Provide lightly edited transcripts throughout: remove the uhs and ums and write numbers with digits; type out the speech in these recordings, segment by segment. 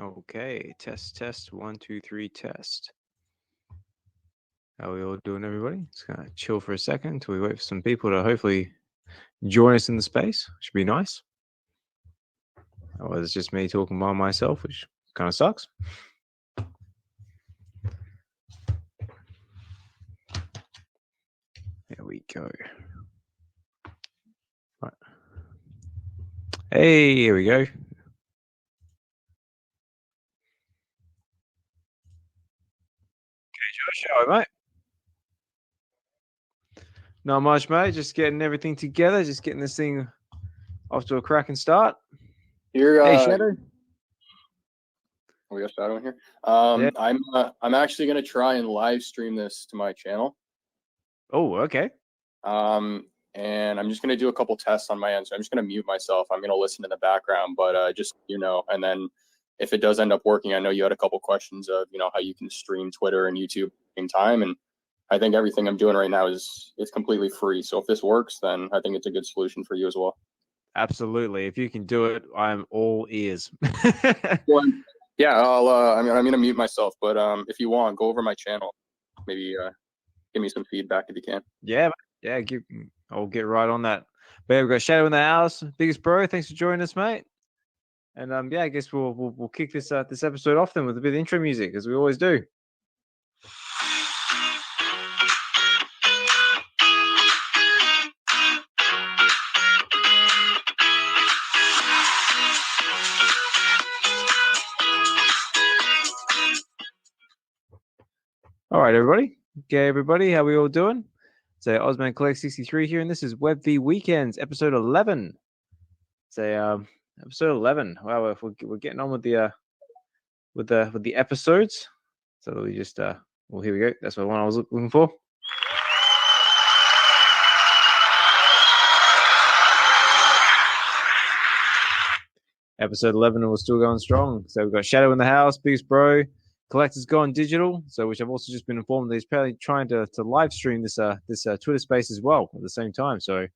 Okay, test, 1, 2, 3, test. How are we all doing, everybody? Just gonna chill for a second until we wait for some people to hopefully join us in the space. Should be nice. Otherwise, it's just me talking by myself, which kind of sucks. There we go. Right. Hey, here we go. Okay, Josh, how are you, mate? Not much, mate. Just getting everything together. Just getting this thing off to a cracking start. Hey, Shadow. We got Shadow in here. Yeah. I'm actually gonna try and live stream this to my channel. Oh, okay. And I'm just gonna do a couple tests on my end. So I'm just gonna mute myself. I'm gonna listen in the background, but just and then if it does end up working, I know you had a couple questions of how you can stream Twitter and YouTube at the same time, and I think everything I'm doing right now it's completely free. So if this works, then I think it's a good solution for you as well. Absolutely. If you can do it, I'm all ears. Well, yeah, I'm gonna mute myself, but if you want, go over my channel. Maybe give me some feedback if you can. Yeah, I'll get right on that. But yeah, we've got Shadow in the house, biggest bro. Thanks for joining us, mate. And I guess we'll kick this this episode off then with a bit of intro music, as we always do. All right, everybody. Okay, everybody, how we all doing? So Osman Collect 63 here, and this is VeVe Weekends, episode 11. So episode 11. Wow, we're getting on with the episodes. So we just well, here we go. That's the one I was looking for. Episode 11, and we're still going strong. So we've got Shadow in the house, biggest bro. Collector's gone digital, so which I've also just been informed that he's probably trying to live stream this Twitter space as well at the same time. So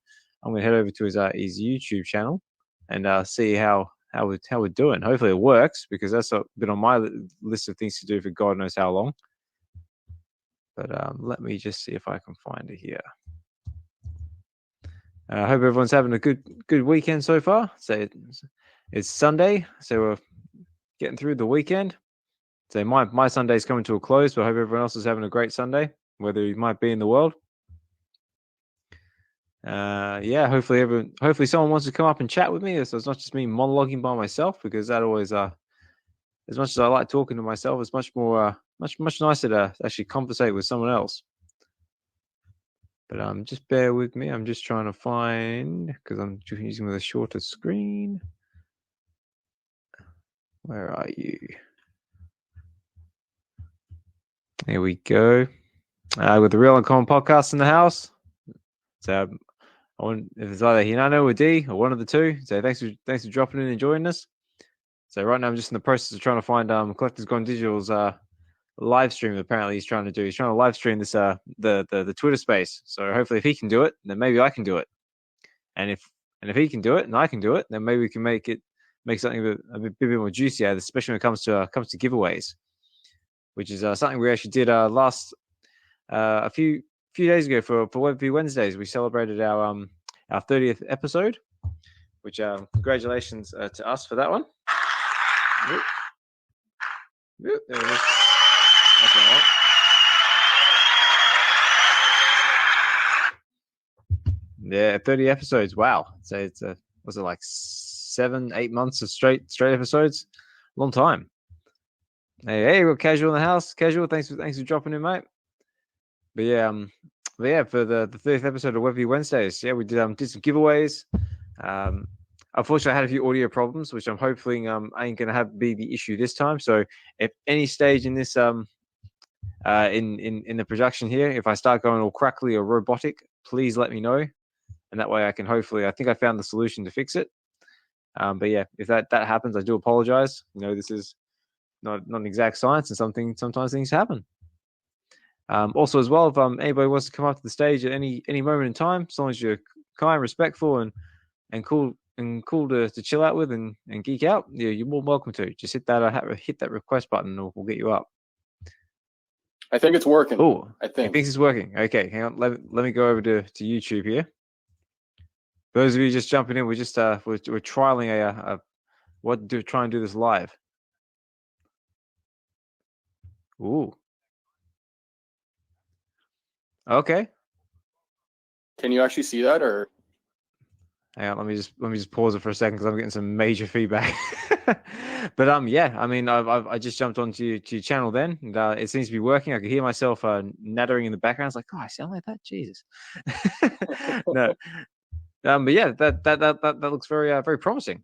I'm gonna head over to his YouTube channel and see how we're doing. Hopefully it works, because that's been on my list of things to do for God knows how long. But let me just see if I can find it here. I hope everyone's having a good weekend so far. So it's Sunday, so we're getting through the weekend. So my Sunday's coming to a close, but I hope everyone else is having a great Sunday, whether you might be in the world. Hopefully someone wants to come up and chat with me, so it's not just me monologuing by myself, because that always as much as I like talking to myself, it's much more much nicer to actually conversate with someone else. But just bear with me. I'm just trying to find, because I'm using with a shorter screen. Where are you? There we go. With the Real Uncommon podcast in the house. So if it's either Hinano or D or one of the two. So thanks for dropping in and joining us. So right now I'm just in the process of trying to find Collector's Gone Digital's live stream. Apparently he's trying to live stream this the Twitter space. So hopefully if he can do it, then maybe I can do it. And if he can do it and I can do it, then maybe we can make something a bit more juicy out of this, especially when it comes to giveaways, which is something we actually did last a few days ago for VeVe Wednesdays. We celebrated our 30th episode, which congratulations to us for that one. There it is. That's all right. Yeah, 30 episodes. Wow. So it's was it like 7-8 months of straight episodes? Long time. Hey, we've got Casual in the house. Casual, thanks for dropping in, mate. But yeah, for the 30th episode of VeVe Wednesdays, we did some giveaways. Unfortunately, I had a few audio problems, which I'm hoping ain't gonna be the issue this time. So if any stage in this in the production here, if I start going all crackly or robotic, please let me know, and that way I can I think I found the solution to fix it. But yeah, if that happens, I do apologize. This is not an exact science, and sometimes things happen. Also, as well, if anybody wants to come up to the stage at any moment in time, as long as you're kind, respectful, and cool and cool to chill out with and geek out, you're more than welcome to. Just hit that request button, and we'll get you up. I think it's working. Oh, I think. He thinks it's working. Okay, hang on. Let me go over to YouTube here. For those of you just jumping in, we're just we're trialing try and do this live. Ooh. Okay. Can you actually see that, or? Hang on, let me just pause it for a second because I'm getting some major feedback. But yeah, I mean, I just jumped onto your channel then, and it seems to be working. I could hear myself nattering in the background. It's like, oh, I sound like that, Jesus. No, but yeah, that looks very very promising.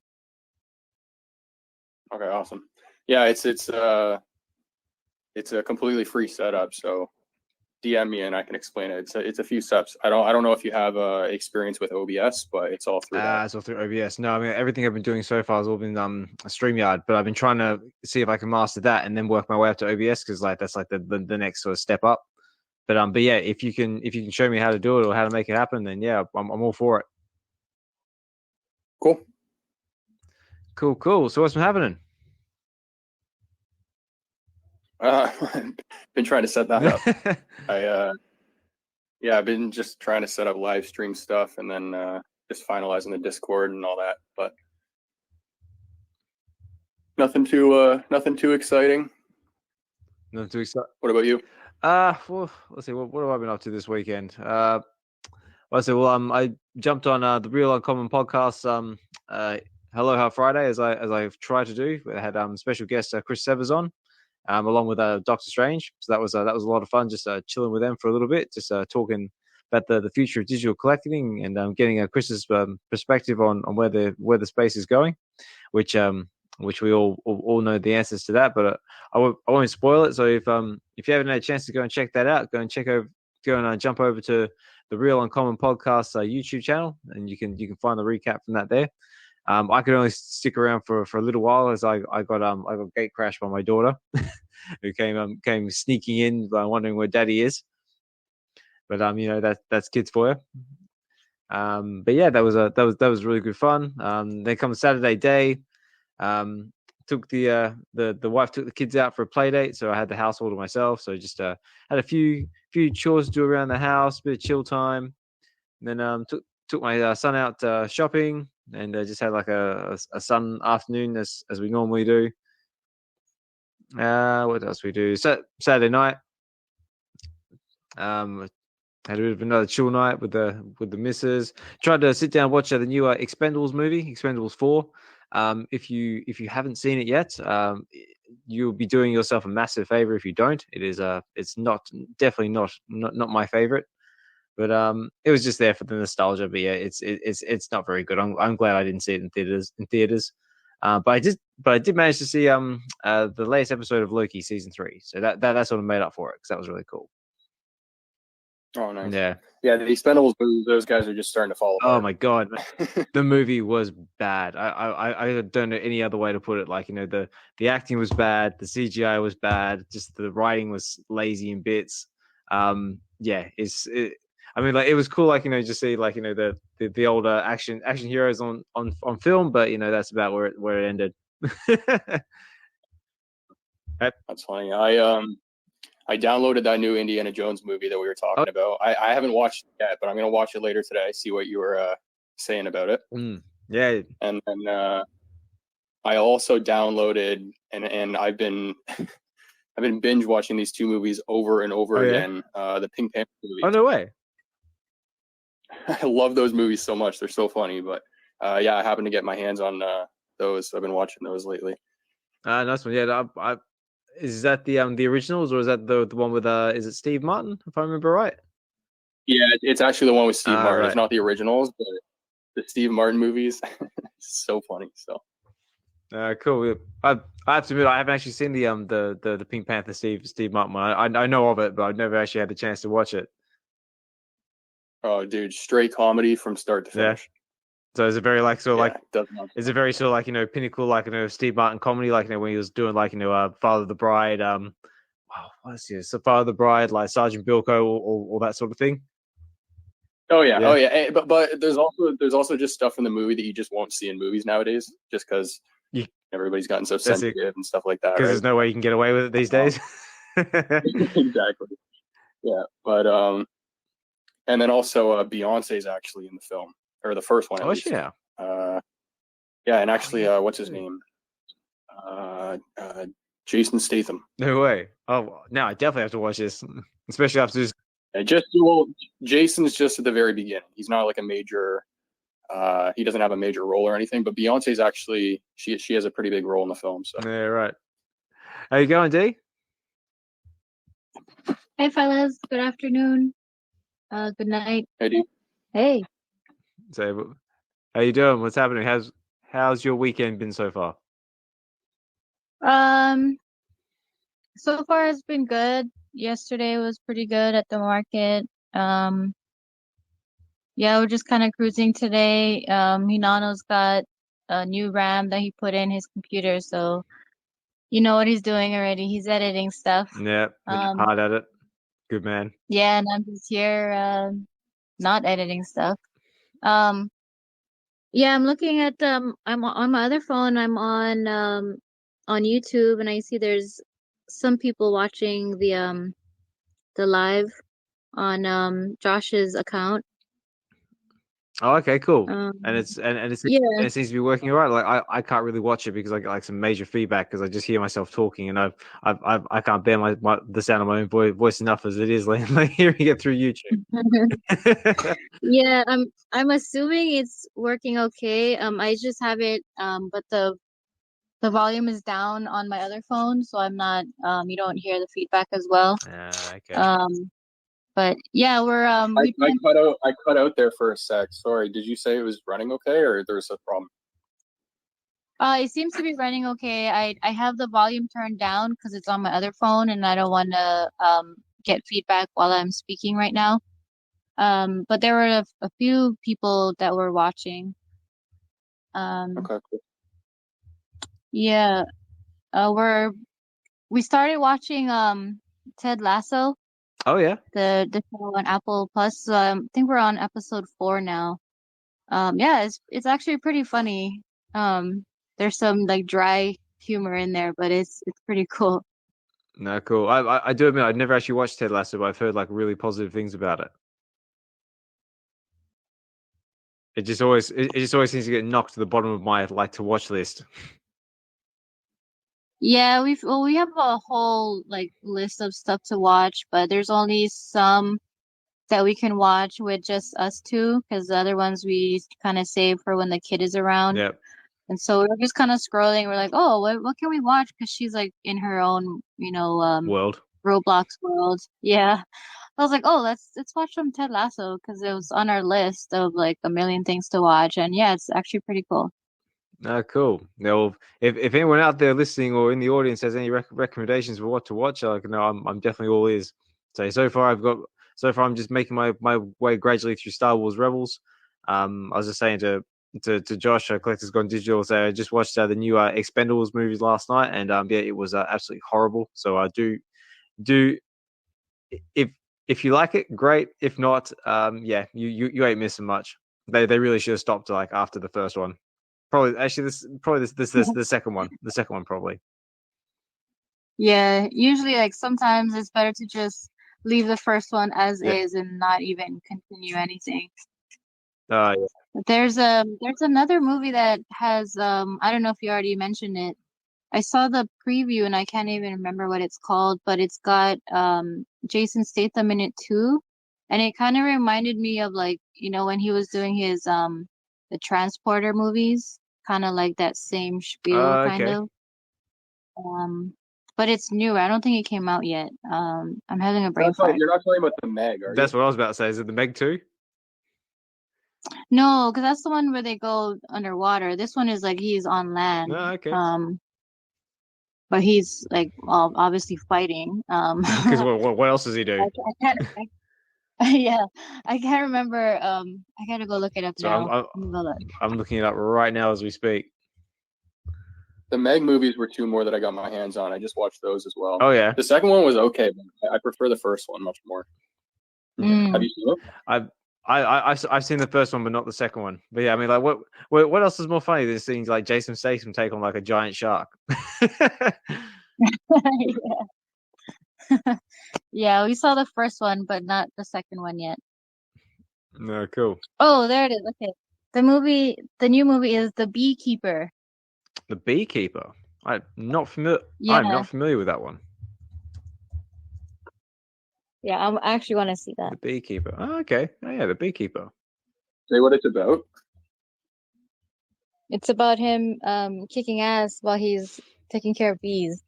Okay, awesome. Yeah, it's a completely free setup, so DM me and I can explain it. It's a few steps. I don't know if you have experience with OBS, but it's all through that. It's all through OBS. No, I mean everything I've been doing so far has all been StreamYard, but I've been trying to see if I can master that and then work my way up to OBS because that's like the next sort of step up. But yeah, if you can show me how to do it or how to make it happen, then yeah, I'm all for it. Cool. So what's been happening? Been trying to set that up. I've been just trying to set up live stream stuff and then just finalizing the Discord and all that, but nothing too exciting. Nothing too exciting. What about you? Well, let's see. What have I been up to this weekend? I jumped on the Real Uncommon podcast. Hello, How Friday, as I've tried to do. I had special guest Chris Severs on. Along with Doctor Strange. So that was a lot of fun, just chilling with them for a little bit, just talking about the future of digital collecting and getting Chris's perspective on where the space is going, which we all know the answers to that, but I won't spoil it. So if you haven't had a chance to go and check that out, go and jump over to the Real Uncommon Podcast YouTube channel, and you can find the recap from that there. I could only stick around for a little while as I got gate crashed by my daughter, who came sneaking in, wondering where Daddy is. But that's kids for you. But yeah, that was really good fun. Then comes Saturday day, took the wife took the kids out for a play date, so I had the house all to myself. So just had a few chores to do around the house, a bit of chill time. And then took my son out shopping. And just had like a sun afternoon as we normally do. What else we do? Saturday night. Had a bit of another chill night with the missus. Tried to sit down and watch the new Expendables movie, Expendables 4. If you haven't seen it yet, you'll be doing yourself a massive favor if you don't. It's definitely not my favorite. But it was just there for the nostalgia. But yeah, it's not very good. I'm glad I didn't see it in theaters. But I did manage to see the latest episode of Loki season 3. So that sort of made up for it because that was really cool. Oh, nice. Yeah. The Expendables, those guys are just starting to fall apart. Oh my god, the movie was bad. I don't know any other way to put it. Like the acting was bad, the CGI was bad, just the writing was lazy in bits. I mean, like it was cool, like just see like the older action heroes on film, but that's about where it ended. That's funny. I downloaded that new Indiana Jones movie that we were talking about. I haven't watched it yet, but I'm gonna watch it later today. See what you were saying about it. Yeah, and then I also downloaded and I've been binge watching these two movies over and over again. The Pink Panther movies. Oh no way! I love those movies so much. They're so funny. But I happened to get my hands on those. I've been watching those lately. Nice one. Yeah, is that the originals or is that the one with is it Steve Martin, if I remember right? Yeah, it's actually the one with Steve Martin. Right. It's not the originals, but the Steve Martin movies. It's so funny. So cool. I have to admit I haven't actually seen the Pink Panther Steve Martin one. I know of it, but I've never actually had the chance to watch it. Oh, dude, straight comedy from start to finish. Yeah. So is it very is it very sort of like pinnacle like Steve Martin comedy like when he was doing like Father of the Bride what is this? So Father of the Bride, like Sergeant Bilko or that sort of thing? Oh yeah, oh yeah. But there's also just stuff in the movie that you just won't see in movies nowadays, just because everybody's gotten so sensitive and stuff like that. Because right? there's no way you can get away with it these days. Exactly. Yeah, but and then also Beyonce's actually in the film, or the first one at least. Yeah. Yeah, and actually, what's his name? Jason Statham. No way. Oh, now I definitely have to watch this, especially after this. Jason's just at the very beginning. He's not like a major. He doesn't have a major role or anything. But Beyonce's actually she has a pretty big role in the film. So yeah, right. How you going, D? Hey, fellas. Good afternoon. Good night. Hey, D. Hey. So, how you doing? What's happening? How's your weekend been so far? So far it's been good. Yesterday was pretty good at the market. Yeah, we're just kind of cruising today. Hinano's got a new RAM that he put in his computer, so you know what he's doing already. He's editing stuff. Yeah, hard at it. Good man. Yeah, and I'm just here not editing stuff. Yeah, I'm looking at I'm on my other phone. I'm on YouTube, and I see there's some people watching the live on Josh's account. Oh, okay, cool. And it seems to be working all right. Like I can't really watch it because I get like some major feedback because I just hear myself talking, and I can't bear the sound of my own voice enough as it is, like hearing it through YouTube. Yeah, I'm assuming it's working okay. I just have it but the volume is down on my other phone, so I'm not you don't hear the feedback as well. Okay. But yeah, we're I cut out there for a sec. Sorry, did you say it was running okay or there's a problem? It seems to be running okay. I have the volume turned down because it's on my other phone, and I don't want to get feedback while I'm speaking right now. But there were a few people that were watching. Okay, cool. Yeah, we started watching Ted Lasso. Oh yeah. The show on Apple Plus. So I think we're on episode 4 now. Yeah, it's actually pretty funny. There's some like dry humor in there, but it's pretty cool. No, cool. I do admit I've never actually watched Ted Lasso, but I've heard like really positive things about it. It just always seems to get knocked to the bottom of my like to watch list. Yeah, we have a whole like list of stuff to watch, but there's only some that we can watch with just us two, because the other ones we kind of save for when the kid is around. Yep. And so we're just kind of scrolling. We're like, oh, what can we watch? Because she's like in her own, world, Roblox world. Yeah. I was like, oh, let's watch some Ted Lasso because it was on our list of like a million things to watch, and yeah, it's actually pretty cool. Cool. Now, if anyone out there listening or in the audience has any recommendations for what to watch, I'm definitely all ears. So far I'm just making my way gradually through Star Wars Rebels. I was just saying to Josh, Collectors Gone Digital, so I just watched the new Expendables movies last night, and yeah, it was absolutely horrible. So I do if you like it, great. If not, yeah, you ain't missing much. They really should have stopped like after the first one. Probably the second one. The second one probably. Yeah, usually like sometimes it's better to just leave the first one as is and not even continue anything. Yeah. There's another movie that has I don't know if you already mentioned it. I saw the preview and I can't even remember what it's called, but it's got Jason Statham in it too. And it kind of reminded me of like, when he was doing his the Transporter movies, kind of like that same spiel kind of. But it's new. I don't think it came out yet. I'm having a brain fart. You're not talking about the Meg, are you? That's what I was about to say. Is it the Meg 2? No, because that's the one where they go underwater. This one is like he's on land. Oh, okay. But he's like obviously fighting. Because what else does he do? Yeah, I can't remember. I gotta go look it up now. I'm looking it up right now as we speak. The Meg movies were 2 more that I got my hands on. I just watched those as well. Oh yeah. The second one was okay, but I prefer the first one much more. Have you seen it? I've seen the first one, but not the second one. But yeah, I mean, like, what else is more funny than seeing like Jason Statham take on like a giant shark? Yeah, we saw the first one, but not the second one yet. No, cool. Oh, there it is. Okay. The new movie is The Beekeeper. The Beekeeper. I'm not familiar. Yeah. I'm not familiar with that one. Yeah, I actually want to see that. The Beekeeper. Oh, okay. Oh, yeah, The Beekeeper. Say what it's about. It's about him kicking ass while he's taking care of bees.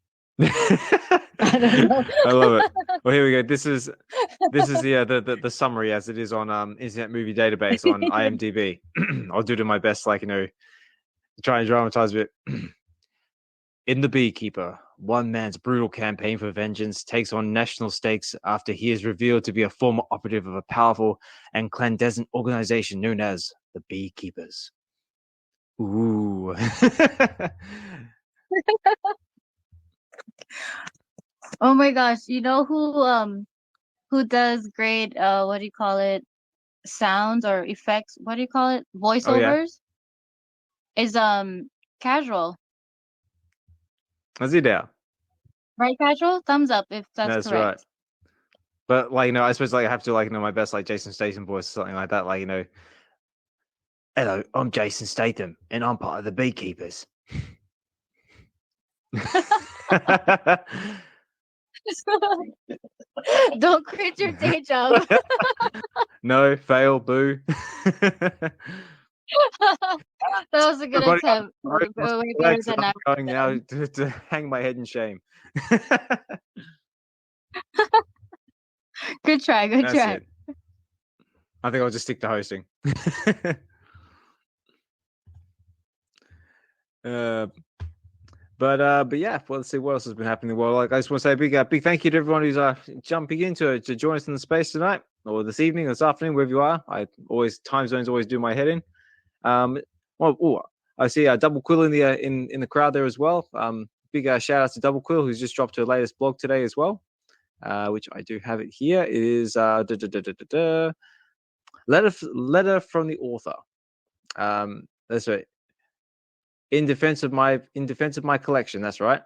I don't know. I love it. Well, here we go. This is the summary as it is on Internet Movie Database on IMDb. I'll do to my best, like, try and dramatize a bit. In The Beekeeper, one man's brutal campaign for vengeance takes on national stakes after he is revealed to be a former operative of a powerful and clandestine organization known as the Beekeepers. Ooh. Oh my gosh, you know who does great what do you call it? Sounds or effects, what do you call it? Voiceovers? Is Casual. Is he there? Right, Casual? Thumbs up if that's correct. Right. But like, I suppose like I have to like my best like Jason Statham voice or something like that. Like, hello, I'm Jason Statham and I'm part of the Beekeepers. Don't quit your day job. No, fail, boo. That was a good attempt. Way better than I'm going now to hang my head in shame. Good try. Good try. It. I think I'll just stick to hosting. But yeah, well, let's see what else has been happening in the world. Like, I just want to say a big thank you to everyone who's jumping in to join us in the space tonight, or this evening, or this afternoon, wherever you are. Time zones always do my head in. I see Double Quill in the crowd there as well. Big shout out to Double Quill, who's just dropped her latest blog today as well, which I do have it here. It is letter from the author. That's right. In defense of my collection. That's right.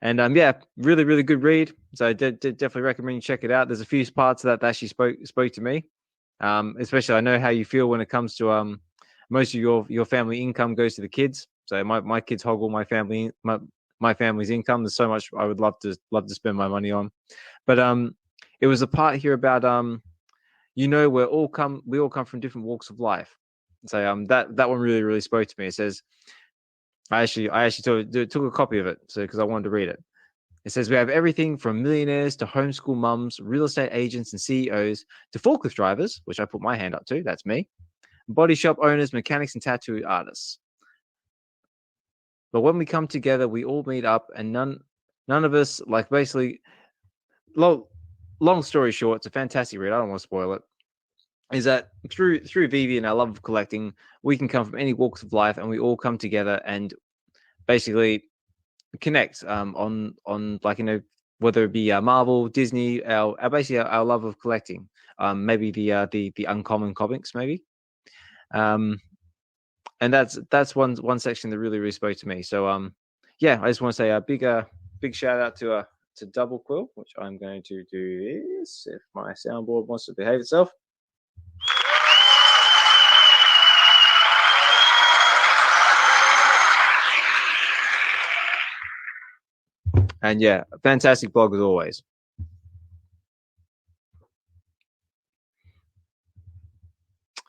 And yeah, really, really good read. So I definitely recommend you check it out. There's a few parts of that actually spoke to me. Especially, I know how you feel when it comes to most of your family income goes to the kids. So my kids hog all my family's income. There's so much I would love to spend my money on. But it was a part here about we all come from different walks of life. So that one really, really spoke to me. It says, I actually took a copy of it, so because I wanted to read it. It says, we have everything from millionaires to homeschool mums, real estate agents and CEOs, to forklift drivers, which I put my hand up to, that's me, body shop owners, mechanics and tattoo artists. But when we come together, we all meet up, and none of us, like, basically, long story short, it's a fantastic read. I don't want to spoil it. Is that through VeVe and our love of collecting, we can come from any walks of life, and we all come together and basically connect on like, whether it be Marvel, Disney, our love of collecting, maybe the uncommon comics, maybe, and that's one section that really, really spoke to me. So yeah, I just want to say a big shout out to Double Quill, which I'm going to do this if my soundboard wants to behave itself. And yeah, fantastic blog as always.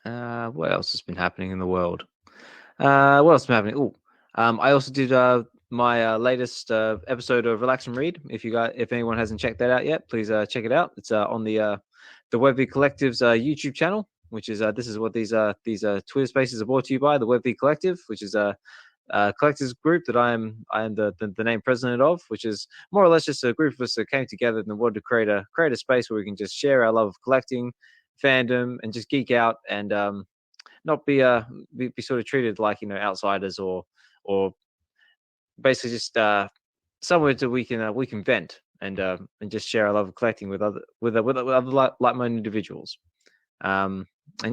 What else has been happening in the world? What else has been happening? I also did my latest episode of Relax and Read. If anyone hasn't checked that out yet, please check it out. It's on the VeVe Collective's YouTube channel, which is this is what these Twitter Spaces are brought to you by, the VeVe Collective, which is a collectors group that I am the name president of, which is more or less just a group of us that came together and wanted to create a space where we can just share our love of collecting, fandom, and just geek out, and not be sort of treated like outsiders or basically just somewhere that we can vent and just share our love of collecting with other like-minded individuals. And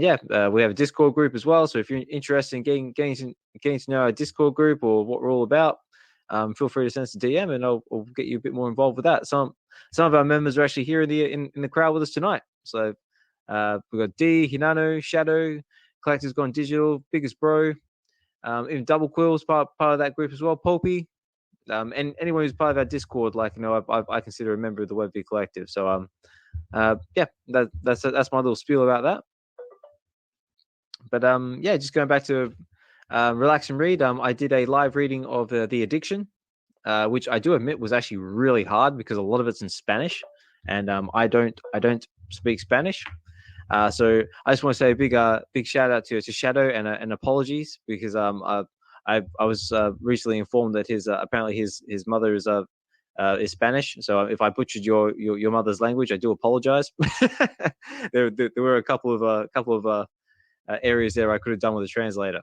yeah, we have a Discord group as well. So if you're interested in getting to know our Discord group or what we're all about, feel free to send us a DM, and I'll get you a bit more involved with that. Some of our members are actually here in the crowd with us tonight. So we've got D, Hinano, Shadow, Collectors Gone Digital, Biggest Bro, even Double Quill's part of that group as well, Pulpy, and anyone who's part of our Discord, like, you know, I consider a member of the VeVe collective. So yeah, that's my little spiel about that. But yeah, just going back to relax and read. I did a live reading of The Addiction, which I do admit was actually really hard because a lot of it's in Spanish, and I don't speak Spanish. So I just want to say a big shout out to Shadow and apologies, because I was recently informed that apparently his mother is Spanish. So if I butchered your mother's language, I do apologize. There were a couple of areas there I could have done with a translator.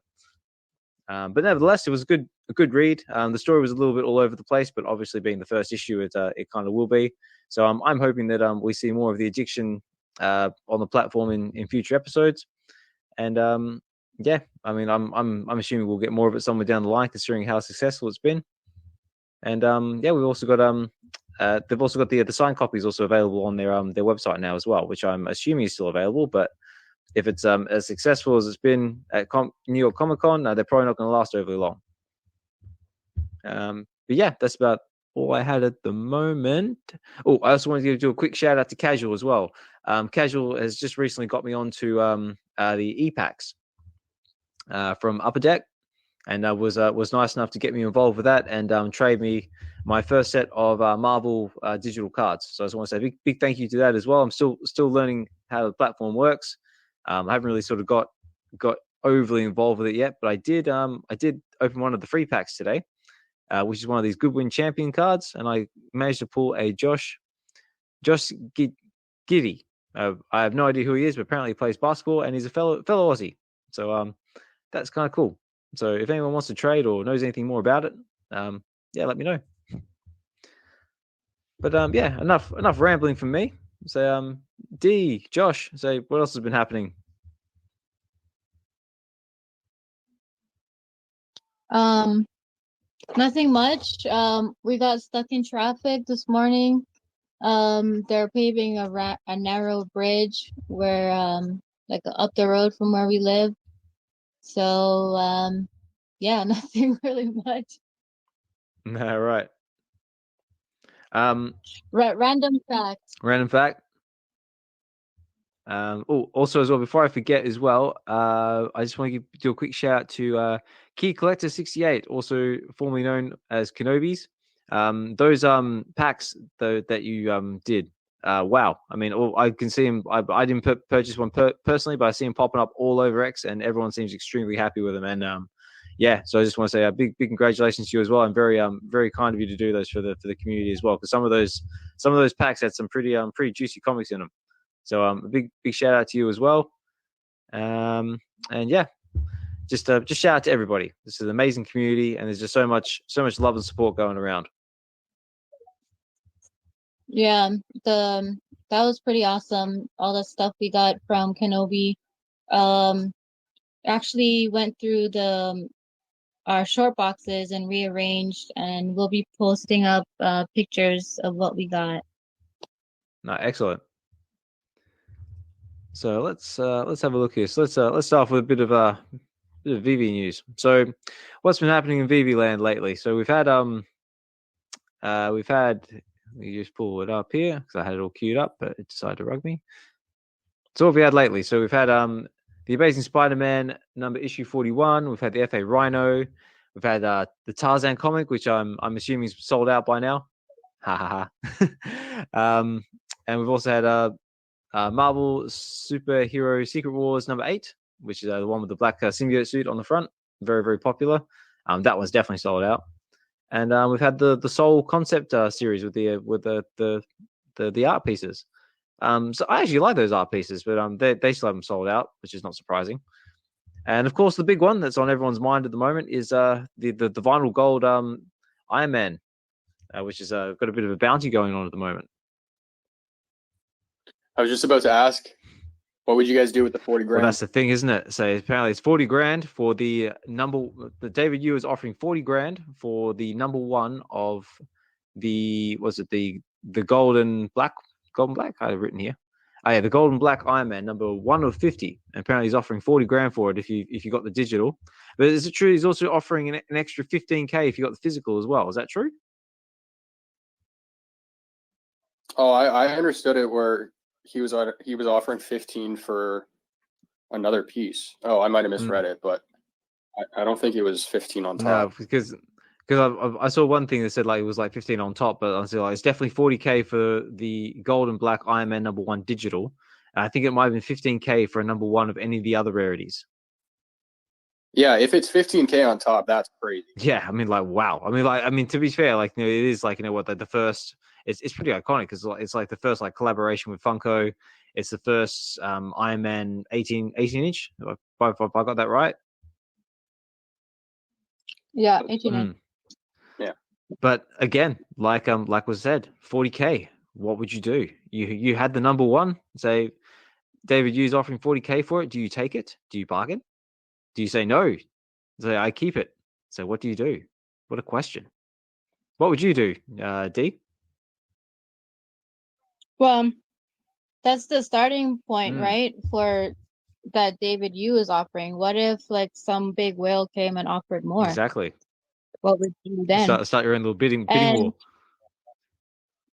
But nevertheless, it was a good read. The story was a little bit all over the place, but obviously being the first issue, it kind of will be. So I'm hoping that we see more of The Addiction on the platform in future episodes. And yeah, I mean, I'm assuming we'll get more of it somewhere down the line, considering how successful it's been. And yeah, we've also got they've also got the signed copies also available on their website now as well, which I'm assuming is still available. But if it's as successful as it's been at New York Comic Con, they're probably not going to last overly long. But yeah, that's about all I had at the moment. Oh, I also wanted to do a quick shout out to Casual as well. Casual has just recently got me onto the e-packs from Upper Deck, and was nice enough to get me involved with that and trade me my first set of Marvel digital cards. So I just want to say a big thank you to that as well. I'm still learning how the platform works. I haven't really sort of got overly involved with it yet, but I did open one of the free packs today, which is one of these Goodwin Champion cards, and I managed to pull a Josh Giddy. I have no idea who he is, but apparently he plays basketball and he's a fellow Aussie. So that's kind of cool. So if anyone wants to trade or knows anything more about it, yeah, let me know. But yeah, enough rambling from me. So Josh, say what else has been happening? Nothing much. We got stuck in traffic this morning. They're paving a narrow bridge where like up the road from where we live. So yeah, nothing really much. Right. Random fact. Random fact. Also as well, before I forget as well, I just want to do a quick shout out to Key Collector 68, also formerly known as Kenobis. Those packs that you did, wow. I mean, I can see him. I didn't purchase one personally, but I see him popping up all over X, and everyone seems extremely happy with them. And yeah, so I just want to say a big congratulations to you as well. And very kind of you to do those for the community as well, because some of those packs had some pretty juicy comics in them. So a big shout out to you as well. And yeah, just shout out to everybody. This is an amazing community, and there's just so much love and support going around. Yeah, that was pretty awesome. All the stuff we got from Kenobi. Actually went through our short boxes and rearranged, and we'll be posting up pictures of what we got. No, excellent. So let's have a look here. So let's start off with a bit of VeVe news. So what's been happening in VeVe land lately? So we've had let me just pull it up here because I had it all queued up, but it decided to rug me. So what have we had lately? So we've had the Amazing Spider-Man issue 41. We've had the FA Rhino. We've had the Tarzan comic, which I'm assuming is sold out by now. Ha ha ha. And we've also had Marvel Superhero Secret Wars #8, which is the one with the black symbiote suit on the front. Very, very popular. That one's definitely sold out. And we've had the Soul concept series with the art pieces. So I actually like those art pieces, but they still haven't sold out, which is not surprising. And of course, the big one that's on everyone's mind at the moment is the vinyl gold Iron Man, which has got a bit of a bounty going on at the moment. I was just about to ask, What would you guys do with the 40 grand? Well, that's the thing, isn't it? So apparently it's 40 grand for the David Yu is offering 40 grand for the number one of the golden black? I have it written here. Oh yeah, the golden black Iron Man, number 1 of 50. And apparently he's offering 40 grand for it if you got the digital. But is it true he's also offering an extra 15K if you got the physical as well? Is that true? Oh, I understood it where he was offering 15 for another piece. Oh, I might have misread it, but I don't think it was 15 on top. No, because I saw one thing that said like it was like 15 on top, but I was like, it's definitely 40K for the gold and black Iron Man number 1 digital. And I think it might have been 15K for a number 1 of any of the other rarities. Yeah, if it's 15K on top, that's crazy. Yeah, I mean, like, wow. I mean, to be fair, like, it is like, the first. It's pretty iconic because it's like the first like collaboration with Funko. It's the first Iron Man 18 inch. If I got that right. Yeah, 18 Yeah. But again, like was said, 40K. What would you do? You had the number one. Say, David Yu's offering 40K for it. Do you take it? Do you bargain? Do you say no? Say I keep it. So what do you do? What a question. What would you do, D? Well, that's the starting point, right? For that David Yu is offering. What if like some big whale came and offered more? Exactly. What would you do then? Start your own little bidding war.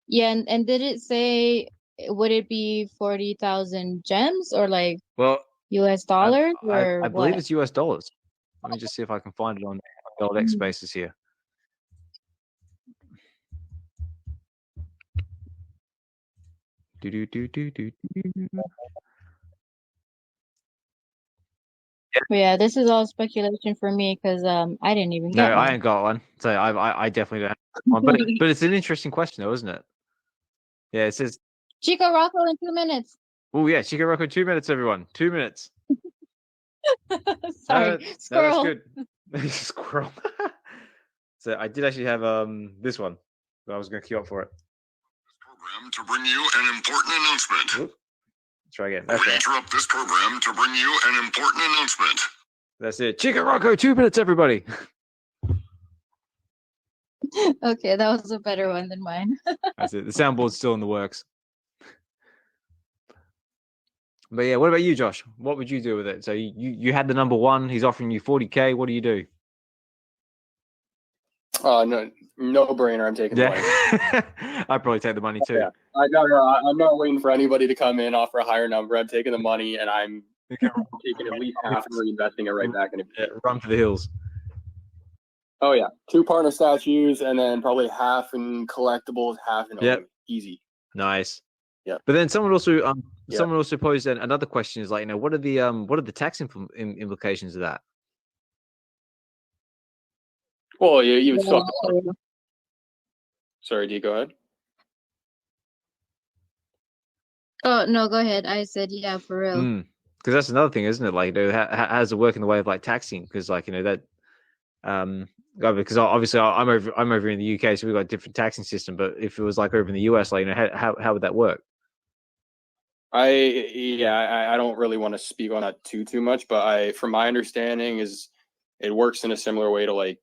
Yeah, and did it say would it be 40,000 gems or like US dollars or I believe it's US dollars. Let me just see if I can find it on the old X Spaces here. Yeah, this is all speculation for me because I didn't even get one. I ain't got one, so I definitely don't have one. But it's an interesting question though, isn't it? Yeah, it says Chico Rocco in 2 minutes. Oh yeah, Chico Rocco 2 minutes, everyone. 2 minutes. Sorry, squirrel. No, that's good. Squirrel. So I did actually have this one, but I was going to queue up for it. Program to bring you an important announcement. Oops. Try again. We interrupt this program to bring you an important announcement. That's it. Chico Rocco, 2 minutes, everybody. Okay, that was a better one than mine. That's it. The soundboard's still in the works. But yeah, what about you, Josh? What would you do with it? So you had the number one. He's offering you 40K. What do you do? No brainer. I'm taking the money. I'd probably take the money too. Yeah. I'm not waiting for anybody to come in, offer a higher number. I'm taking the money and I'm taking at least half and reinvesting it right back into it. Run for the hills. Oh yeah, 2 partner statues and then probably half in collectibles, half in easy. Nice. Yeah. But then someone also posed another question is like, what are the tax implications of that? Well, you would still. Sorry, D, go ahead. Oh no, go ahead. I said yeah, for real. Because that's another thing, isn't it? Like, how does it work in the way of like taxing? Because like that, because obviously I'm over in the UK, so we've got a different taxing system. But if it was like over in the US, like how would that work? I don't really want to speak on that too much, but from my understanding is it works in a similar way to like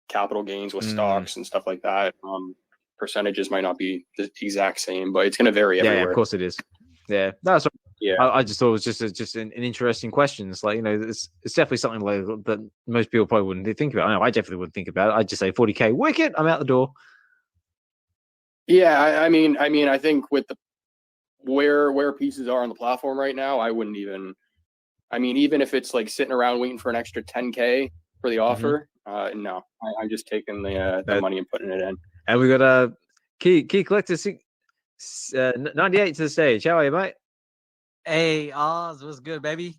capital gains with stocks and stuff like that. Percentages might not be the exact same, but it's going to vary everywhere. Yeah, of course it is. Yeah, that's yeah. I just thought it was just an interesting question. It's like it's definitely something like that most people probably wouldn't think about. I know I definitely wouldn't think about it. I'd just say 40K, wicked. I'm out the door. Yeah, I mean, I think with the where pieces are on the platform right now, I wouldn't even. I mean, even if it's like sitting around waiting for an extra 10K for the offer, no, I'm just taking the money and putting it in. And we got Key Collector 98 to the stage. How are you, mate? Hey, Oz, what's good, baby?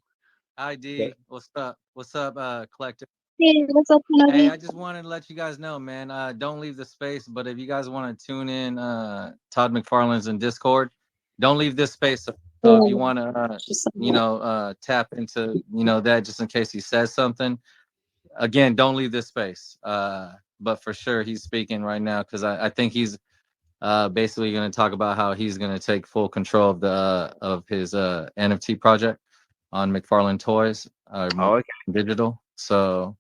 Hi, D. Yeah. What's up? What's up, Collector? Hey, what's up, Kenobi? Hey, I just wanted to let you guys know, man. Don't leave the space, but if you guys want to tune in, Todd McFarlane's in Discord. Don't leave this space. So if you want to, tap into, that just in case he says something. Again, don't leave this space. But for sure, he's speaking right now because I think he's basically going to talk about how he's going to take full control of his NFT project on McFarlane Toys, Digital. So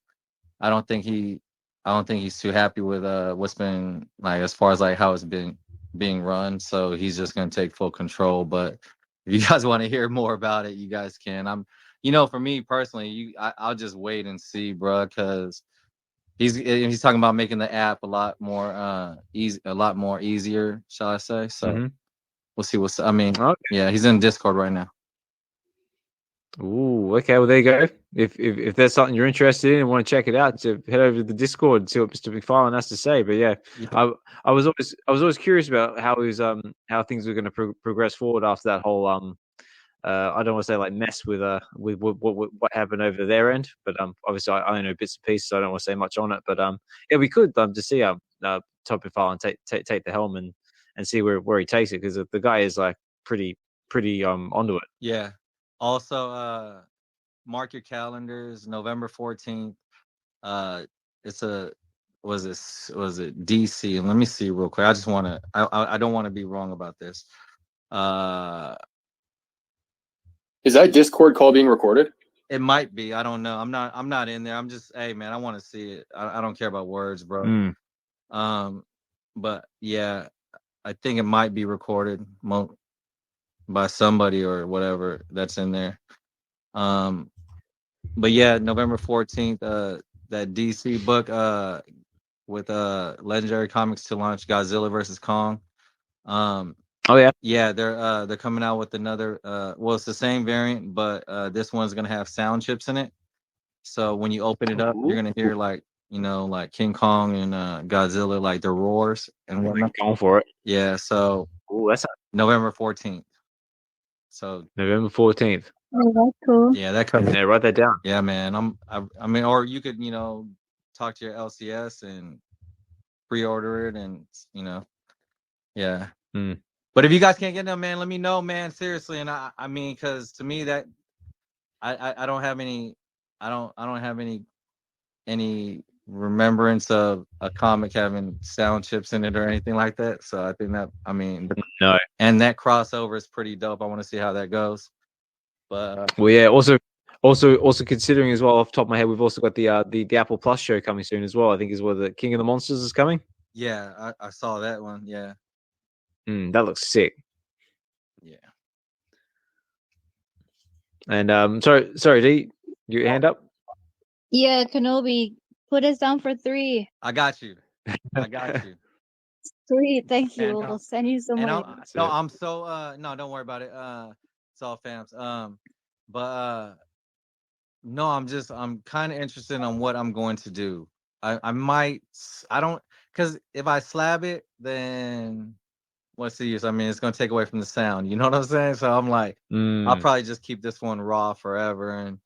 I don't think he's too happy with what's been like as far as like how it's been being run. So he's just going to take full control. But if you guys want to hear more about it, you guys can. For me personally, I'll just wait and see, bro, because he's talking about making the app a lot more easier, shall I say? So we'll see yeah, he's in Discord right now. Ooh, okay. Well, there you go. If there's something you're interested in and want to check it out, to head over to the Discord and see what Mr. McFarlane has to say. But yeah, I was always curious about how things were going to progress forward after that whole I don't want to say like mess with what happened over their end, but obviously I only know bits and pieces, so I don't want to say much on it. But yeah, we could to see Todd McFarlane take the helm and see where he takes it, because the guy is like pretty onto it. Yeah. Also, mark your calendars, November 14th. Was it DC? And let me see real quick. I just want to. I don't want to be wrong about this. Is that Discord call being recorded? It might be. I don't know. I'm not in there. I'm just, hey man, I want to see it. I don't care about words, bro. But yeah, I think it might be recorded by somebody or whatever that's in there. But yeah, November 14th, that DC book with Legendary Comics to launch Godzilla versus Kong. Yeah, they're coming out with another it's the same variant, but this one's gonna have sound chips in it. So when you open it up, you're gonna hear like King Kong and Godzilla, like their roars and whatnot. Going for it. Yeah, so that's November 14th. So November 14th. Oh, that's cool. Yeah, that comes. Yeah, write that down. Yeah, man. I mean, or you could, talk to your LCS and pre-order it, and yeah. But if you guys can't get them, man, let me know, man. Seriously, and I mean, because to me that I don't have any, I don't have any remembrance of a comic having sound chips in it or anything like that. So I think that, no. And that crossover is pretty dope. I want to see how that goes. But well, yeah. Also considering as well, off the top of my head, we've also got the Apple Plus show coming soon as well. I think is where the King of the Monsters is coming. Yeah, I saw that one. Yeah. That looks sick. Yeah. And sorry, D, your hand up. Yeah, Kenobi, put us down for 3. I got you. Sweet, thank you. And, we'll send you some money. I'm so no, don't worry about it. It's all fams. But no, I'm kind of interested on what I'm going to do. Because if I slab it, then what's the use? I mean, it's going to take away from the sound. You know what I'm saying? So I'm like, I'll probably just keep this one raw forever. And,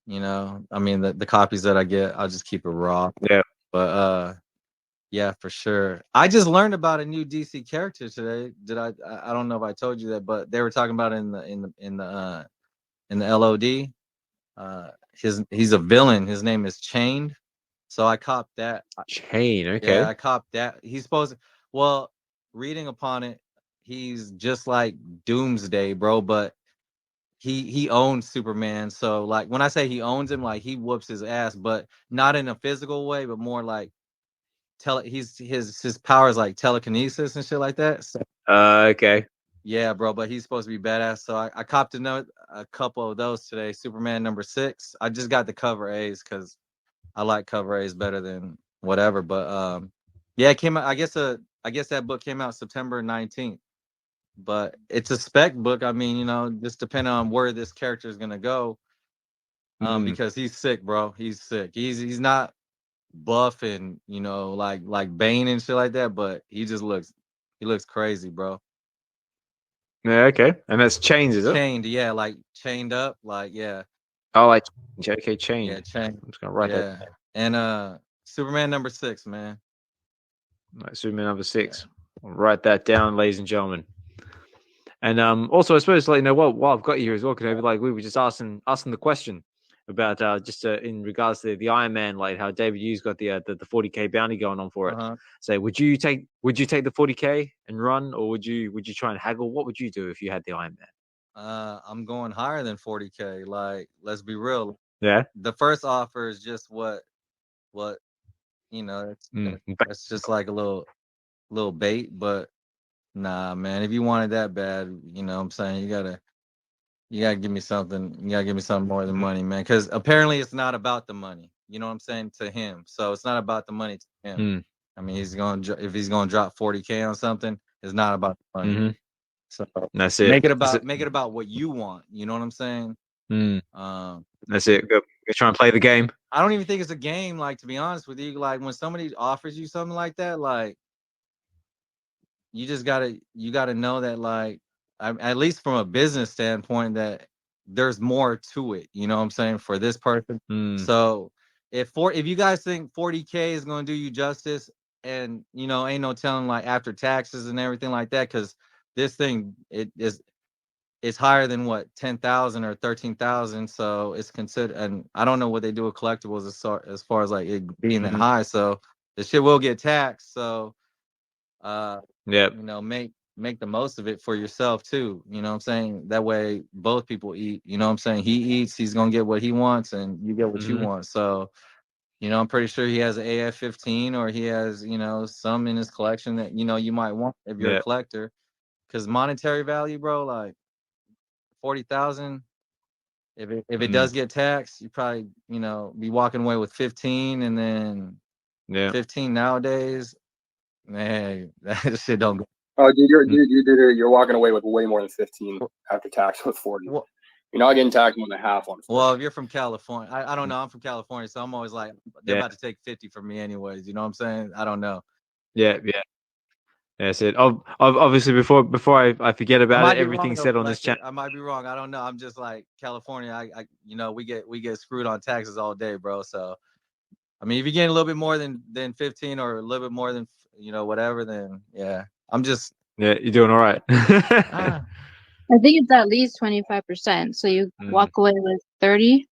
the copies that I get, I'll just keep it raw. Yeah. But, yeah, for sure. I just learned about a new DC character today. I don't know if I told you that, but they were talking about it in the LOD. He's a villain. His name is Chained. So I copped that. Chain, okay. Yeah, I copped that. He's supposed to, well, reading upon it, he's just like Doomsday, bro, but he owns Superman. So like when I say he owns him, like he whoops his ass, but not in a physical way, but more like his power is like telekinesis and shit like that. So, okay. Yeah, bro, but he's supposed to be badass. So I copped a couple of those today. Superman number 6. I just got the cover A's because I like cover A's better than whatever. But yeah, it came out. I guess that book came out September 19th. But it's a spec book. I mean, just depending on where this character is gonna go. Because he's sick, bro. He's sick. He's not buff and like Bane and shit like that, but he looks crazy, bro. Yeah, okay. And that's chains, is it? Chained, yeah, like chained up, like yeah. Oh, like okay, chained. Yeah, chained. I'm just gonna write that down. And Superman number 6, man. Right, Superman number 6. Yeah. I'll write that down, ladies and gentlemen. And also, I suppose, while I've got you here as well, Kenobi, like we were just asking the question, about just in regards to the Iron Man, like how David Hughes got the 40K bounty going on for it. So would you take the 40K and run, or would you try and haggle? What would you do if you had the Iron Man? I'm going higher than 40K. Like, let's be real. Yeah. The first offer is just what you know. It's just like a little bait, but nah, man. If you wanted that bad, you know what I'm saying, you gotta give me something. You gotta give me something more than money, man. Because apparently it's not about the money. You know what I'm saying, to him. So it's not about the money to him. I mean, if he's gonna drop 40K on something, it's not about the money. So that's it. Make it about what you want. You know what I'm saying? That's it. Go try and play the game. I don't even think it's a game. Like, to be honest with you, like when somebody offers you something like that, like you gotta know that, like, at least from a business standpoint, that there's more to it. You know what I'm saying, for this person. So if you guys think 40K is gonna do you justice, and you know, ain't no telling, like after taxes and everything like that, because this thing it's higher than what, 10,000 or 13,000. So it's considered, and I don't know what they do with collectibles as far as like it being that high. So the shit will get taxed. So you know, make the most of it for yourself too. You know what I'm saying? That way both people eat. You know what I'm saying? He eats, he's gonna get what he wants, and you get what you want. So, you know, I'm pretty sure he has an AF-15, or he has, you know, some in his collection that, you know, you might want if you're a collector. Because monetary value, bro, like 40,000. If it does get taxed, you probably, you know, be walking away with 15, and then 15 nowadays, man, that shit don't go. Oh, dude, you're walking away with way more than 15 after tax with 40. Well, you're not getting taxed more than half on 40. Well, if you're from California, I don't know. I'm from California, so I'm always like, they're about to take 50 from me anyways. You know what I'm saying? I don't know. Yeah. That's it. Obviously, before I forget about it, everything said on this channel. I might be wrong. I don't know. I'm just like, California. I you know, we get screwed on taxes all day, bro. So, I mean, if you're getting a little bit more than 15, or a little bit more than, you know, whatever, then yeah, I'm just you're doing all right. I think it's at least 25%. So you walk away with 30.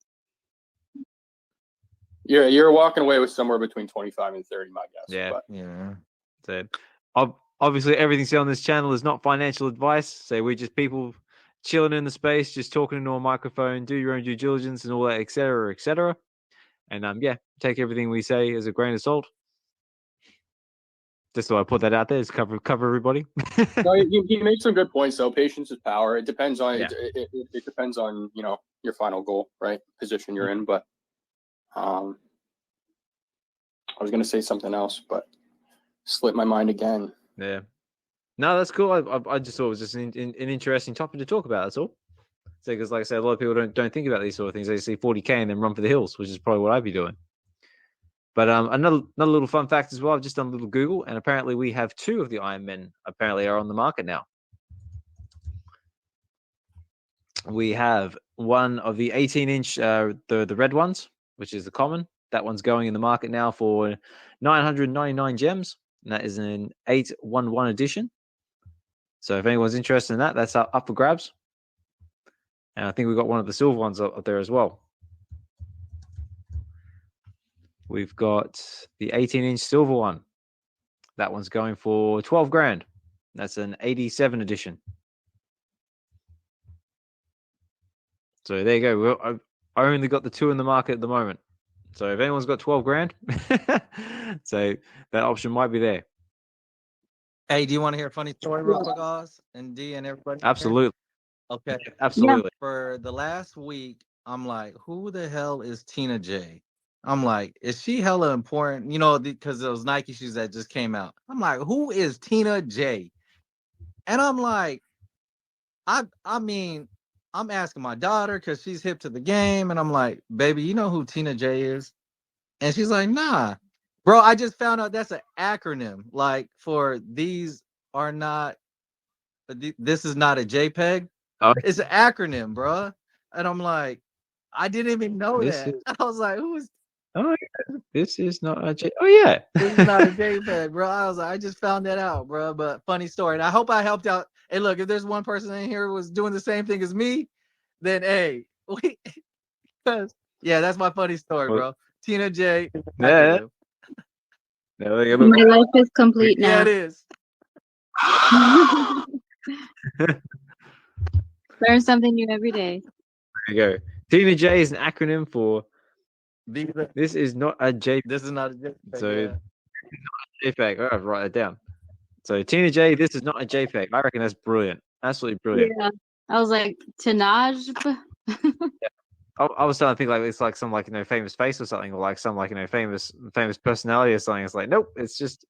You're walking away with somewhere between 25 and 30, my guess. Yeah, but. yeah. So, obviously, everything said on this channel is not financial advice. So we're just people chilling in the space, just talking into a microphone. Do your own due diligence and all that, etc., etc. And take everything we say as a grain of salt. Just so I put that out there, just cover everybody. No, you made some good points though. Patience is power. It depends on it depends on, you know, your final goal, right? Position you're in. But I was gonna say something else, but slipped my mind again. Yeah. No, that's cool. I just thought it was just an interesting topic to talk about. That's all. So, because like I said, a lot of people don't think about these sort of things. They see 40K and then run for the hills, which is probably what I'd be doing. But another little fun fact as well. I've just done a little Google, and apparently we have 2 of the Iron Men apparently are on the market now. We have one of the 18-inch, the red ones, which is the common. That one's going in the market now for 999 gems, and that is an 811 edition. So if anyone's interested in that, that's up for grabs. And I think we've got one of the silver ones up there as well. We've got the 18-inch silver one. That one's going for 12 grand. That's an 87 edition. So there you go. I only got the 2 in the market at the moment. So if anyone's got 12 grand, so that option might be there. Hey, do you want to hear a funny story real quick, Oz and D and everybody? Absolutely. Okay. Absolutely. Yeah. For the last week, I'm like, who the hell is Tina J? I'm like, is she hella important? You know, because those Nike shoes that just came out. I'm like, who is Tina J? And I'm like, I mean, I'm asking my daughter because she's hip to the game, and I'm like, baby, you know who Tina J is? And she's like, nah. Bro, I just found out that's an acronym. Like, for these are not, this is not a JPEG. Oh. It's an acronym, bro. And I'm like, I didn't even know that. I was like, who is? Oh, yeah. This is not a JPEG. Oh, yeah. This is not a JPEG, bro. I was like, I just found that out, bro. But funny story. And I hope I helped out. Hey, look, if there's one person in here who was doing the same thing as me, then hey, because Yeah, that's my funny story, What? bro. Tina J. Yeah. There you go. My life is complete Yeah, now. it is. Learn something new every day. There you go. Tina J is an acronym for VeVe. this is not a JPEG. This is not a JPEG. So Yeah. JPEG. I have to write it down. So Tina J, this is not a JPEG. I reckon that's brilliant. Absolutely brilliant. Yeah. I was like, Tanaj. I was starting to think like it's like some like famous face or something, or like some like famous personality or something. It's like nope, it's just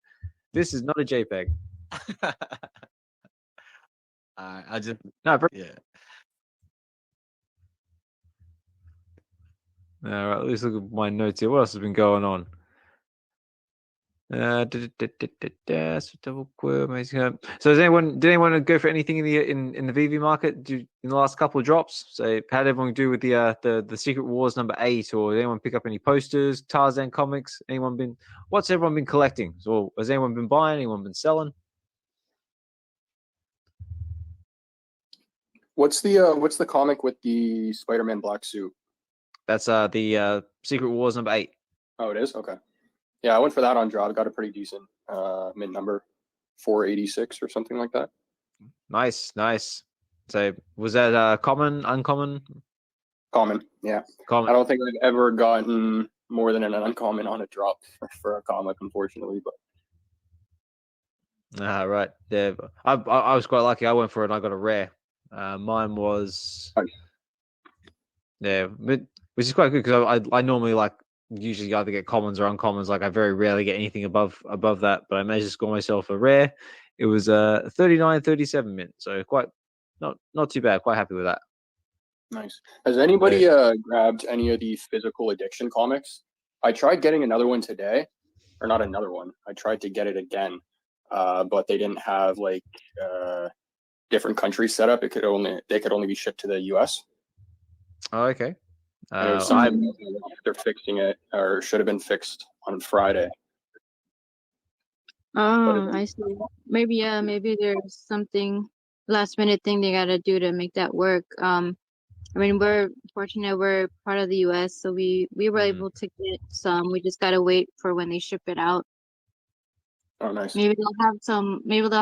this is not a JPEG. I just Yeah. All right, let's look at my notes here. What else has been going on? So did anyone go for anything in the VeVe market in the last couple of drops? So how did everyone do with the Secret Wars #8, or did anyone pick up any posters, Tarzan comics? What's everyone been collecting? So has anyone been buying? Anyone been selling? What's the comic with the Spider-Man black suit? That's the Secret Wars #8. Oh, it is? Okay. Yeah, I went for that on drop. Got a pretty decent mint number, 486 or something like that. Nice. So was that common, uncommon? Common, yeah. Common. I don't think I've ever gotten more than an uncommon on a drop for a comic, unfortunately. But Right. Yeah, I was quite lucky. I went for it and I got a rare. Mine was which is quite good because I normally usually either get commons or uncommons. Like I very rarely get anything above that, but I managed to score myself a rare. It was 39.37 mint, so quite not too bad. Quite happy with that. nice. Has anybody grabbed any of the physical addiction comics? I tried getting another one today, or not another one. I tried to get it again, but they didn't have different countries set up. They could only be shipped to the US. Oh, okay. They're fixing it, or should have been fixed on Friday. Oh, I see. Maybe there's something last minute thing they gotta do to make that work. I mean, we're fortunate we're part of the US, so we were able to get some. We just gotta wait for when they ship it out. Oh, nice. Maybe they'll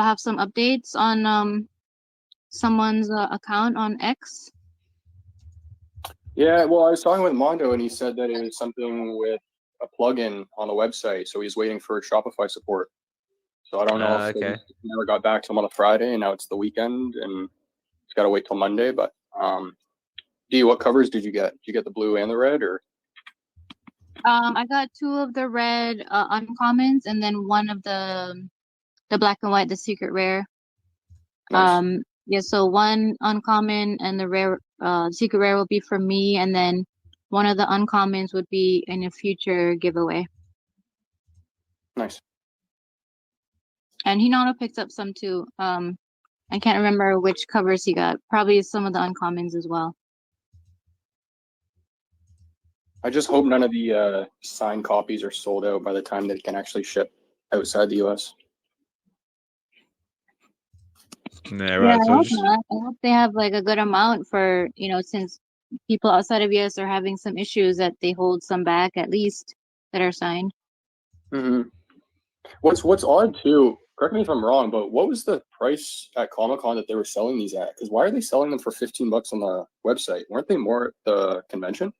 have some updates on someone's account on X. Yeah, well, I was talking with Mondo, and he said that it was something with a plugin on the website, so he's waiting for Shopify support. So I don't know if they never got back to him on a Friday, and now it's the weekend, and he's got to wait till Monday. But Dee, what covers did you get? Did you get the blue and the red, or? I got 2 of the red uncommons, and then 1 of the black and white, the secret rare. Nice. Yeah, so 1 uncommon and the rare secret rare will be for me, and then 1 of the uncommons would be in a future giveaway. Nice. And Hinata picked up some too. I can't remember which covers he got. Probably some of the uncommons as well. I just hope none of the signed copies are sold out by the time they can actually ship outside the US. Yeah, right. I hope not. I hope they have a good amount for, since people outside of US are having some issues, that they hold some back at least that are signed. Mm-hmm. What's odd too, correct me if I'm wrong, but what was the price at Comic-Con that they were selling these at? Because why are they selling them for $15 on the website? Weren't they more at the convention?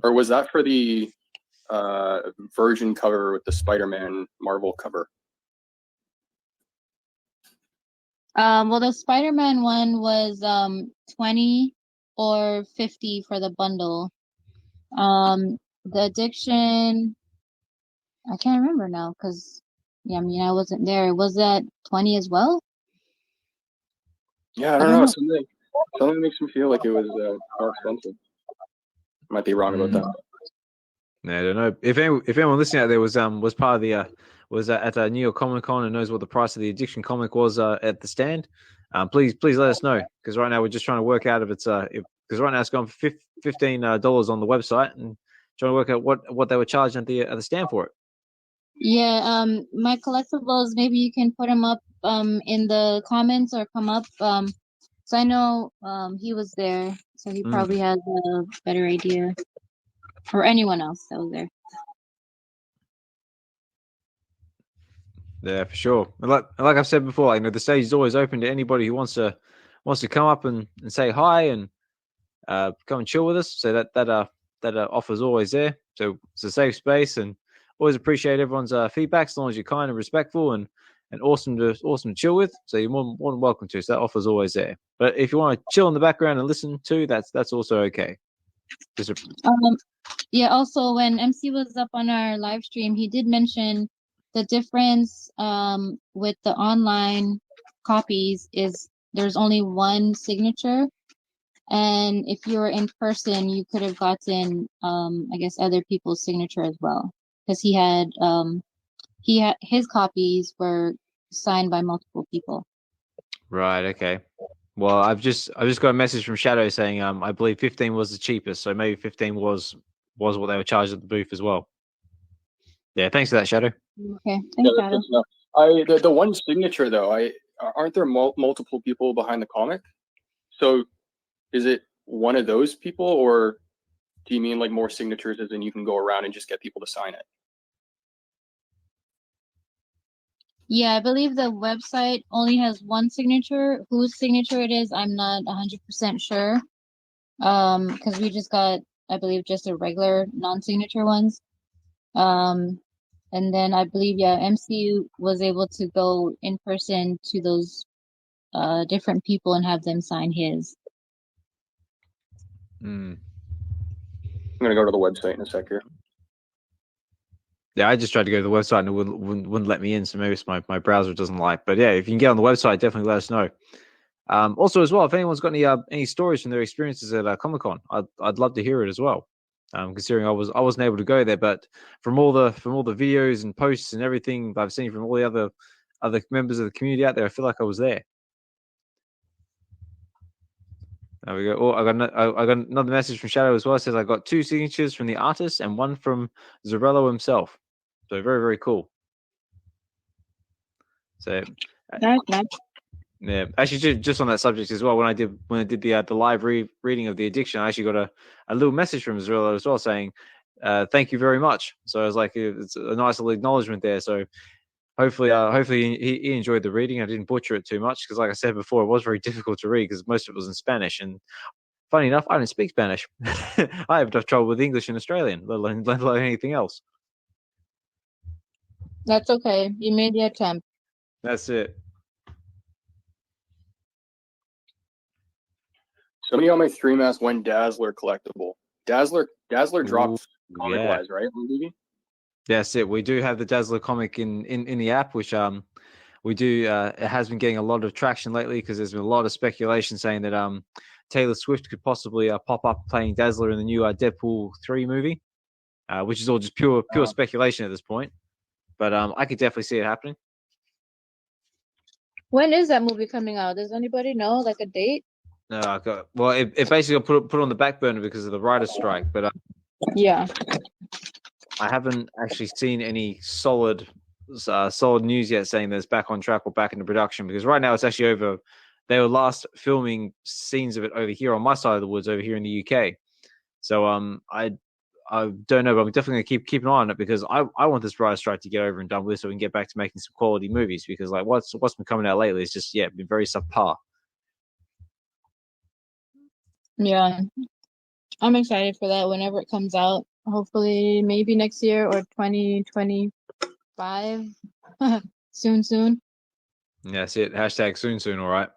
Or was that for the Virgin cover with the Spider-Man Marvel cover? Well, the Spider-Man one was 20 or 50 for the bundle. The addiction, I can't remember now because, I wasn't there. Was that 20 as well? Yeah, I don't know. Something makes me feel like it was more expensive. Might be wrong about that. Yeah, I don't know. If anyone listening out there was part of the was at New York Comic Con and knows what the price of the addiction comic was at the stand, please let us know, because right now we're just trying to work out if it's because right now it's gone for $15 on the website, and trying to work out what they were charging at the stand for it. Yeah, my collectibles, maybe you can put them up in the comments or come up So I know he was there, so he probably has a better idea, or anyone else that was there. Yeah, for sure. And like I've said before, you know, the stage is always open to anybody who wants to come up and say hi and come and chill with us. So that offer's always there. So it's a safe space, and always appreciate everyone's feedback as long as you're kind and respectful and awesome to chill with. So you're more than welcome to. So that offer's always there. But if you want to chill in the background and listen to, that's also okay. Yeah. Also, when MC was up on our live stream, he did mention the difference with the online copies is there's only one signature, and if you were in person, you could have gotten I guess other people's signature as well, because he had his copies were signed by multiple people. Right. Okay. Well, I've just got a message from Shadow saying I believe 15 was the cheapest, so maybe 15 was what they were charged at the booth as well. Yeah. Thanks for that, Shadow. Okay. Thanks, Shadow. The one signature though, aren't there multiple people behind the comic? So is it one of those people, or do you mean like more signatures as in you can go around and just get people to sign it? Yeah, I believe the website only has one signature. Whose signature it is, I'm not 100% sure. Because we just got, I believe, just a regular non-signature ones. And then I believe, yeah, MC was able to go in person to those different people and have them sign his. I'm gonna go to the website in a sec here. Yeah, I just tried to go to the website and it wouldn't let me in, so maybe it's my browser doesn't like. But yeah, if you can get on the website, definitely let us know. Also, as well, if anyone's got any stories from their experiences at Comic-Con, I'd love to hear it as well. Considering I wasn't able to go there, but from all the videos and posts and everything I've seen from all the other members of the community out there, I feel like I was there. There we go. Oh, I got another message from Shadow as well. It says I got 2 signatures from the artist and 1 from Zarello himself. So very, very cool. So That's nice. Yeah, actually, just on that subject as well. When I did the live reading of The Addiction, I actually got a little message from Zarello as well saying, "Thank you very much." So I was like, it's a nice little acknowledgement there. So hopefully he enjoyed the reading. I didn't butcher it too much because, like I said before, it was very difficult to read because most of it was in Spanish. And funny enough, I don't speak Spanish. I have trouble with English and Australian, let alone anything else. That's okay. You made the attempt. That's it. Somebody on my stream asked when Dazzler collectible. Dazzler drops comic wise, right? That's it. We do have the Dazzler comic in the app, which we do. It has been getting a lot of traction lately because there's been a lot of speculation saying that Taylor Swift could possibly pop up playing Dazzler in the new Deadpool 3 movie, which is all just pure speculation at this point. But I could definitely see it happening. When is that movie coming out? Does anybody know, like, a date? No, well, it basically got put on the back burner because of the writer's strike. But yeah, I haven't actually seen any solid news yet saying that it's back on track or back into production, because right now it's actually over. They were last filming scenes of it over here on my side of the woods over here in the UK. So I don't know, but I'm definitely gonna keep an eye on it because I want this writer's strike to get over and done with so we can get back to making some quality movies, because like what's been coming out lately is just been very subpar. Yeah, I'm excited for that whenever it comes out. Hopefully, maybe next year or 2025. soon. Yeah, that's it. Hashtag soon. All right.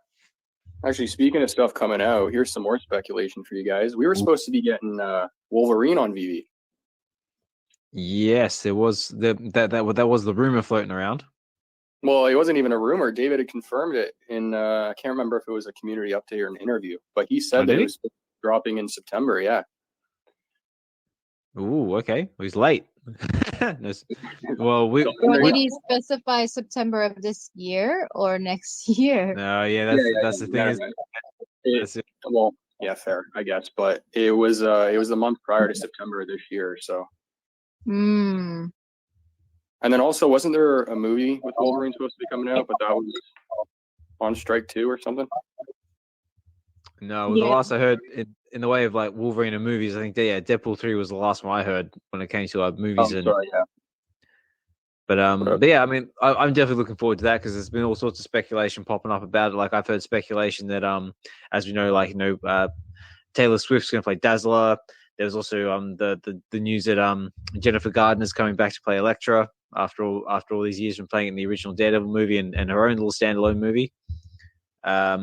Actually, speaking of stuff coming out, here's some more speculation for you guys. We were supposed to be getting Wolverine on VeVe. Yes, there was that was the rumor floating around. Well, it wasn't even a rumor. David had confirmed it in I can't remember if it was a community update or an interview, but he said that it was dropping in September. Yeah. Ooh, okay. Well, he's late. Well, did he specify September of this year or next year? No, that's the thing. Well, yeah, fair, I guess, but it was the month prior to September this year, so. And then also, wasn't there a movie with Wolverine supposed to be coming out, but that was on strike too or something? No, the Yeah. last I heard in the way of like Wolverine and movies, I think Deadpool 3 was the last one I heard when it came to movies. I'm sorry, yeah. But yeah, I mean, I'm definitely looking forward to that because there's been all sorts of speculation popping up about it. Like I've heard speculation that as we know, like Taylor Swift's going to play Dazzler. There's also the news that Jennifer Gardner's coming back to play Elektra after all these years from playing in the original Daredevil movie and her own little standalone movie. I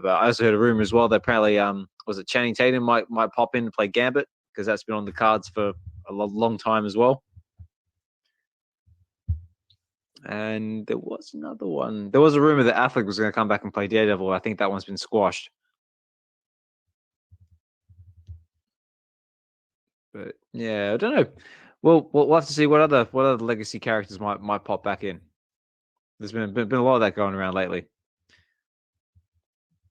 also heard a rumor as well that apparently was it Channing Tatum might pop in to play Gambit because that's been on the cards for a long time as well. And there was another one. There was a rumor that Affleck was going to come back and play Daredevil. I think that one's been squashed. But yeah, I don't know. We'll have to see what other legacy characters might pop back in. There's been a lot of that going around lately.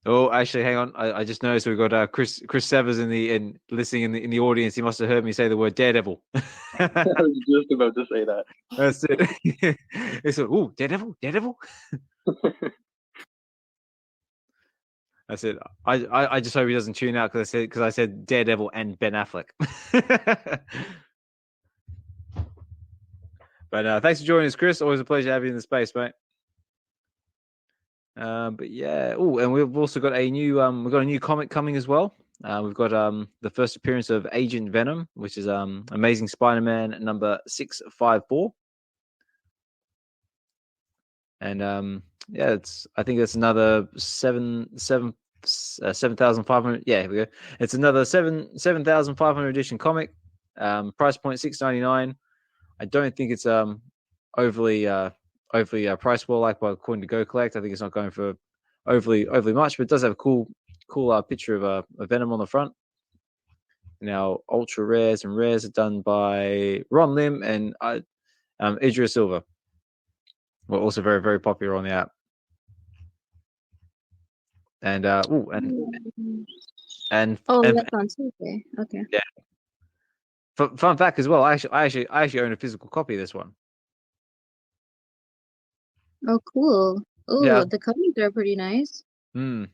Oh, actually, hang on. I just noticed we've got Chris Severs listening in the audience. He must have heard me say the word Daredevil. I was just about to say that. That's it. He said, "Ooh, Daredevil." That's it. I just hope he doesn't tune out because I said Daredevil and Ben Affleck. But thanks for joining us, Chris. Always a pleasure having you in the space, mate. But yeah. Oh, and we've also got a new comic coming as well. We've got the first appearance of Agent Venom, which is Amazing Spider-Man number 654. And yeah, I think it's another 7,500. Yeah, here we go. It's another 7,500 edition comic. Price point $6.99. I don't think it's overly price well like according to Go Collect. I think it's not going for overly much, but it does have a cool picture of a Venom on the front. Now, ultra rares and rares are done by Ron Lim and Idris Silva. Well, also very, very popular on the app. And that's on Tuesday. Okay. Yeah. Fun fact as well. I actually own a physical copy of this one. Oh, cool. Oh, Yeah. the covers are pretty nice. Yeah,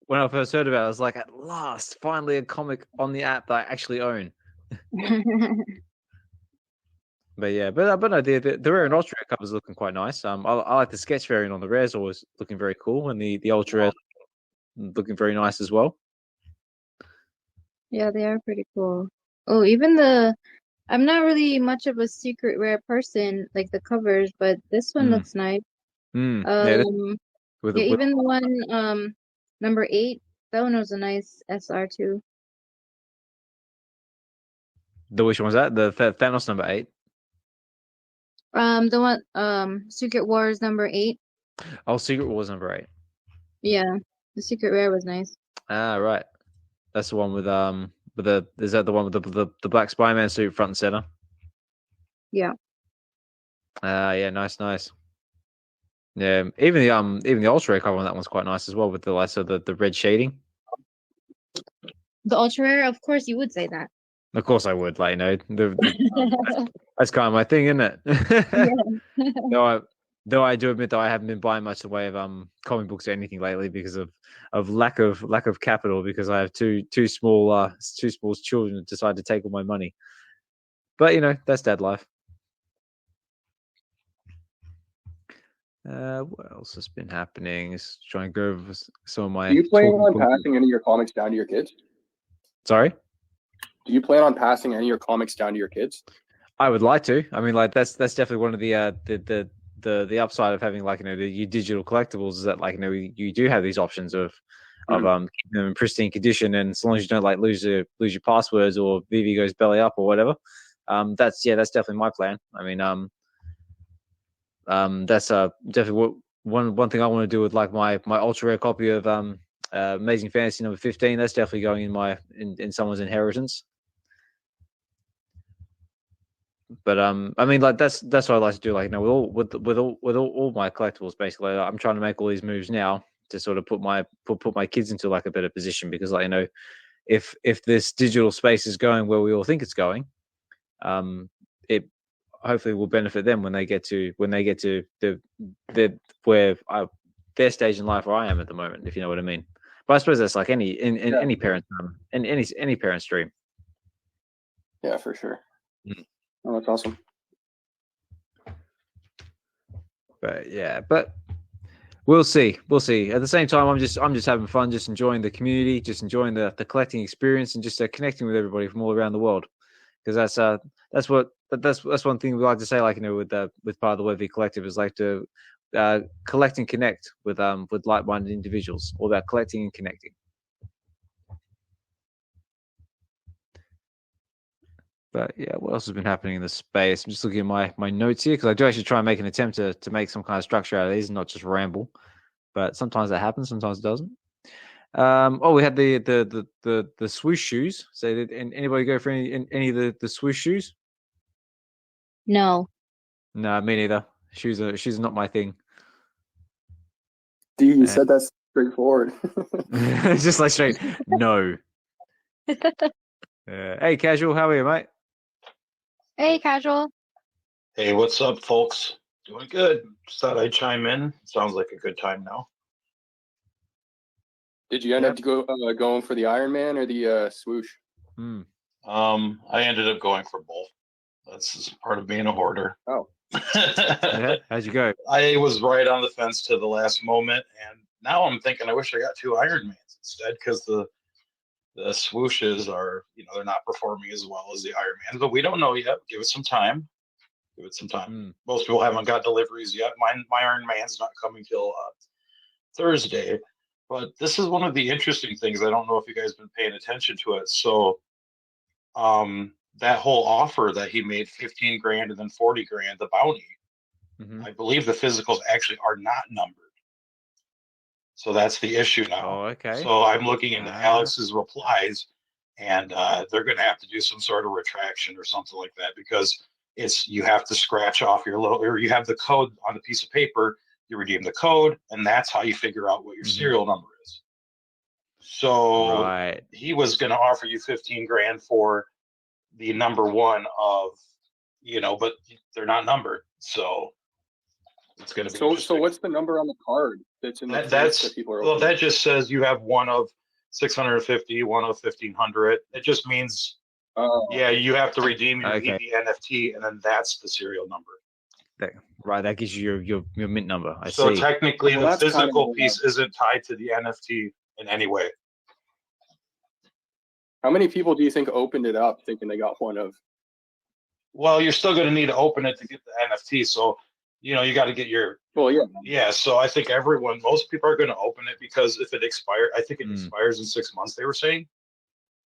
when I first heard about it, I was like, at last, finally a comic on the app that I actually own. But yeah, but no, the rare and ultra rare covers looking quite nice. I like the sketch variant on the rares, always looking very cool, and the ultra rare looking very nice as well. Yeah, they are pretty cool. Oh, even I'm not really much of a secret rare person, like the covers, but this one looks nice. Yeah, even the one number 8, that one was a nice SR too. Which one was that? The Thanos number 8. The one Secret Wars number 8. Oh, Secret Wars number 8. Yeah, the secret rare was nice. Ah, right. That's the one with is that the one with the black Spider-Man suit front and center? Yeah. Yeah, nice. Yeah, even the ultra rare cover on that one's quite nice as well with the red shading. The ultra rare, of course, you would say that. Of course, I would. Like, that's kind of my thing, isn't it? Yeah. Though I do admit that I haven't been buying much in the way of comic books or anything lately because of lack of capital, because I have two small children that decide to take all my money. But that's dad life. What else has been happening? Just trying to go over some of my. Do you plan on passing any of your comics down to your kids? Sorry? Do you plan on passing any of your comics down to your kids? I would like to. I mean, like that's definitely one of the upside of having your digital collectibles is that you do have these options of keeping them in pristine condition, and as long as you don't lose your passwords or VeVe goes belly up or whatever, that's definitely my plan. I mean, that's definitely one thing I want to do with my ultra rare copy of Amazing Fantasy number 15. That's definitely going in someone's inheritance. But I mean, that's what I like to do. With all my collectibles, basically, I'm trying to make all these moves now to sort of put my kids into a better position, because if this digital space is going where we all think it's going, it hopefully will benefit them when they get to the where their stage in life where I am at the moment, if you know what I mean. But I suppose that's like any parent's in any parent's dream. Yeah, for sure. Mm. Oh, that's awesome. But yeah, but we'll see. We'll see. At the same time, I'm just having fun, just enjoying the community, just enjoying the collecting experience, and just connecting with everybody from all around the world. Because that's one thing we like to say, like, you know, with part of the VeVe collective is like to collect and connect with like-minded individuals, all about collecting and connecting. But yeah, what else has been happening in the space? I'm just looking at my notes here because I do actually try and make an attempt to make some kind of structure out of these and not just ramble. But sometimes that happens, sometimes it doesn't. We had the swoosh shoes. So did anybody go for any of the swoosh shoes? No. No, me neither. Shoes are not my thing. Dude, you said that's straightforward. It's just like straight no. Hey, Casual, how are you, mate? Hey, Casual. Hey, what's up, folks? Doing good. Just thought I'd chime in. Sounds like a good time now. Did you end up going for the Iron Man or the swoosh? I ended up going for both. That's part of being a hoarder. Oh. Yeah, how'd you go? I was right on the fence to the last moment, and now I'm thinking I wish I got 2 Iron Mans instead, because the swooshes are, they're not performing as well as the Iron Man, but we don't know yet. Give it some time. Most people haven't got deliveries yet. My Iron Man's not coming till Thursday, but this is one of the interesting things. I don't know if you guys have been paying attention to it. So that whole offer that he made, 15 grand and then 40 grand, the bounty, I believe the physicals actually are not numbered. So that's the issue now. Oh, okay. So I'm looking into Alex's replies, and they're going to have to do some sort of retraction or something like that, because you have to scratch off or you have the code on a piece of paper, you redeem the code, and that's how you figure out what your serial number is. So he was going to offer you 15 grand for the number one of, but they're not numbered. So it's going to be so what's the number on the card that's in the that people are opening? That just says you have one of 650, one of 1500. It just means you have to redeem your VeVe NFT, and then that's the serial number. That gives you your mint number. I see. So technically, the physical piece isn't tied to the NFT in any way. How many people do you think opened it up thinking they got one of? Well, you're still going to need to open it to get the NFT. So, you got to get your. Well, yeah. Yeah. So I think most people are going to open it, because if it expires, I think it expires in 6 months, they were saying.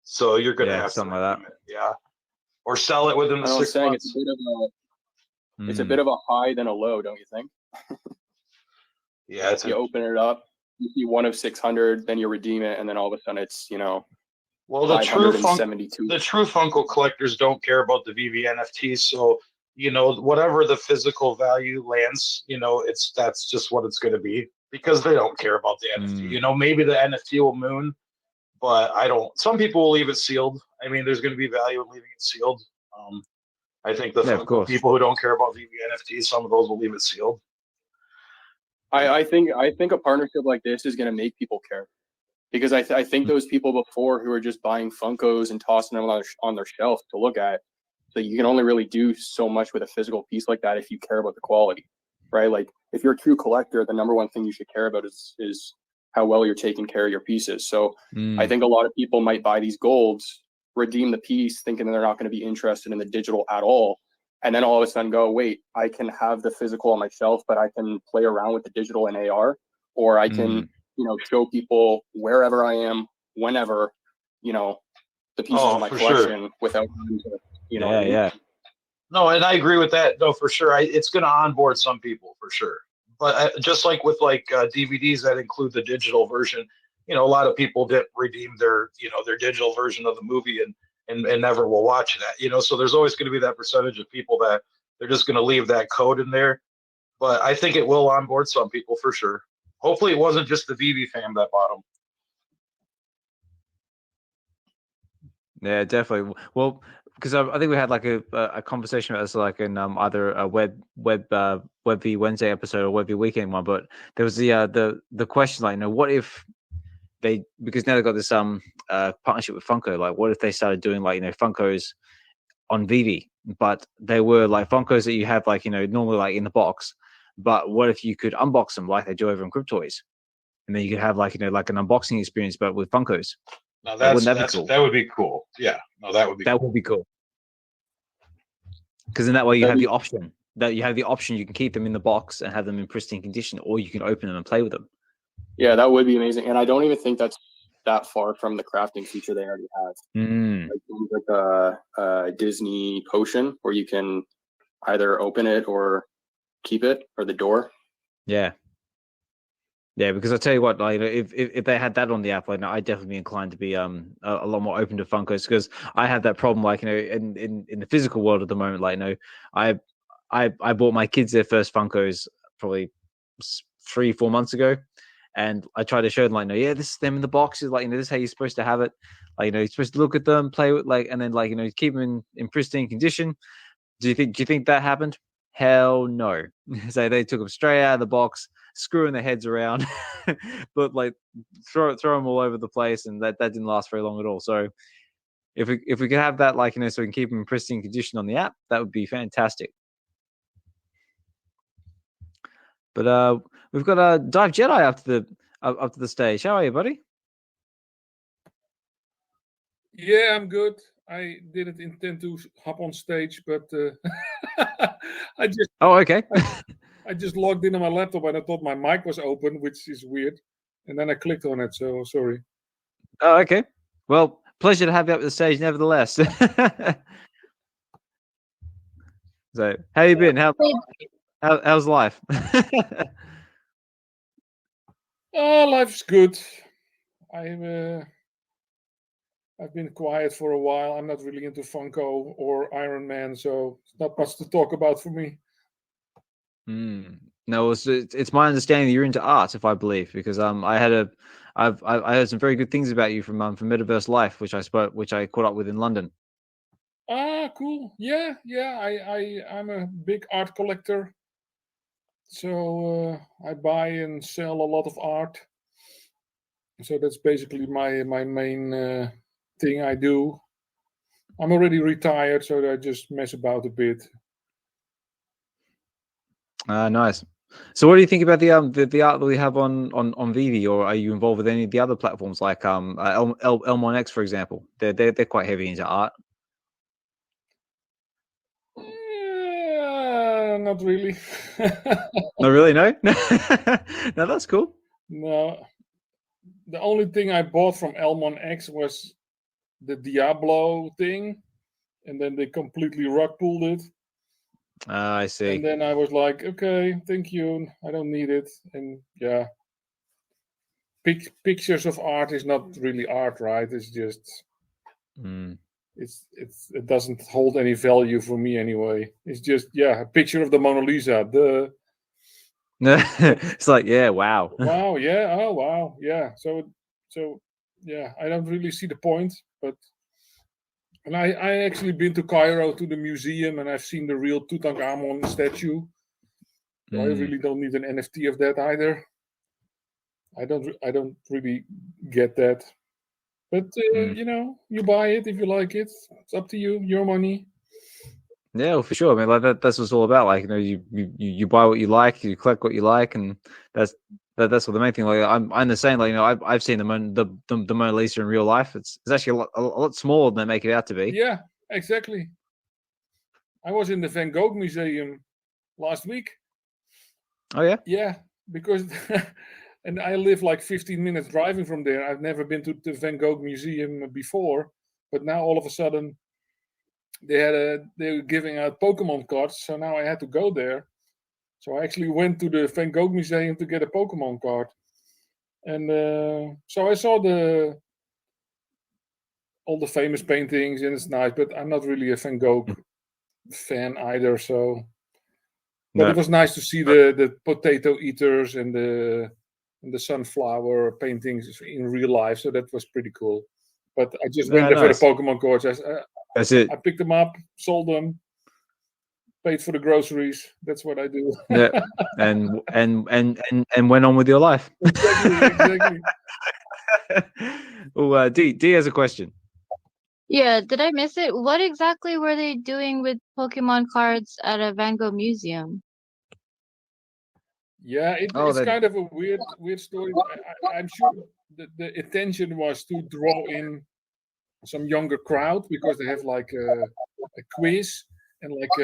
So you're going to have something like that. Yeah. Or sell it within the 6 months. It's a bit of a high than a low, don't you think? Yeah. You open it up, you see one of 600, then you redeem it, and then all of a sudden it's, well, the true Funko collectors don't care about the VeVe NFTs. So, whatever the physical value lands, that's just what it's going to be, because they don't care about the NFT. Maybe the NFT will moon, but some people will leave it sealed. I mean, there's going to be value in leaving it sealed. I think the people who don't care about VeVe NFTs, some of those will leave it sealed. I think a partnership like this is going to make people care, because I think those people before who are just buying Funkos and tossing them on their shelf to look at, so you can only really do so much with a physical piece like that if you care about the quality, right? Like, if you're a true collector, the number one thing you should care about is how well you're taking care of your pieces. So I think a lot of people might buy these golds, redeem the piece, thinking they're not going to be interested in the digital at all, and then all of a sudden go, wait, I can have the physical on my shelf, but I can play around with the digital in AR, or I can show people wherever I am, whenever, the pieces of my collection without having to, Yeah. No, and I agree with that. No, for sure. It's going to onboard some people for sure. But just like with DVDs that include the digital version, a lot of people didn't redeem their digital version of the movie and never will watch that. So there's always going to be that percentage of people that they're just going to leave that code in there. But I think it will onboard some people for sure. Hopefully it wasn't just the VeVe fam that bought them. Yeah, definitely. Well, because I think we had like a conversation about this like in either a WebV Wednesday episode or WebV Weekend one, but there was the question like, what if they, because now they've got this partnership with Funko, like what if they started doing like Funkos on VeVe, but they were like Funkos that you have like normally like in the box, but what if you could unbox them like they do over in Cryptoys, and then you could have like like an unboxing experience but with Funkos. No, wouldn't that be cool? That would be cool. Yeah, no, that would be cool. Because in that way you have the option you can keep them in the box and have them in pristine condition, or you can open them and play with them. Yeah, that would be amazing. And I don't even think that's that far from the crafting feature they already have. Like a Disney potion where you can either open it or keep it, or the door. Yeah, because I tell you what, like if they had that on the app, like I'd definitely be inclined to be a lot more open to Funkos, because I have that problem, like in the physical world at the moment. Like I bought my kids their first Funkos probably 3-4 months ago, and I tried to show them like, this is them in the boxes, like this is how you're supposed to have it. Like you're supposed to look at them, play with, like, and then like keep them in pristine condition. Do you think that happened? Hell no. So they took them straight out of the box, screwing their heads around, but like throw them all over the place, and that didn't last very long at all. So if we could have that, like so we can keep them in pristine condition on the app, that would be fantastic. But we've got Dive Jedi up to the stage. How are you, buddy? Yeah, I'm good. I didn't intend to hop on stage, but I just. Oh, okay. I just logged in on my laptop and I thought my mic was open, which is weird, and then I clicked on it. So sorry. Oh, okay. Well, pleasure to have you up to the stage, nevertheless. So, how you been? How's life? Life's good. I've been quiet for a while. I'm not really into Funko or Iron Man, so it's not much to talk about for me. No, it's my understanding that you're into art, if I believe, because I heard some very good things about you from Metaverse Life, which I caught up with in London. Cool. Yeah. I'm a big art collector, so I buy and sell a lot of art. So that's basically my main thing I do. I'm already retired, so I just mess about a bit. Nice. So, what do you think about the art that we have on VeVe, or are you involved with any of the other platforms like Elmon X, for example? They're quite heavy into art. Not really. Not really, no. No, that's cool. No, the only thing I bought from Elmon X was the Diablo thing, and then they completely rug pulled it. I see. And then I was like, okay, thank you. I don't need it. And yeah, pictures of art is not really art, right? It's just, it doesn't hold any value for me anyway. It's just, a picture of the Mona Lisa. It's like, wow. Wow, yeah. Oh, wow, yeah. So yeah, I don't really see the point, but. And I actually been to Cairo to the museum, and I've seen the real Tutankhamun statue. So I really don't need an NFT of that either. I don't really get that. But you buy it if you like it. It's up to you. Your money. Yeah, well, for sure. I mean, like that's what it's all about. Like, you buy what you like, you collect what you like, and that's what the main thing. Like, I'm the same. Like, I've seen the Mona Lisa in real life. It's actually a lot smaller than they make it out to be. Yeah, exactly. I was in the Van Gogh Museum last week. Oh yeah. Yeah, because and I live like 15 minutes driving from there. I've never been to the Van Gogh Museum before, but now all of a sudden they were giving out Pokemon cards, so now I had to go there. So I actually went to the Van Gogh Museum to get a Pokemon card. And so I saw all the famous paintings, and it's nice, but I'm not really a Van Gogh fan either. So, but it was nice to see the potato eaters and the sunflower paintings in real life. So that was pretty cool. But I just went there for the Pokemon cards. That's it. I picked them up, sold them, paid for the groceries. That's what I do. Yeah, and went on with your life. Exactly. Well, D has a question. Yeah, did I miss it? What exactly were they doing with Pokemon cards at a Van Gogh museum? Yeah, it's kind of a weird story. I'm sure the intention was to draw in some younger crowd because they have like a quiz and like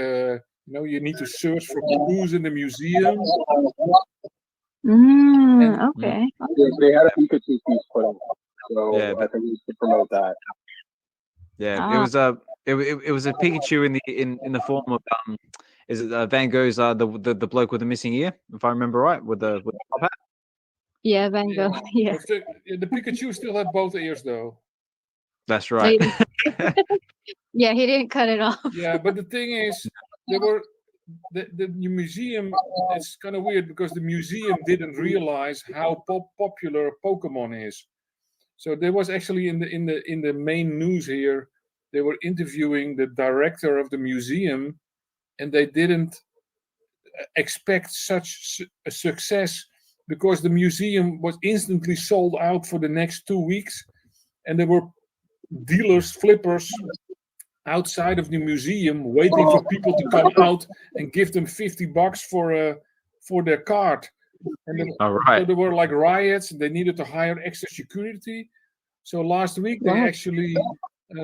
you need to search for clues in the museum. Okay. They had a Pikachu piece put in, so Yeah, I think we should promote that. Yeah, it was a Pikachu in the form of is it Van Gogh's the bloke with the missing ear, if I remember right, with the top hat. Yeah, Van Gogh. Yeah. The Pikachu still had both ears though. That's right. Yeah, he didn't cut it off. Yeah, but the thing is, the museum. It's kind of weird because the museum didn't realize how popular Pokemon is. So there was actually in the main news here, they were interviewing the director of the museum, and they didn't expect such a success because the museum was instantly sold out for the next 2 weeks, and there were dealers, flippers outside of the museum waiting for people to come out and give them $50 for their card. And All right. so there were like riots, and they needed to hire extra security. So last week they actually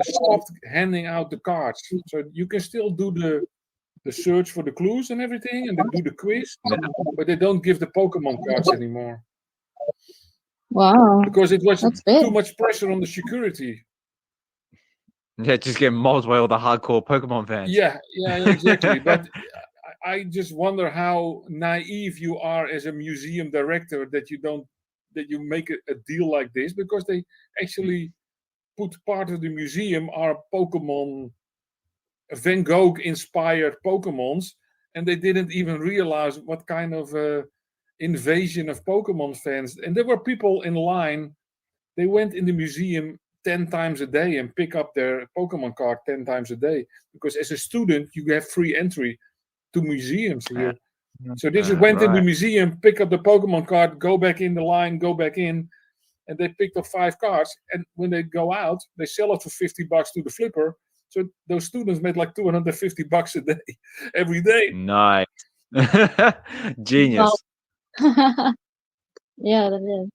stopped handing out the cards. So you can still do the search for the clues and everything, and they do the quiz, but they don't give the Pokemon cards anymore. Wow. Because it was big. too much pressure on the security. Yeah, just getting mauled by all the hardcore Pokemon fans. Yeah, exactly. But I just wonder how naive you are as a museum director that you make a deal like this, because they actually put part of the museum are Pokemon, Van Gogh inspired Pokemons, and they didn't even realize what kind of invasion of Pokemon fans. And there were people in line. They went in the museum 10 times a day and pick up their Pokemon card 10 times a day, because as a student you have free entry to museums here. So they just went in the museum, pick up the Pokemon card, go back in the line, go back in, and they picked up 5 cards. And when they go out, they sell it for $50 to the flipper. So those students made like $250 a day, every day. Nice. Genius. Yeah, that is.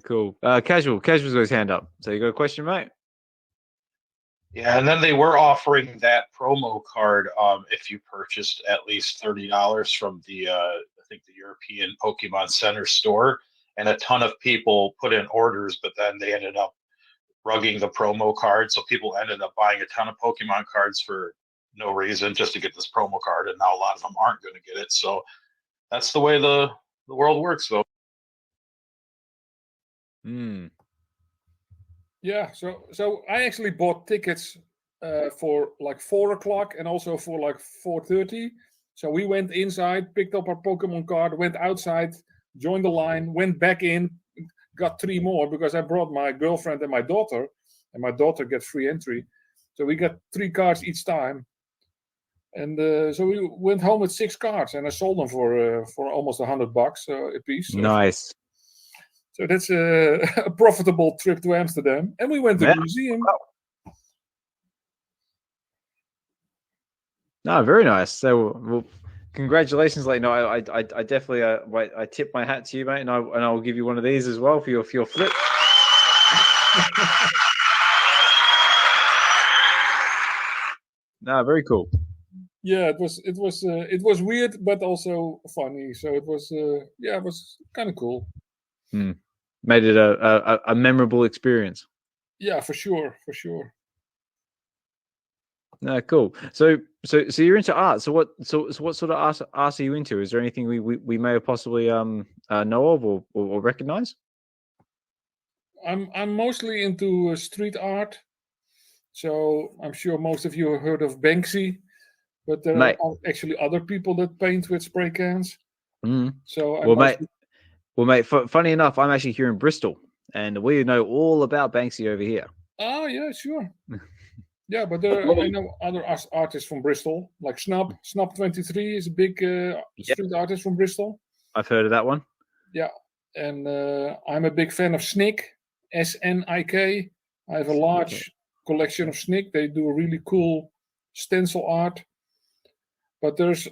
Cool. Casual's got his hand up. So you got a question, mate? Yeah, and then they were offering that promo card if you purchased at least $30 from the I think the European Pokemon Center store, and a ton of people put in orders, but then they ended up rugging the promo card, so people ended up buying a ton of Pokemon cards for no reason, just to get this promo card, and now a lot of them aren't going to get it. So that's the way the world works, though. Yeah, so I actually bought tickets for like 4:00 and also for like 4:30. So we went inside, picked up our Pokemon card, went outside, joined the line, went back in, got 3 more because I brought my girlfriend and my daughter gets free entry. So we got 3 cards each time. And so we went home with 6 cards, and I sold them for almost $100 a piece. So. Nice. So that's a profitable trip to Amsterdam. And we went to the museum. No, very nice. So, well, congratulations. Like, no, I definitely, I tip my hat to you, mate, and I will give you one of these as well for your flip. No, very cool. Yeah, it was weird, but also funny. So it was kind of cool. Made it a memorable experience. Yeah, for sure. No, cool. So you're into art. So what sort of art are you into? Is there anything we may have possibly know of or recognize? I'm mostly into street art. So I'm sure most of you have heard of Banksy, but there are actually other people that paint with spray cans. So mate, funny enough, I'm actually here in Bristol, and we know all about Banksy over here. Oh yeah, sure. Yeah, but I know other artists from Bristol, like Snub. Snub 23 is a big street artist from Bristol. I've heard of that one. Yeah, and I'm a big fan of Snick, SNIK. I have a large collection of Snick. They do really cool stencil art. But there's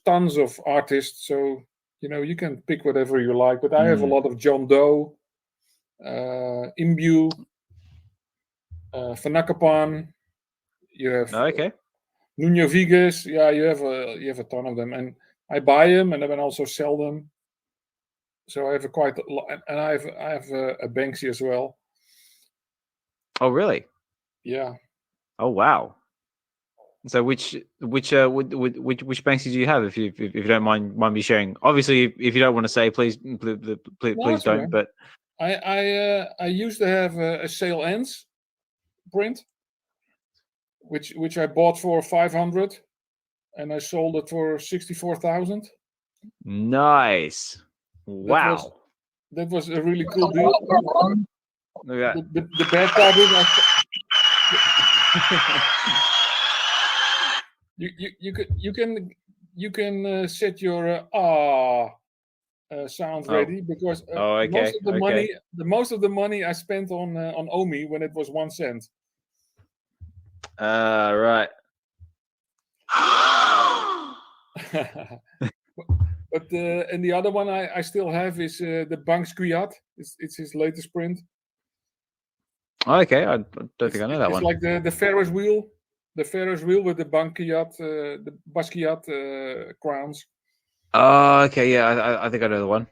tons of artists, so you can pick whatever you like. But I have a lot of John Doe, Imbu, Vanakapan. You have Nuno Vigas. Yeah, you have a ton of them, and I buy them and then also sell them. So I have quite a lot, and I have a Banksy as well. Oh, really? Yeah. Oh, wow. So which Banksy do you have? If you don't mind me sharing. Obviously, if you don't want to say, please don't. Right. But I used to have a Sale Ends print, which I bought for 500, and I sold it for 64,000. Nice. Wow. That was a really cool deal. Look at that. The bad part is you can set your sound ready, because most of the money I spent on Omi when it was 1 cent. Right. But and the other one I still have is the Banks Kwiat. It's his latest print. Okay, I don't think I know that one. It's like the Ferris wheel. The Ferris wheel with the Bankiat, the Basquiat crowns. Oh, okay, yeah, I think I know the one.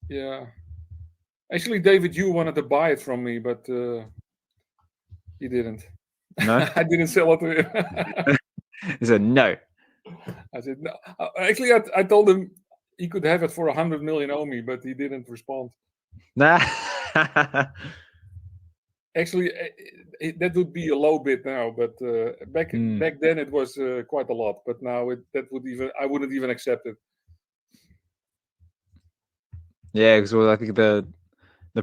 Yeah. Actually, David Yu wanted to buy it from me, but he didn't. No? I didn't sell it to him. He said no. I said no. Actually, I told him he could have it for 100 million Omi, but he didn't respond. Nah. Actually, that would be a low bid now, but back then it was quite a lot. But now I wouldn't even accept it. Yeah, because I think the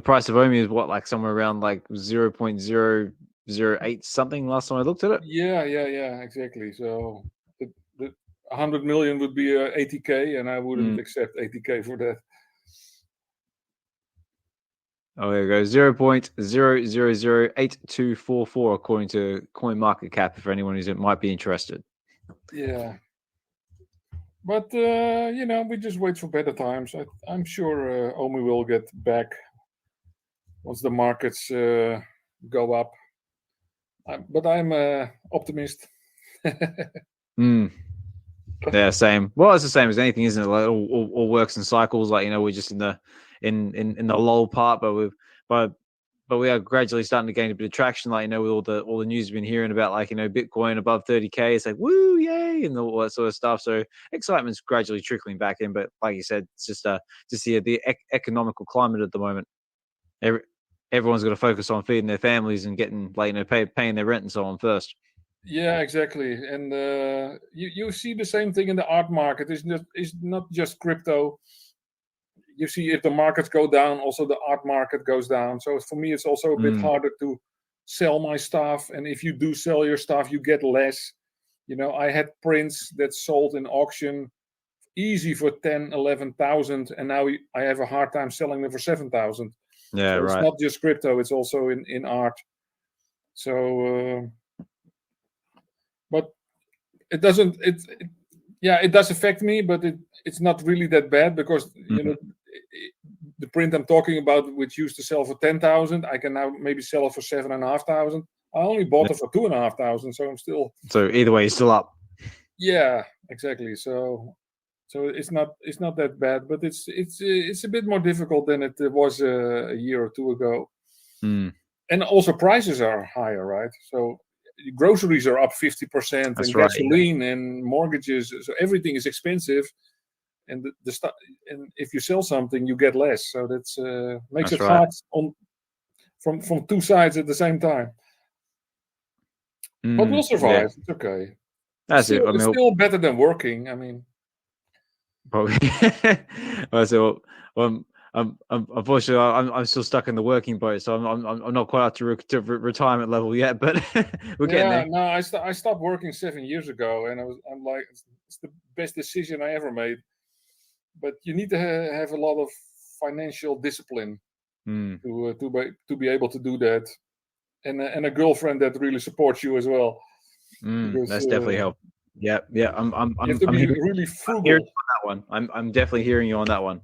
price of Omi is like somewhere around like 0.008 something last time I looked at it. Yeah, exactly. So the 100 million would be 80K, and I wouldn't accept 80K for that. Oh, there we go. 0.0008244 according to CoinMarketCap, for anyone who might be interested. Yeah. But, we just wait for better times. I'm sure Omi will get back once the markets go up. But I'm optimist. Yeah, same. Well, it's the same as anything, isn't it? Like all works in cycles. Like, we're just in the lull part, but we are gradually starting to gain a bit of traction. Like, with all the news we've been hearing about, like, Bitcoin above 30K, it's like, woo, yay, and all that sort of stuff. So excitement's gradually trickling back in. But like you said, it's just the economical climate at the moment. Everyone's got to focus on feeding their families and getting, like, paying their rent and so on first. Yeah, exactly. And you see the same thing in the art market. It's not just crypto. You see, if the markets go down, also the art market goes down. So for me, it's also a bit harder to sell my stuff. And if you do sell your stuff, you get less. I had prints that sold in auction easy for 10, 11,000, and now I have a hard time selling them for 7,000. Yeah, so right. It's not just crypto; it's also in art. So, but it doesn't. It does affect me, but it's not really that bad, because the print I'm talking about, which used to sell for 10,000, I can now maybe sell it for 7,500. I only bought it for 2,500, so I'm still. So either way, you're still up. Yeah, exactly. So it's not that bad, but it's a bit more difficult than it was a year or two ago. And also prices are higher, right? So groceries are up 50%, and gasoline and mortgages, so everything is expensive. And the stuff, and if you sell something, you get less. So that's makes it hard from two sides at the same time. But we'll survive. Yeah. It's okay. That's it. It's still better than working. I mean, probably. Unfortunately, I'm still stuck in the working boat, so I'm not quite up to retirement level yet, but we're getting there. No, I stopped working 7 years ago, and I'm like, it's the best decision I ever made. But you need to have a lot of financial discipline to be able to do that, and a girlfriend that really supports you as well. Because, that's definitely helped. Yeah. You have to be really frugal. On that one. I'm definitely hearing you on that one.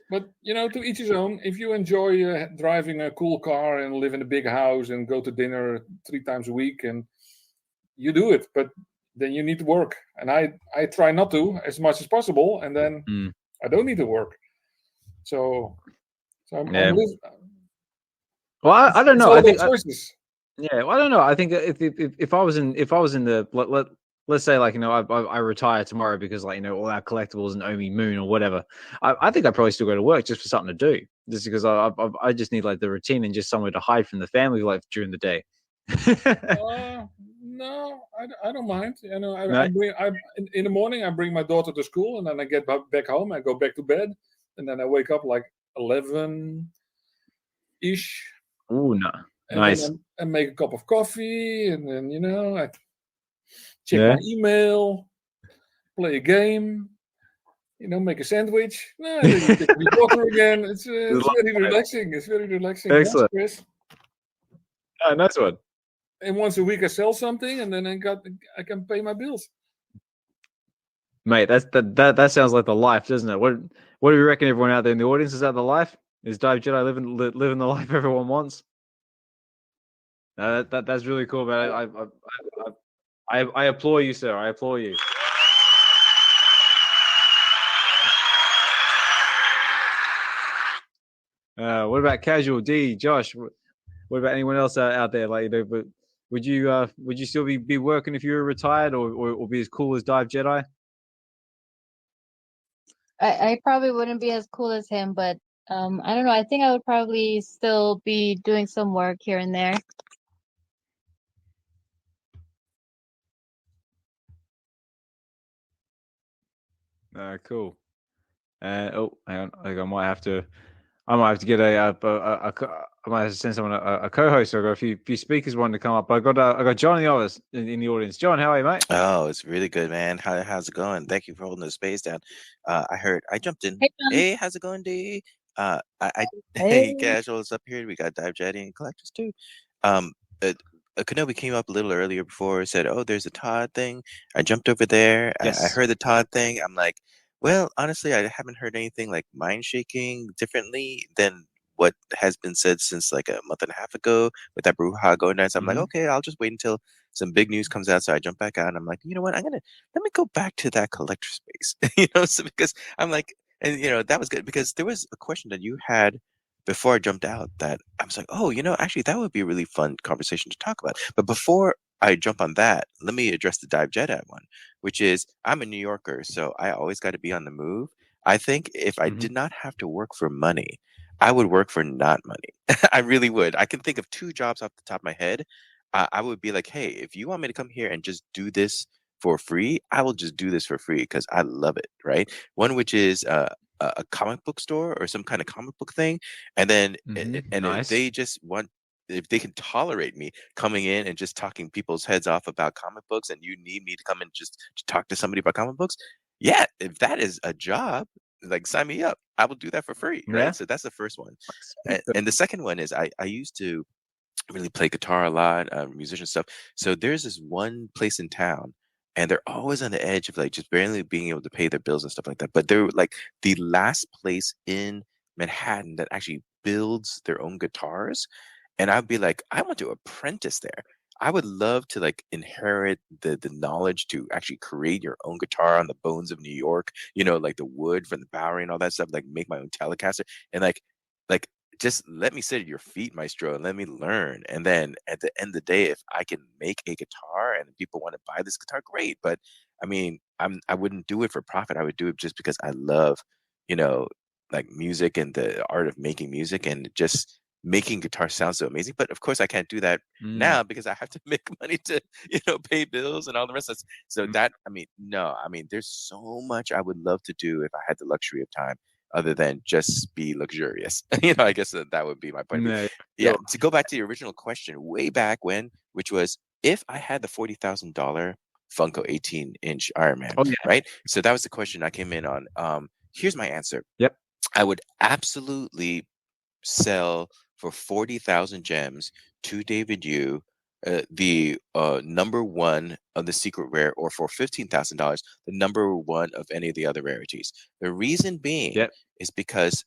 But to each his own. If you enjoy driving a cool car and live in a big house and go to dinner 3 times a week, and you do it, but then you need to work. And I try not to as much as possible, and then I don't need to work. So I'm well, I don't know. I think choices. Well, I don't know. I think if I was in the let's say like I retire tomorrow because like all our collectibles and Omi Moon or whatever, I think I'd probably still go to work just for something to do, just because I just need like the routine and just somewhere to hide from the family life during the day. No, I don't mind. In the morning I bring my daughter to school, and then I get back home. I go back to bed, and then I wake up like 11-ish. Ooh, no. Nice. And make a cup of coffee, and then I check my email, play a game, make a sandwich. No, then you take the daughter again. It's very relaxing. It's very relaxing. Excellent. Yes, Chris. Oh, nice one. And once a week I sell something, and then I can pay my bills. Mate, that sounds like the life, doesn't it? What do you reckon, everyone out there in the audience? Is that the life? Is Dive Jedi living the life everyone wants? That's really cool, man. I applaud you, sir. I applaud you. What about Casual, D, Josh? What about anyone else out there? Like, would you still be working if you were retired, or be as cool as Dive Jedi? I probably wouldn't be as cool as him, but I don't know. I think I would probably still be doing some work here and there. Cool. Hang on. I might have to get I might have to send someone a co-host. I've got a few speakers wanting to come up. I got John in the audience. John, how are you, mate? Oh, it's really good, man. How's it going? Thank you for holding the space down. I jumped in. Hey, how's it going, D? Hey, Casuals up here. We got Dive Jetty and Collectors too. Kenobi came up a little earlier before, said, "Oh, there's a Todd thing." I jumped over there. Yes. I heard the Todd thing. I'm like, well, honestly, I haven't heard anything like mind shaking differently than what has been said since like a month and a half ago with that brouhaha going down. So I'm like, okay, I'll just wait until some big news comes out. So I jump back out, and I'm like, you know what? Let me go back to that collector space, so because I'm like, and that was good because there was a question that you had before I jumped out that I was like, oh, actually that would be a really fun conversation to talk about. But before I jump on that, let me address the Dive Jedi one, which is I'm a New Yorker, so I always got to be on the move. I think if I did not have to work for money, I would work for not money. I really would. I can think of 2 jobs off the top of my head. I would be like, hey, if you want me to come here and just do this for free, I will just do this for free because I love it, right? One which is a comic book store or some kind of comic book thing, and then nice. If they can tolerate me coming in and just talking people's heads off about comic books, and you need me to come and just to talk to somebody about comic books, yeah, if that is a job, like sign me up. I will do that for free, right? Yeah. So that's the first one, and the second one is I used to really play guitar a lot, musician stuff. So there's this one place in town, and they're always on the edge of like just barely being able to pay their bills and stuff like that. But they're like the last place in Manhattan that actually builds their own guitars. And I'd be like, I want to apprentice there. I would love to like inherit the knowledge to actually create your own guitar on the bones of New York, like the wood from the Bowery and all that stuff, like make my own Telecaster and like just let me sit at your feet, maestro, and let me learn. And then at the end of the day, if I can make a guitar and people want to buy this guitar, great. But I mean, I wouldn't do it for profit. I would do it just because I love, like music and the art of making music and just making guitar sound so amazing. But of course I can't do that now because I have to make money to, pay bills and all the rest of it. So that, there's so much I would love to do if I had the luxury of time. other than just be luxurious. I guess that would be my point of view. No, Yeah, sure. to go back to the original question, way back when, which was if I had the $40,000 Funko 18-inch Iron Man, Oh, yeah. right? So that was the question I came in on. Here's my answer. Yep. I would absolutely sell for 40,000 gems to David Yu, the number one of the secret rare, or for $15,000, the number one of any of the other rarities. The reason being Yep. is because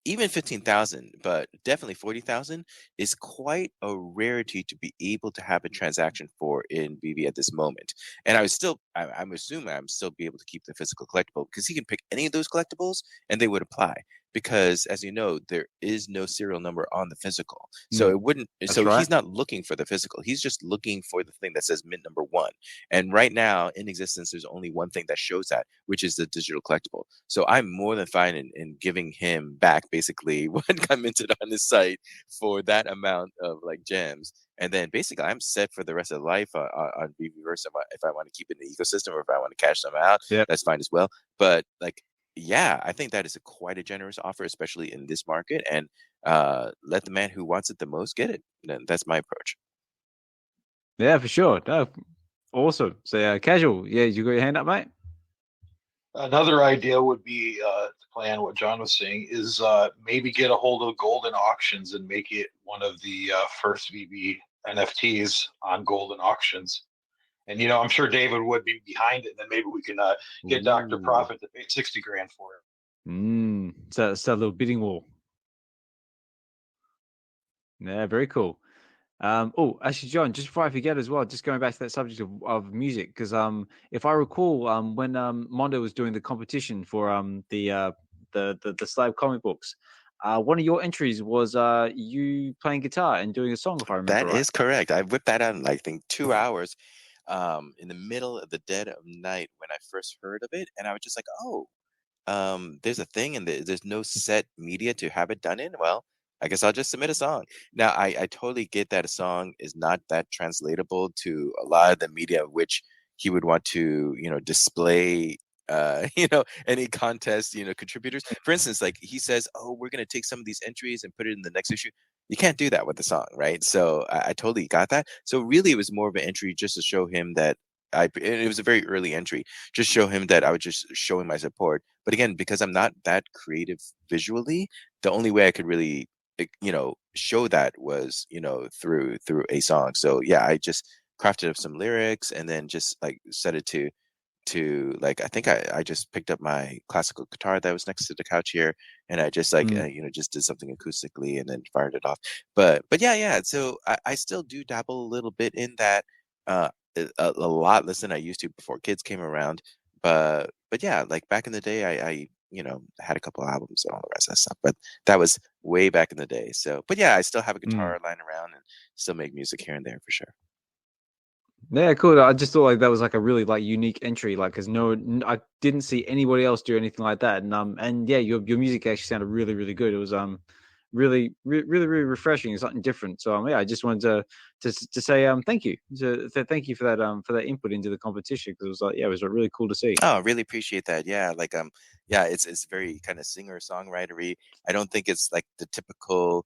even 15,000, but definitely 40,000 is quite a rarity to be able to have a transaction for in VeVe at this moment. And I'm assuming I'm still be able to keep the physical collectible, because he can pick any of those collectibles and they would apply. Because as you know, there is no serial number on the physical. So it wouldn't, so right. he's not looking for the physical. He's just looking for the thing that says mint number one. And right now in existence, there's only one thing that shows that, which is the digital collectible. So I'm more than fine in giving him back basically what I minted on his site for that amount of like gems. And then basically I'm set for the rest of life on VeVeverse. If I want to keep it in the ecosystem, or if I want to cash them out, that's fine as well. But like, yeah, I think that is quite a generous offer, especially in this market. And let the man who wants it the most get it. And that's my approach. Yeah, for sure. No, awesome. So, Casual, yeah, you got your hand up, mate? Another idea would be to play on what John was saying is maybe get a hold of Golden Auctions and make it one of the first VeVe NFTs on Golden Auctions. And, I'm sure David would be behind it. And then maybe we can get Dr. Profit to pay $60,000 for it. So it's a little bidding war. Yeah, very cool. Actually, John, just before I forget as well, just going back to that subject of music, because if I recall, when Mondo was doing the competition for the slab comic books, one of your entries was you playing guitar and doing a song, if I remember right. That is correct. I whipped that out in, I think, 2 hours. In the middle of the dead of night when I first heard of it, and I was just like, there's a thing, and there's no set media to have it done in. Well, I guess I'll just submit a song. Now, I totally get that a song is not that translatable to a lot of the media which he would want to, display, any contest, contributors. For instance, like he says, oh, we're going to take some of these entries and put it in the next issue. You can't do that with the song, right? So I totally got that. So really, it was more of an entry just to show him that it was a very early entry, just show him that I was just showing my support. But again, because I'm not that creative visually, the only way I could really, show that was, through a song. So yeah, I just crafted up some lyrics and then just like set it to like, I think I just picked up my classical guitar that was next to the couch here, and I just like just did something acoustically and then fired it off. But yeah, so I still do dabble a little bit in that, a lot less than I used to before kids came around. But yeah, like back in the day, I had a couple albums and all the rest of that stuff, but that was way back in the day. So but yeah, I still have a guitar lying around and still make music here and there for sure. Yeah, cool. I just thought like that was like a really like unique entry, like because I didn't see anybody else do anything like that, and yeah, your music actually sounded really, really good. It was really refreshing. It's something different. So yeah, I just wanted to say thank you. Thank you for that input into the competition, because it was like, yeah, it was really cool to see. Oh, really appreciate that. Yeah, like yeah, it's very kind of singer songwritery. I don't think it's like the typical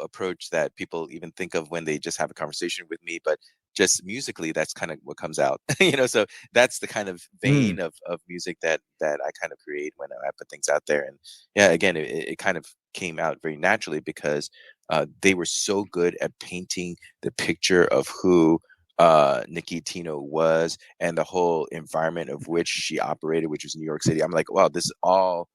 approach that people even think of when they just have a conversation with me, but just musically, that's kind of what comes out. So that's the kind of vein of music that I kind of create when I put things out there. And yeah, again, it kind of came out very naturally because they were so good at painting the picture of who Nikki Tino was and the whole environment of which she operated, which was New York City. I'm like, wow, this all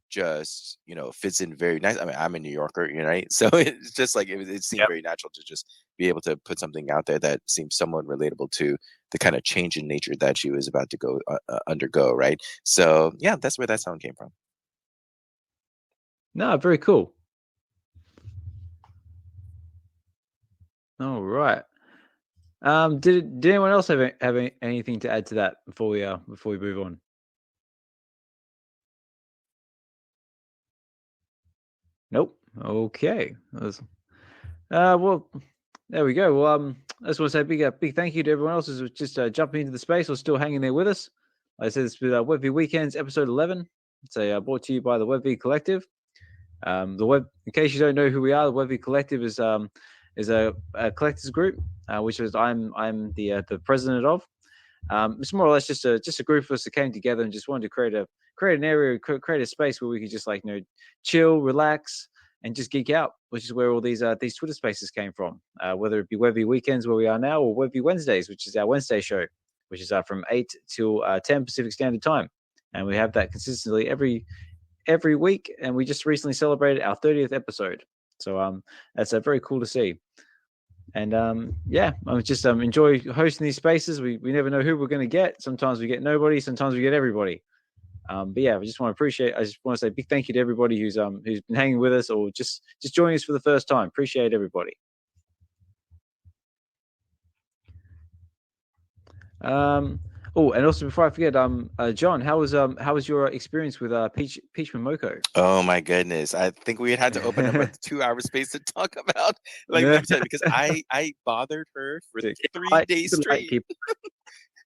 just fits in very nice. I mean, I'm a New Yorker, right? So it's just like it seemed very natural to just be able to put something out there that seems somewhat relatable to the kind of change in nature that she was about to go undergo, right? So yeah, that's where that song came from. No, very cool. All right. Did anyone else have anything to add to that before we move on? Nope. Okay. Well, there we go. Well, I just want to say a big thank you to everyone else who's just jumping into the space or still hanging there with us. Like I said, it's been VeVe Weekends episode 11. It's brought to you by the VeVe Collective. In case you don't know who we are, the VeVe Collective is a collectors group, which is I'm the president of. It's more or less just a group of us that came together and just wanted to create an area, create a space where we could just chill, relax, and just geek out, which is where all these Twitter spaces came from. Whether it be VeVe Weekends, where we are now, or VeVe Wednesdays, which is our Wednesday show, which is from 8 till 10 Pacific Standard Time, and we have that consistently every week. And we just recently celebrated our 30th episode, so that's very cool to see. And I just enjoy hosting these spaces. We never know who we're going to get. Sometimes we get nobody. Sometimes we get everybody. But yeah, I just want to say a big thank you to everybody who's been hanging with us or just joining us for the first time. Appreciate everybody. Oh, and also before I forget, John, how was your experience with Peach Momoko? Oh my goodness! I think we had to open up a 2-hour space to talk about because I bothered her for 3 days straight.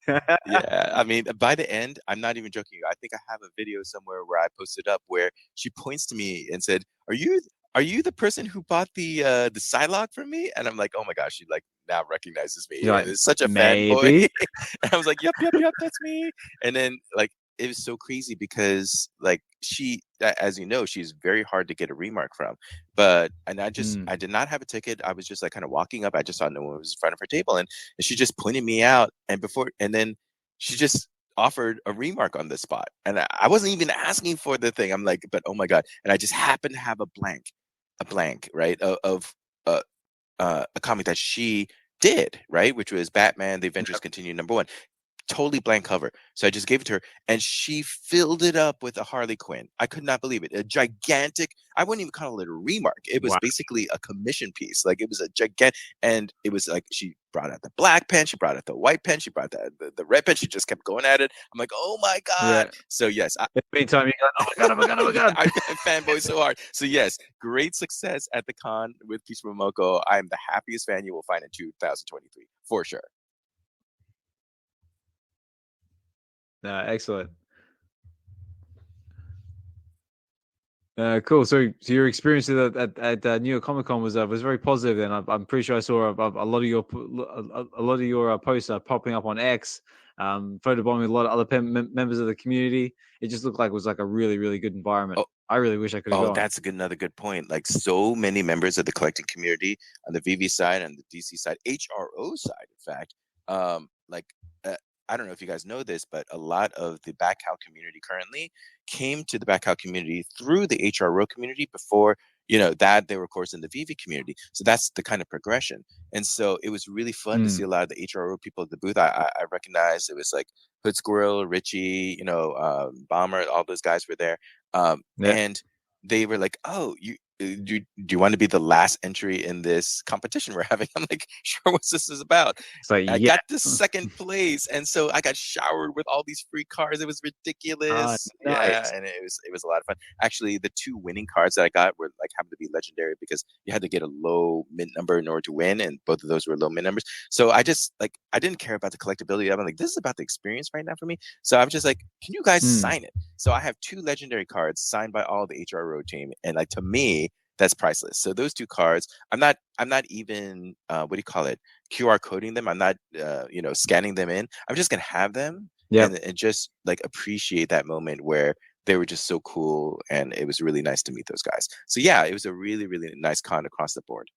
Yeah, I mean, by the end, I'm not even joking. I think I have a video somewhere where I posted up where she points to me and said, "Are you the person who bought the Psylocke from me?" And I'm like, "Oh my gosh!" She now recognizes me. Like, it's such a fanboy. And I was like, "Yep, that's me." And then it was so crazy because she, as you know, she's very hard to get a remark from. I did not have a ticket. I was just kind of walking up. I just saw no one was in front of her table, and she just pointed me out. And then she just offered a remark on the spot, and I wasn't even asking for the thing. I'm like, but oh my god! And I just happened to have a blank, right, of a comic that she did, right, which was Batman: The Avengers Continue #1. Totally blank cover. So I just gave it to her, and she filled it up with a Harley Quinn. I could not believe it. A gigantic, I wouldn't even call it a remark. It was basically a commission piece. It was a gigantic, and it was she brought out the black pen, she brought out the white pen, she brought out the red pen. She just kept going at it. I'm like, oh my god. Yeah. So yes, anytime you go, oh my god. I fanboy so hard. So yes, great success at the con with Peach Momoko. I'm the happiest fan you will find in 2023 for sure. Excellent. Cool. So your experience at New York Comic Con was very positive. Then I'm pretty sure I saw a lot of your posts popping up on X, photobombing a lot of other members of the community. It just looked like it was a really, really good environment. I really wish I could have gone. That's another good point. So many members of the collecting community on the VeVe side and the DC side, HRO side, in fact, I don't know if you guys know this, but a lot of the back cow community currently came to the back cow community through the HRO community before, that they were, of course, in the VeVe community. So that's the kind of progression. And so it was really fun to see a lot of the HRO people at the booth. I recognized it was Hood Squirrel, Richie, Bomber, all those guys were there. And they were like, oh, do you want to be the last entry in this competition we're having? I'm like, sure, what's this is about? I got the second place, and so I got showered with all these free cards. It was ridiculous. Nice. Yeah, and it was a lot of fun. Actually, the 2 winning cards that I got were happened to be legendary because you had to get a low mint number in order to win, and both of those were low mint numbers. So I just I didn't care about the collectability. I'm like, this is about the experience right now for me. So I'm just like, can you guys sign it? So I have 2 legendary cards signed by all the HRO team, and to me, that's priceless. So those 2 cards, I'm not even QR coding them. I'm not scanning them in. I'm just gonna have them and just appreciate that moment where they were just so cool, and it was really nice to meet those guys. So yeah, it was a really, really nice con across the board.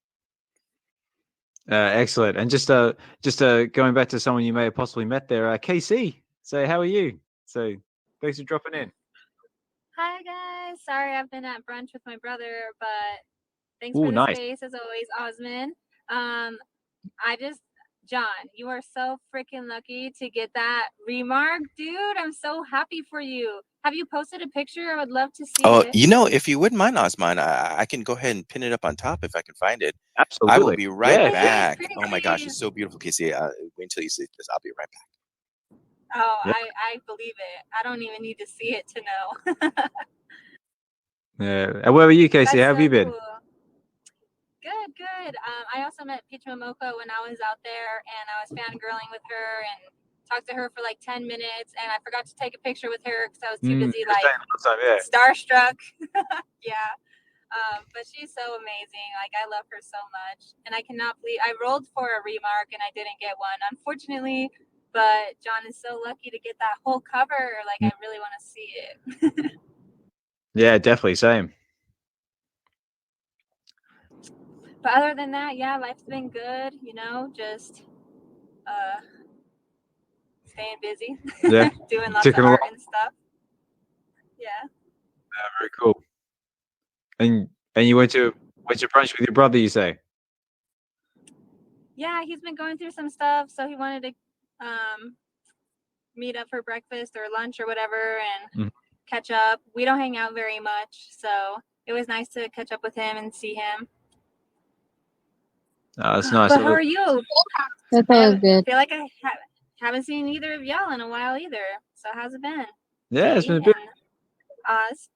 Excellent. And just going back to someone you may have possibly met there, KC. So how are you? So thanks for dropping in. Hi guys, sorry I've been at brunch with my brother, but thanks for the space as always, Osman. John, you are so freaking lucky to get that remark, dude. I'm so happy for you. Have you posted a picture? I would love to see it. If you wouldn't mind, Osman, I can go ahead and pin it up on top if I can find it. Absolutely. I will be right back. Oh my gosh, it's so beautiful, Casey. Wait until you see this. I'll be right back. Oh, yeah. I believe it. I don't even need to see it to know. Yeah. And where were you, Casey? How have you been? Cool. Good. I also met Peach Momoko when I was out there, and I was fangirling with her and talked to her for like 10 minutes, and I forgot to take a picture with her because I was too busy like yeah. starstruck. Yeah. But she's so amazing. Like, I love her so much. And I cannot believe I rolled for a remark and I didn't get one, unfortunately. But Jahn is so lucky to get that whole cover. Like, I really want to see it. Yeah, definitely. Same. But other than that, yeah, life's been good, you know, just staying busy. Yeah. Doing lots Ticking of art along. and stuff. Yeah. Very cool. And you went to brunch with your brother, you say? Yeah, he's been going through some stuff, so he wanted to meet up for breakfast or lunch or whatever and catch up. We don't hang out very much, so it was nice to catch up with him and see him. That's nice. But how are you? That's always good. I feel like I haven't seen either of y'all in a while either. So how's it been? Yeah, it's been a bit. Oz.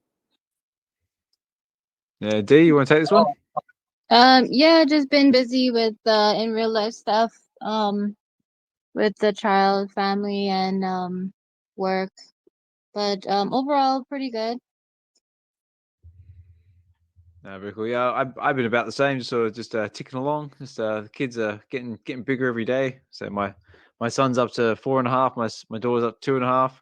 Yeah, Dee, you want to take this one? Yeah, just been busy with in real life stuff, with the child, family, and work. But overall, pretty good. Very cool. Yeah, I've been about the same, sort of just ticking along. Just the kids are getting bigger every day. So my son's up to 4.5. My daughter's up to 2.5,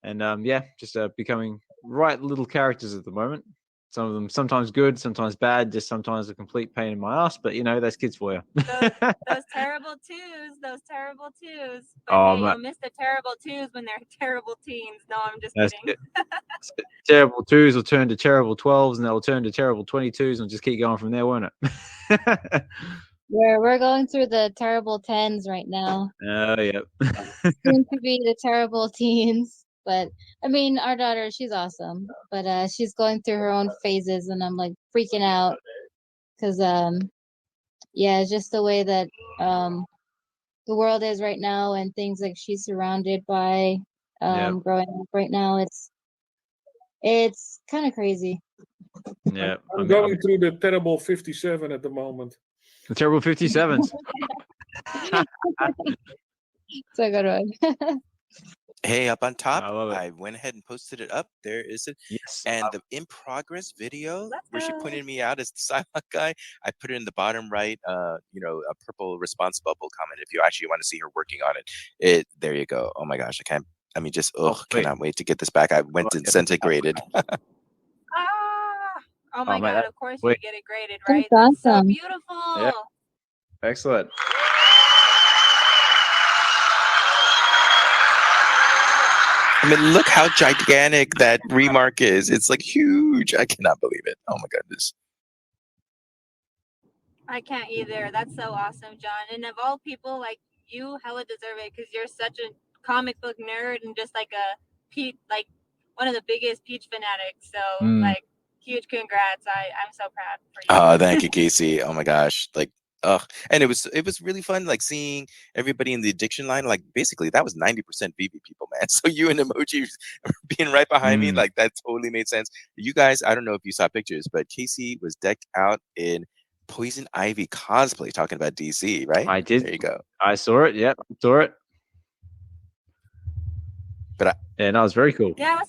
and yeah, just becoming right little characters at the moment. Some of them sometimes good, sometimes bad, just sometimes a complete pain in my ass. But you know, that's kids for you. Those terrible twos. But Oh, hey, man. you'll miss the terrible twos when they're terrible teens. No, I'm just That's kidding. Terrible 2s will turn to terrible 12s, and they'll turn to terrible 22s, and just keep going from there, won't it? We're going through the terrible 10s right now. Oh, yeah. Soon to be the terrible teens. But I mean, our daughter, she's awesome. But she's going through her own phases, and I'm like freaking out because yeah, it's just the way that the world is right now, and things like she's surrounded by growing up right now. It's kind of crazy. Yeah, I'm going through the terrible 57 at the moment. The terrible 57s. So a good one. Hey, up on top, I love it. I went ahead and posted it up. There is it. Yes. And the in progress video where she pointed me out as the silent guy, I put it in the bottom right, you know, a purple response bubble comment if you actually want to see her working on it. There you go. Oh my gosh, cannot wait to get this back. I went and centigrated. Oh my man, God, of course you get it graded, right? That's So awesome. beautiful. Yeah. Excellent. I mean, look how gigantic that remark is. It's like huge. I cannot believe it. Oh my goodness. I can't either. That's so awesome, Jahn. And of all people, like, you hella deserve it because you're such a comic book nerd and just like one of the biggest Peach fanatics. So like, huge congrats. I'm so proud for you. Oh, thank you, Casey. Oh my gosh. Like, and it was really fun, like seeing everybody in the addiction line. Like basically that was 90% VeVe people, man. So you and Emoji being right behind me, like that totally made sense. You guys, I don't know if you saw pictures, but Casey was decked out in Poison Ivy cosplay, talking about DC, right? I did. There you go. I saw it. Yep, saw it. But yeah, no, it was very cool. Yeah,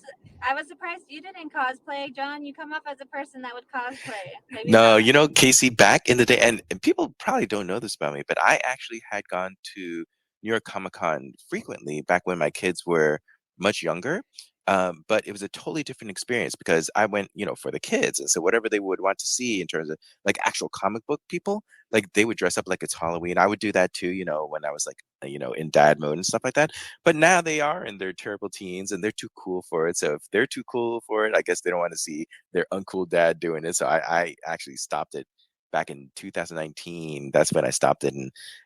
I was surprised you didn't cosplay, Jahn. You come up as a person that would cosplay. Maybe no, not. you know, Casey, back in the day, and people probably don't know this about me, but I actually had gone to New York Comic Con frequently back when my kids were much younger. But it was a totally different experience because I went, you know, for the kids. And so whatever they would want to see in terms of like actual comic book people, like they would dress up like it's Halloween. I would do that too, you know, when I was like, you know, in dad mode and stuff like that. But now they are in their terrible teens and they're too cool for it. So if they're too cool for it, I guess they don't want to see their uncool dad doing it. So I actually stopped it back in 2019. That's when I stopped it.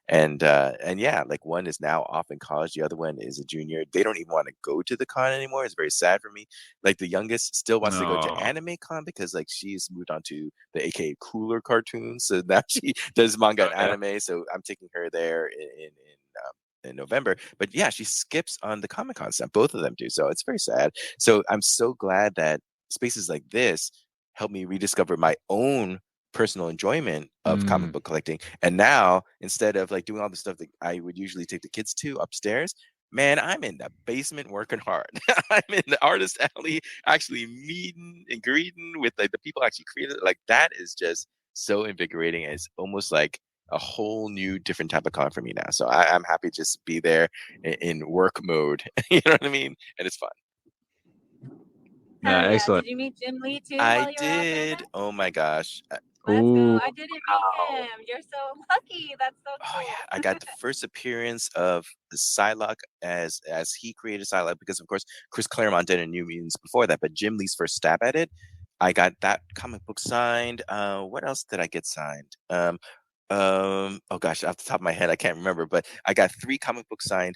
And yeah, like one is now off in college. The other one is a junior. They don't even want to go to the con anymore. It's very sad for me. Like the youngest still wants to go to anime con because like she's moved on to the AKA cooler cartoons. So now she does manga and anime. So I'm taking her there in November. But yeah, she skips on the Comic Con stuff. Both of them do. So it's very sad. So I'm so glad that spaces like this help me rediscover my own personal enjoyment of comic book collecting. And now, instead of like doing all the stuff that I would usually take the kids to upstairs, Man, I'm in the basement working hard. I'm in the artist alley, actually meeting and greeting with like the people actually created it. Like that is just so invigorating. It's almost like a whole new different type of con for me now. So I'm happy just to be there in work mode. You know what I mean? And it's fun. Oh, Hell yeah. Excellent. Did you meet Jim Lee too I while you were out there, did. man? Oh my gosh. Let's Ooh. go. I didn't meet him. You're so lucky. That's so Oh cool. yeah, I got the first appearance of Psylocke as he created Psylocke because of course Chris Claremont did a New Mutants before that, but Jim Lee's first stab at it. I got that comic book signed. What else did I get signed? Oh gosh, off the top of my head, I can't remember, but I got 3 comic books signed.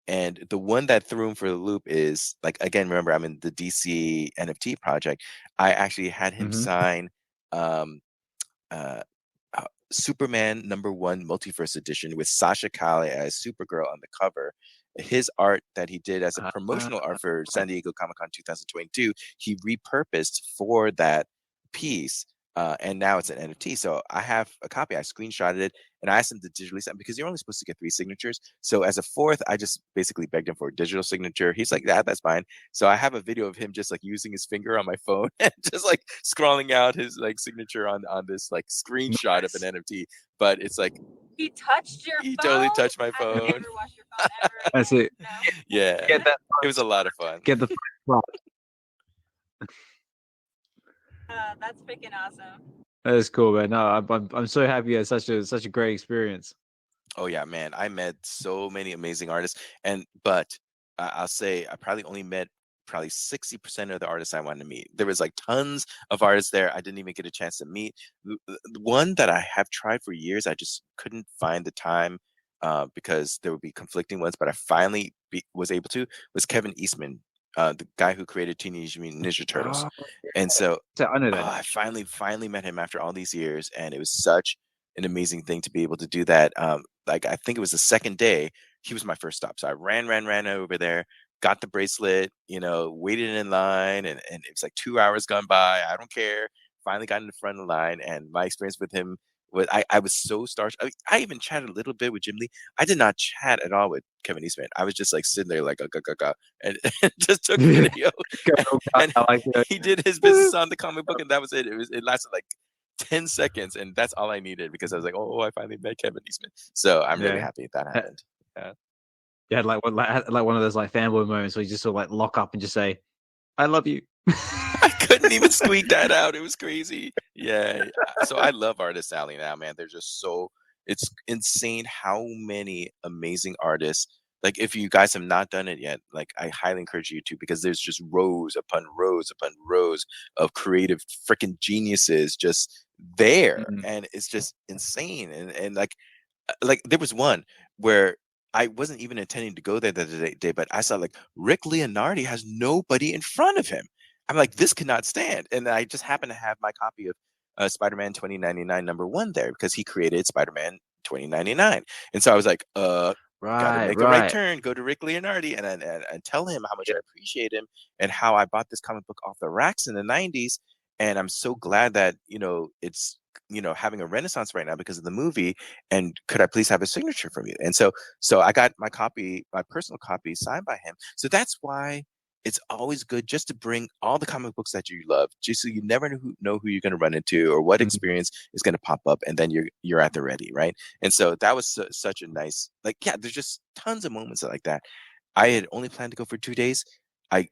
And the one that threw him for the loop is like again, remember I'm in the DC NFT project. I actually had him sign um uh Superman #1 Multiverse Edition with Sasha Calle as Supergirl on the cover. His art that he did as a promotional art for San Diego Comic-Con 2022, he repurposed for that piece. And now it's an NFT. So I have a copy. I screenshotted it and I asked him to digitally sign because you're only supposed to get 3 signatures. So as a 4th, I just basically begged him for a digital signature. He's like, yeah, that's fine. So I have a video of him just like using his finger on my phone and just like scrawling out his like signature on this like screenshot of an NFT. But it's like He touched your he phone? totally touched my I would phone. never wash your phone ever again. That's it. No. Yeah, Get that. it was a lot of fun. Get the. That's freaking awesome. That's cool, man. No, I'm so happy you had such a great experience. Oh yeah, man! I met so many amazing artists, but I'll say I probably only met probably 60% of the artists I wanted to meet. There was like tons of artists there I didn't even get a chance to meet. The one that I have tried for years, I just couldn't find the time because there would be conflicting ones. But I finally was able to. Was Kevin Eastman, the guy who created Teenage Mutant Ninja Turtles, and so I know that. I finally met him after all these years, and it was such an amazing thing to be able to do that. Like I think it was the second day, he was my first stop. So I ran over there, got the bracelet, waited in line, and it was like 2 hours gone by. I don't care. Finally got in the front of the line, and my experience with him was I was so starstruck. I even chatted a little bit with Jim Lee. I did not chat at all with Kevin Eastman. I was just like sitting there like and just took video. And he did his business on the comic book, and that was it. It lasted like 10 seconds, and that's all I needed because I was like, oh, I finally met Kevin Eastman. So I'm really happy that happened. Yeah. You had like one of those like fanboy moments where you just sort of like lock up and just say, "I love you." I couldn't even squeak that out. It was crazy. Yeah. So I love Artist Alley now, man. They're just it's insane how many amazing artists. Like if you guys have not done it yet, like I highly encourage you to, because there's just rows upon rows upon rows of creative freaking geniuses just there. And it's just insane. And like there was one where I wasn't even intending to go there the other day, but I saw like Rick Leonardi has nobody in front of him. I'm like, this cannot stand. And I just happened to have my copy of Spider-Man 2099 #1 there because he created Spider-Man 2099. And so I was like, gotta make a right turn, go to Rick Leonardi and tell him how much I appreciate him and how I bought this comic book off the racks in the 90s. And I'm so glad that, it's having a renaissance right now because of the movie, and could I please have a signature from you? And so I got my personal copy signed by him. So that's why it's always good just to bring all the comic books that you love, just so you never know who you're going to run into or what experience is going to pop up, and then you're at the ready, right? And so that was such a nice, there's just tons of moments like that. I had only planned to go for 2 days. I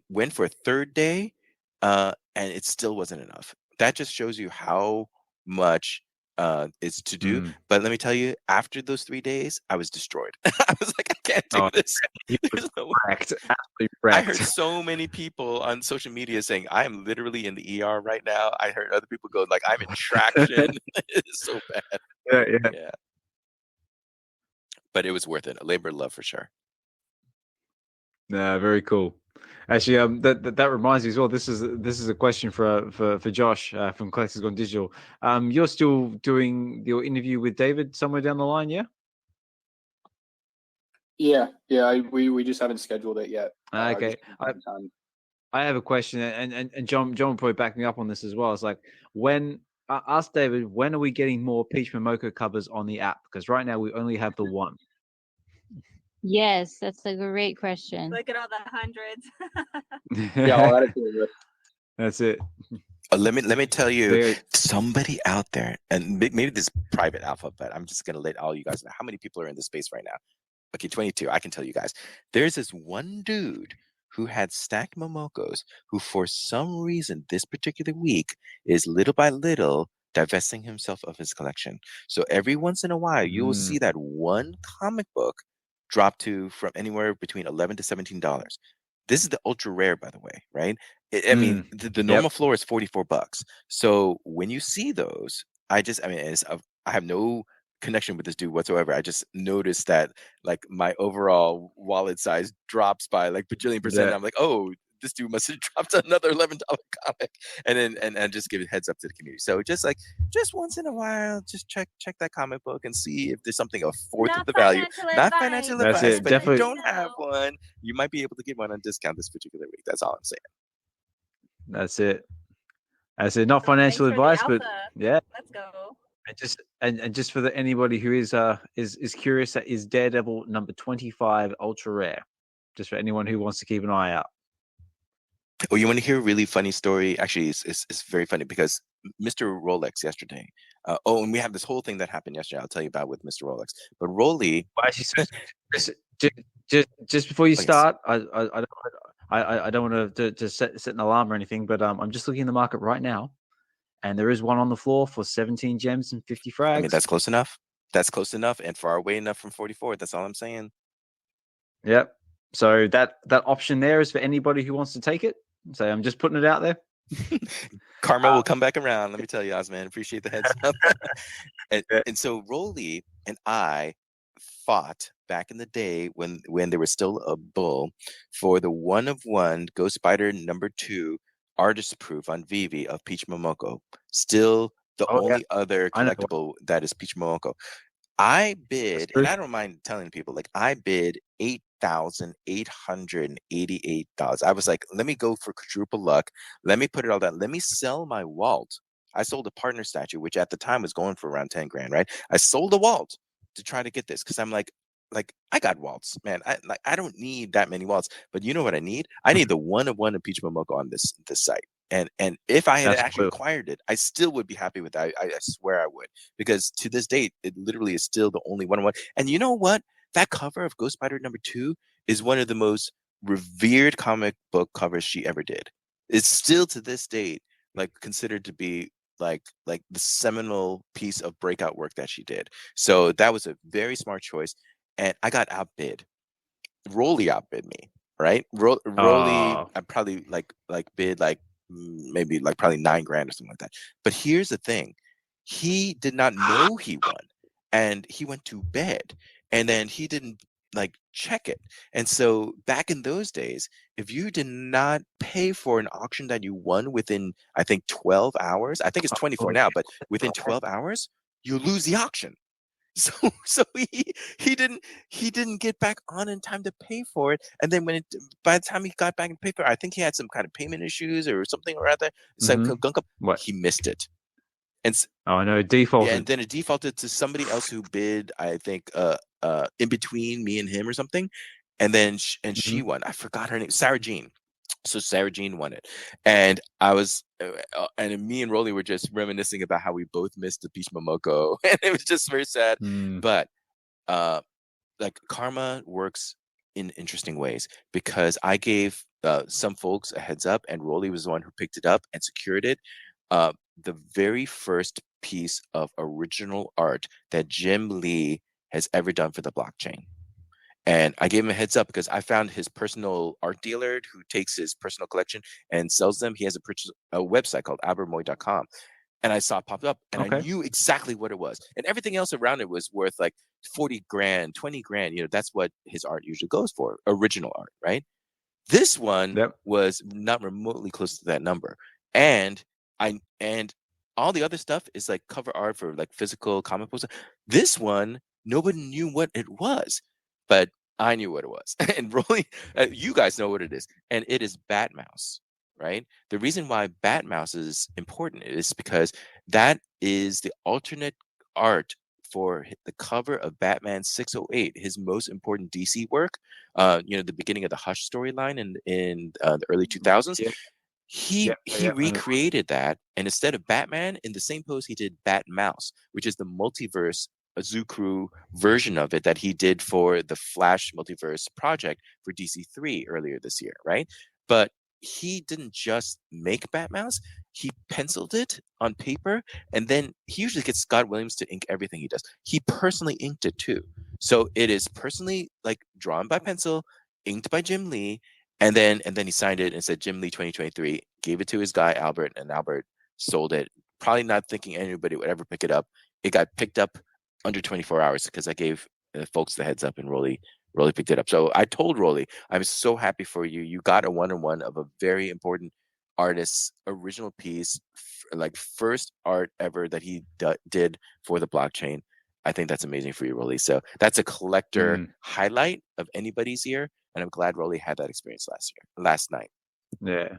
went for a third day, and it still wasn't enough. That just shows you how much is to do. But let me tell you, after those 3 days, I was destroyed. I was like, I can't do this. There's no way. I heard so many people on social media saying, I am literally in the ER right now. I heard other people go like, I'm in traction. It's so bad. Yeah. But it was worth it. A labor of love for sure. Yeah, very cool. Actually, that reminds me as well. This is a question for Josh from Collectables Digital. You're still doing your interview with David somewhere down the line, yeah? Yeah. We just haven't scheduled it yet. Okay. I have a question, and John will probably back me up on this as well. It's like, ask David, when are we getting more Peach Momoko covers on the app? Because right now we only have the one. Yes, that's a great question. Look at all the hundreds. Yeah, I'll add it to the list. That's it. Let me tell you, Very- somebody out there, and maybe this is private alpha, but I'm just gonna let all you guys know how many people are in this space right now. Okay, 22. I can tell you guys. There's this one dude who had stacked Momokos, who for some reason this particular week is little by little divesting himself of his collection. So every once in a while, you will see that one comic book drop to from anywhere between $11 to $17. This is the ultra rare, by the way, right? I mean, the normal floor is $44. So when you see those, I mean, I have no connection with this dude whatsoever. I just noticed that like my overall wallet size drops by like bajillion percent. Yeah. I'm like, oh, this dude must have dropped another $11 comic, and then and just give it heads up to the community. So just once in a while, just check that comic book and see if there's something a fourth of the value. Not financial That's advice, it, but definitely. if you don't have one, you might be able to get one on discount this particular week. That's all I'm saying. That's it. That's it. Not financial advice, but yeah. Let's go. And just for anybody who is curious, that is Daredevil number 25 ultra rare. Just for anyone who wants to keep an eye out. Oh, you want to hear a really funny story? Actually, it's very funny because Mr. Rolex yesterday. And we have this whole thing that happened yesterday. I'll tell you about with Mr. Rolex. But Rolly, just before you start, I don't want to set an alarm or anything, but I'm just looking in the market right now, and there is one on the floor for 17 gems and 50 frags. I mean, that's close enough. That's close enough, and far away enough from 44. That's all I'm saying. Yep. So that option there is for anybody who wants to take it. So I'm just putting it out there. Karma will come back around. Let me tell you, Osman. Appreciate the heads up. and so Rolly and I fought back in the day when there was still a bull for the 1-of-1 Ghost Spider number 2 artist proof on VeVe of Peach Momoko. Still the only other collectible that is Peach Momoko. I bid, and I don't mind telling people, like I bid $8,888. I was like, let me go for quadruple luck. Let me put it all down. Let me sell my Walt. I sold a partner statue, which at the time was going for around 10 grand, right? I sold a Walt to try to get this because I'm like I got Waltz, man. I don't need that many Waltz, but you know what I need? I need the 1-of-1 of Peach Momoko on this site. And if I had actually acquired it, I still would be happy with that. I swear I would, because to this date, it literally is still the only 1-of-1. And you know what? That cover of Ghost Spider number 2 is one of the most revered comic book covers she ever did. It's still to this date like considered to be like the seminal piece of breakout work that she did. So that was a very smart choice, and I got outbid. Rolly outbid me, right? Rolly, I probably like bid like maybe like probably 9 grand or something like that. But here's the thing: he did not know he won, and he went to bed, and then he didn't like check it. And so back in those days, if you did not pay for an auction that you won within, I think 12 hours, I think it's 24 now, but within 12 hours, you lose the auction. So he didn't get back on in time to pay for it, and then by the time he got back and paid for it, I think he had some kind of payment issues or something or other. He missed it. And defaulted. Yeah, and then it defaulted to somebody else who bid, I think, in between me and him or something, and then she won. I forgot her name, Sarah Jean. So Sarah Jean won it, and I was, and me and Rolly were just reminiscing about how we both missed the Peach Momoko, and it was just very sad. But like karma works in interesting ways, because I gave some folks a heads up, and Rolly was the one who picked it up and secured it. The very first piece of original art that Jim Lee has ever done for the blockchain. And I gave him a heads up because I found his personal art dealer who takes his personal collection and sells them. He has a website called albertmoy.com. And I saw it pop up, and I knew exactly what it was. And everything else around it was worth like 40 grand, 20 grand. You know, that's what his art usually goes for, original art, right? This one was not remotely close to that number. And all the other stuff is like cover art for like physical comic books. This one, nobody knew what it was, but I knew what it was. And Rolly, you guys know what it is. And it is Batmouse, right? The reason why Batmouse is important is because that is the alternate art for the cover of Batman 608, his most important DC work. The beginning of the Hush storyline in the early 2000s. Yeah. He recreated that, and instead of Batman, in the same pose he did Bat Mouse, which is the multiverse Zoo Crew version of it that he did for the Flash multiverse project for DC3 earlier this year, right? But he didn't just make Bat Mouse, he penciled it on paper, and then he usually gets Scott Williams to ink everything he does. He personally inked it too. So it is personally like drawn by pencil, inked by Jim Lee, and then he signed it and said Jim Lee 2023, gave it to his guy Albert, and Albert sold it, probably not thinking anybody would ever pick it up. It got picked up under 24 hours because I gave folks the heads up, and Rolly picked it up. So I told Rolly, I'm so happy for you. You got a one-on-one of a very important artist's original piece, like first art ever that he did for the blockchain. I think that's amazing for you, Rolly. So that's a collector highlight of anybody's year. And I'm glad Rolly had that experience last night. Yeah.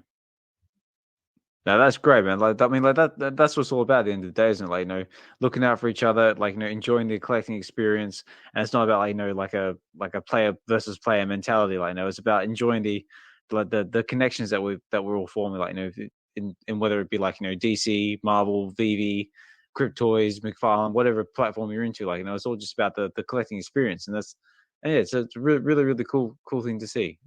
No, that's great, man. Like, I mean, like that's what it's all about at the end of the day, isn't it? Like, looking out for each other, like, enjoying the collecting experience. And it's not about, like, like a player versus player mentality. Like, it's about enjoying the connections that we're all forming. Like, in whether it be like, DC, Marvel, VeVe, Cryptoys, McFarlane, whatever platform you're into. Like, it's all just about the collecting experience, and that's. Yeah, it's a really cool thing to see.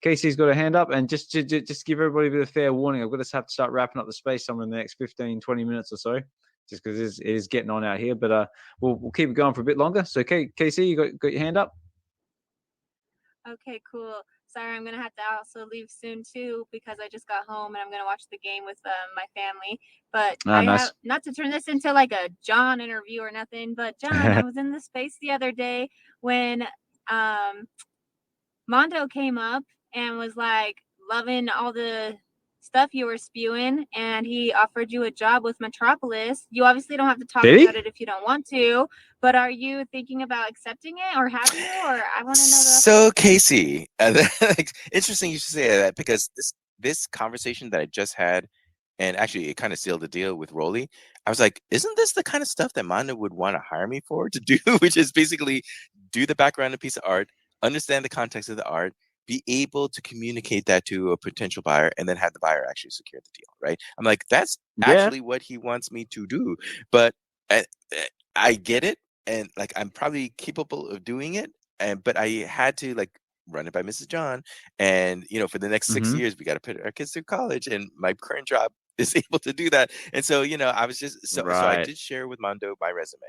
Casey's got a hand up, and just give everybody a bit of fair warning. I'm going to have to start wrapping up the space somewhere in the next 15, 20 minutes or so, just because it is getting on out here. But we'll keep it going for a bit longer. So, Casey, you got your hand up? Okay, cool. Sorry, I'm going to have to also leave soon, too, because I just got home and I'm going to watch the game with my family. But nice. Not to turn this into like a Jahn interview or nothing, but Jahn, I was in the space the other day when Mondo came up and was like loving all the stuff you were spewing, and he offered you a job with Metropolis. You obviously don't have to talk about it if you don't want to, but are you thinking about accepting it, or have you? Or I want to know that. So Casey, interesting you should say that, because this conversation that I just had, and actually it kind of sealed the deal with Rolly. I was like, isn't this the kind of stuff that Mondo would want to hire me for to do, which is basically do the background of a piece of art, understand the context of the art, be able to communicate that to a potential buyer, and then have the buyer actually secure the deal, right? I'm like, that's actually what he wants me to do. But I get it, and like I'm probably capable of doing it, but I had to like run it by Mrs. John, and for the next 6 years we got to put our kids through college, and my current job is able to do that. And so I was just so I did share with Mondo my resume,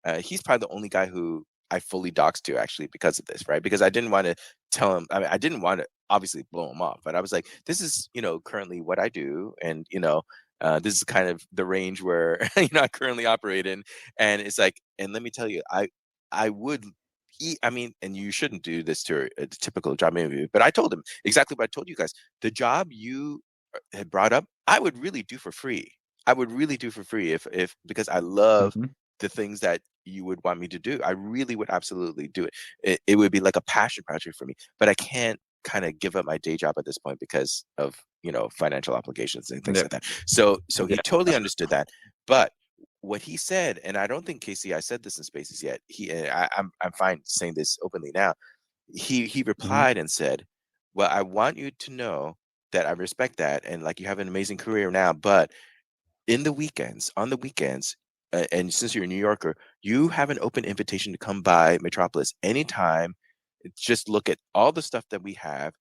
right? He's probably the only guy who I fully doxed to, actually, because of this, right? Because I didn't want to tell him. I mean, I didn't want to obviously blow him off, but I was like, this is currently what I do, and this is kind of the range where I currently operate in. And it's like, and let me tell you, I would I mean, and you shouldn't do this to a typical job interview, but I told him exactly what I told you guys. The job you had brought up, I would really do for free. I would really do for free if because I love the things that you would want me to do. I really would absolutely do it. It would be like a passion project for me, but I can't kind of give up my day job at this point because of financial obligations and things like that. So he totally understood that. But what he said, and I don't think, Casey, I said this in Spaces yet. I'm fine saying this openly now. He replied and said, "Well, I want you to know that I respect that, and like you have an amazing career now, but on the weekends, and since you're a New Yorker, you have an open invitation to come by Metropolis anytime. Just look at all the stuff that we have.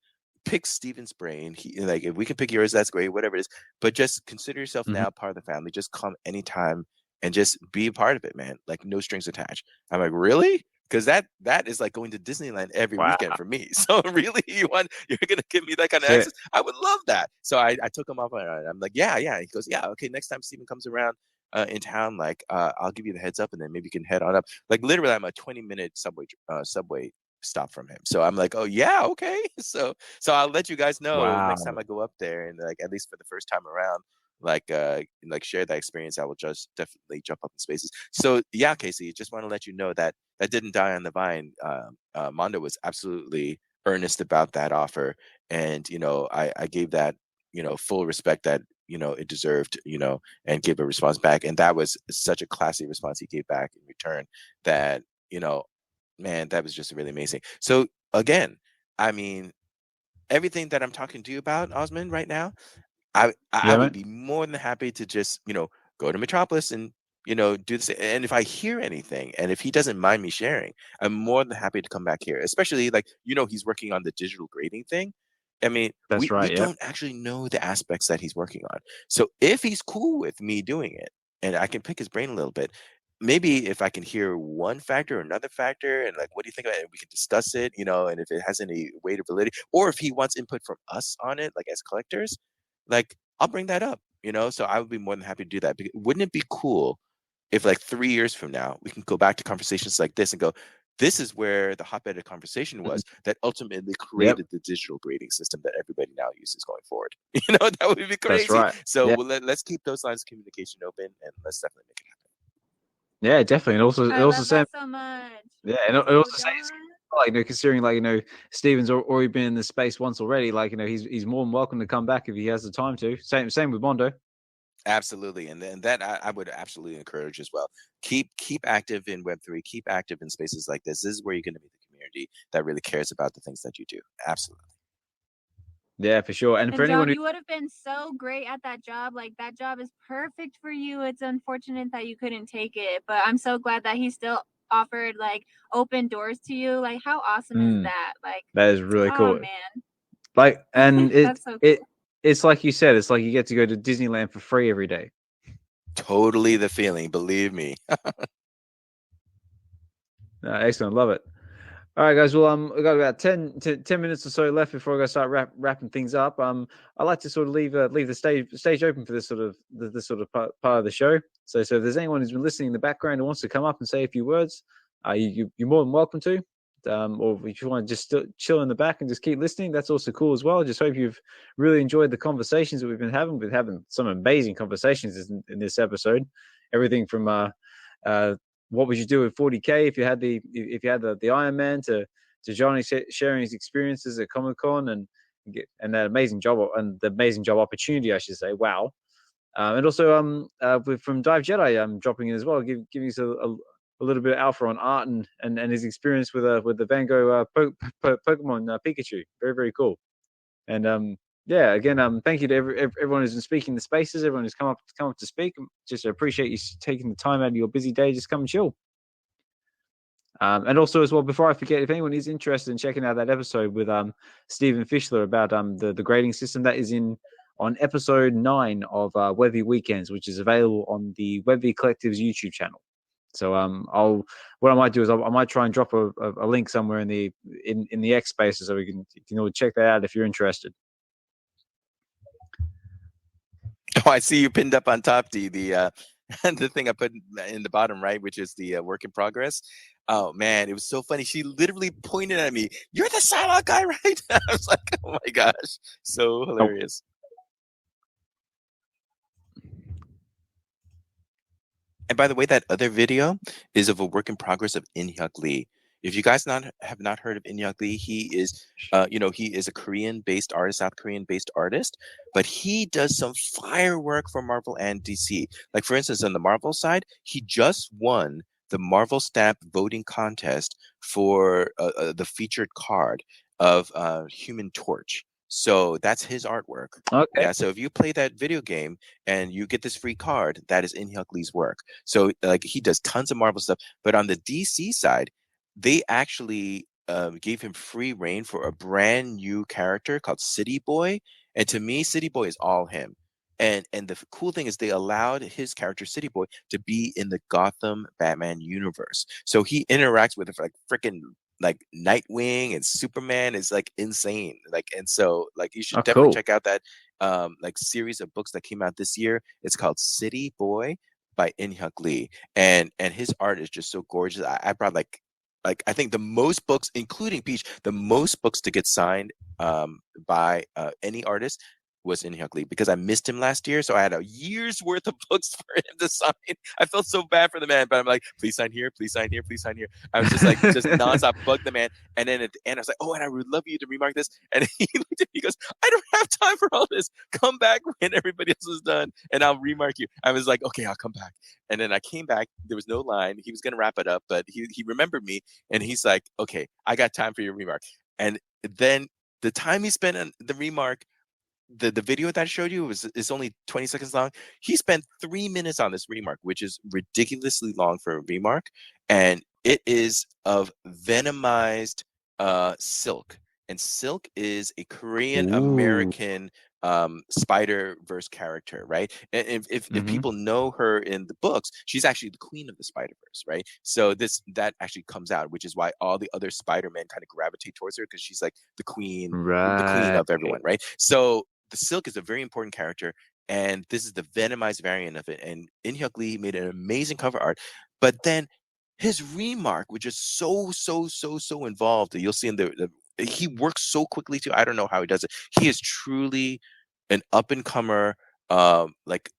Pick Steven's brain. Like, if we can pick yours, that's great. Whatever it is, but just consider yourself now part of the family. Just come anytime and just be a part of it, man. Like, no strings attached." I'm like, really? Because that is like going to Disneyland every weekend for me. So really, you're gonna give me that kind of access? I would love that. So I took him up on it. I'm like, yeah. He goes, yeah, okay. Next time Steven comes around in town, like I'll give you the heads up, and then maybe you can head on up. Like, literally, I'm a 20-minute subway stop from him. So I'm like, oh yeah, okay. So I'll let you guys know next time I go up there, and like at least for the first time around, like share that experience. I will just definitely jump up in Spaces. So yeah, Casey, just want to let you know that didn't die on the vine. Mondo was absolutely earnest about that offer, and I gave that full respect that it deserved, and give a response back. And that was such a classy response he gave back in return that, man, that was just really amazing. So again, I mean, everything that I'm talking to you about, Osman, right now, I would be more than happy to just, go to Metropolis and, do this. And if I hear anything, and if he doesn't mind me sharing, I'm more than happy to come back here, especially like, he's working on the digital grading thing. I mean, That's we don't actually know the aspects that he's working on. So if he's cool with me doing it and I can pick his brain a little bit, maybe if I can hear one factor or another factor and like, what do you think about it? And we can discuss it, and if it has any weight or validity, or if he wants input from us on it, like as collectors, like I'll bring that up, so I would be more than happy to do that. Because wouldn't it be cool if like 3 years from now, we can go back to conversations like this and go, this is where the hotbed of conversation was that ultimately created the digital grading system that everybody now uses going forward. That would be crazy. That's right. So let's keep those lines of communication open and let's definitely make it happen. Yeah, definitely. And also, I love that so much. Yeah, and it also says, like, considering, like, Steven's already been in this space once already, like, he's more than welcome to come back if he has the time to. Same with Mondo. Absolutely, and that I would absolutely encourage as well. Keep active in Web3. Keep active in spaces like this. This is where you're going to meet the community that really cares about the things that you do. Absolutely. Yeah, for sure. And for anyone you would have been so great at that job. Like that job is perfect for you. It's unfortunate that you couldn't take it, but I'm so glad that he still offered like open doors to you. Like how awesome is that? Like that is really cool, man. Like, and so cool. It's like you said, it's like you get to go to Disneyland for free every day. Totally the feeling, believe me. Excellent, love it. All right, guys. Well, we've got about 10 minutes or so left before I go start wrapping things up. I like to sort of leave the stage open for this sort of part of the show. So if there's anyone who's been listening in the background who wants to come up and say a few words, you're more than welcome to. Or if you want to just chill in the back and just keep listening, that's also cool as well. Just hope you've really enjoyed the conversations that we've been having. We've been having some amazing conversations in this episode. Everything from what would you do with 40K if you had the Iron Man to Johnny sharing his experiences at Comic-Con and that amazing job and the amazing job opportunity, I should say. Wow. And also from Dive Jedi dropping in as well, giving us a little bit of alpha on art and his experience with the Van Gogh Pokemon Pikachu. Very, very cool. And yeah, again, thank you to everyone who's been speaking in the spaces, everyone who's come up to speak. Just appreciate you taking the time out of your busy day, just come and chill. And also as well, before I forget, if anyone is interested in checking out that episode with Stephen Fischler about the grading system, that is on episode 9 of VeVe Weekends, which is available on the VeVe Collective's YouTube channel. So what I might do is I might try and drop a link somewhere in the X spaces so you can all check that out if you're interested. Oh, I see you pinned up on top, D, the thing I put in the bottom right, which is the work in progress. Oh man, it was so funny. She literally pointed at me. You're the Psylocke guy, right? I was like, oh my gosh, so hilarious. And by the way, that other video is of a work in progress of In-hyuk Lee. If you guys have not heard of In-hyuk Lee, he is, he is a Korean-based artist, South Korean-based artist, but he does some firework for Marvel and DC. Like for instance, on the Marvel side, he just won the Marvel Stamp voting contest for the featured card of Human Torch. So that's his artwork. Okay. Yeah. So if you play that video game and you get this free card, that is In-hyuk Lee's work. So like he does tons of Marvel stuff. But on the DC side, they actually gave him free reign for a brand new character called City Boy. And to me, City Boy is all him. And the cool thing is they allowed his character City Boy to be in the Gotham Batman universe. So he interacts with like freaking like Nightwing and Superman is like insane. Like, and so like you should definitely check out that like series of books that came out this year. It's called City Boy by In-hyuk Lee. And his art is just so gorgeous. I brought like I think the most books, including Peach, the most books to get signed by any artist was in Hyuk Lee because I missed him last year. So I had a year's worth of books for him to sign. I felt so bad for the man, but I'm like, please sign here, please sign here, please sign here. I was just like, just nonstop bug the man. And then at the end, I was like, oh, and I would love you to remark this. And he looked at me, he goes, I don't have time for all this. Come back when everybody else is done and I'll remark you. I was like, okay, I'll come back. And then I came back. There was no line. He was going to wrap it up, but he remembered me. And he's like, okay, I got time for your remark. And then the time he spent on the remark, the video that I showed you is only 20 seconds long. He spent 3 minutes on this remark, which is ridiculously long for a remark. And it is of venomized Silk. And Silk is a Korean American Spider-Verse character, right? And if people know her in the books, she's actually the queen of the Spider-Verse, right? So that actually comes out, which is why all the other Spider-Men kind of gravitate towards her, because she's like the queen of everyone, right? So the Silk is a very important character, and this is the venomized variant of it. And In Hyuk Lee made an amazing cover art, but then his remark, which is so involved, you'll see in the he works so quickly too. I don't know how he does it. He is truly an up and comer, like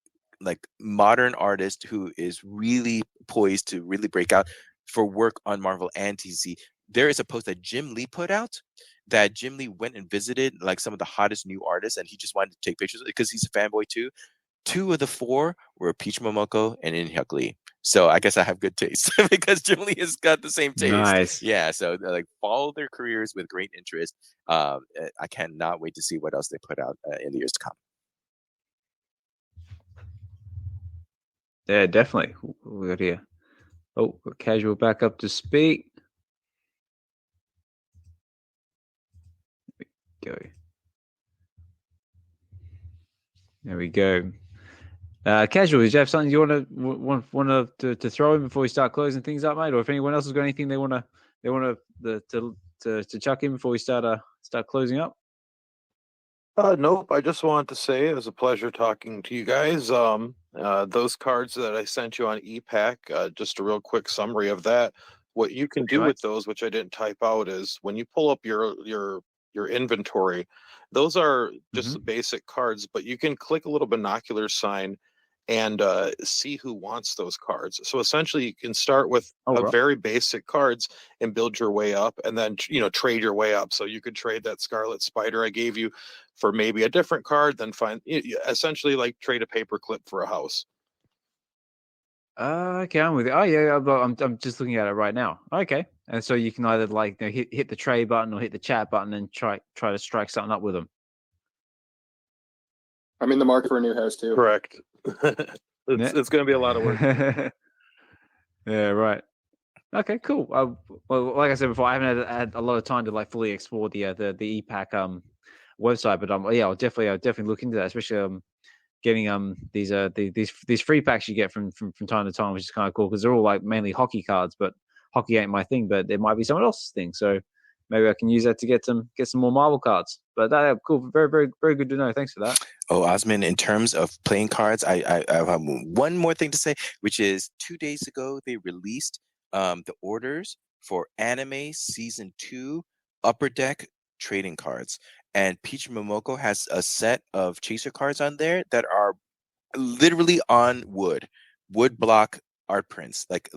modern artist who is really poised to really break out for work on Marvel and DC. There is a post that Jim Lee put out that Jim Lee went and visited like some of the hottest new artists, and he just wanted to take pictures because he's a fanboy too. 2 of the 4 were Peach Momoko and In Hyuk Lee. So I guess I have good taste because Jim Lee has got the same taste. Nice. Yeah. So like follow their careers with great interest. I cannot wait to see what else they put out in the years to come. Yeah, definitely. We got here. Oh, Casual back up to speak. Go. There we go. Casual, did you have something you want to throw in before we start closing things up, mate? Or if anyone else has got anything they want to chuck in before we start closing up? Nope. I just wanted to say it was a pleasure talking to you guys. Those cards that I sent you on ePack, just a real quick summary of that. What you can do with those, which I didn't type out, is when you pull up your inventory, those are just the basic cards, but you can click a little binocular sign and see who wants those cards. So essentially you can start with very basic cards and build your way up, and then trade your way up. So you could trade that Scarlet Spider I gave you for maybe a different card, then essentially like trade a paperclip for a house. Okay, I'm with you. Oh yeah, I'm just looking at it right now. Okay, and so you can either hit the trade button or hit the chat button and try to strike something up with them. I'm in the market for a new house too. Correct. It's going to be a lot of work. Yeah, right. Okay, cool. Well, like I said before, I haven't had a lot of time to fully explore the ePack website, but I'll definitely look into that, especially getting these free packs you get from time to time, which is kind of cool because they're all mainly hockey cards, but hockey ain't my thing, but it might be someone else's thing. So maybe I can use that to get some more Marvel cards. But cool, very, very, very good to know. Thanks for that. Oh, Osman, in terms of playing cards, I have one more thing to say, which is 2 days ago they released the orders for Anime Season 2 Upper Deck trading cards. And Peach Momoko has a set of chaser cards on there that are literally on wood block art prints, like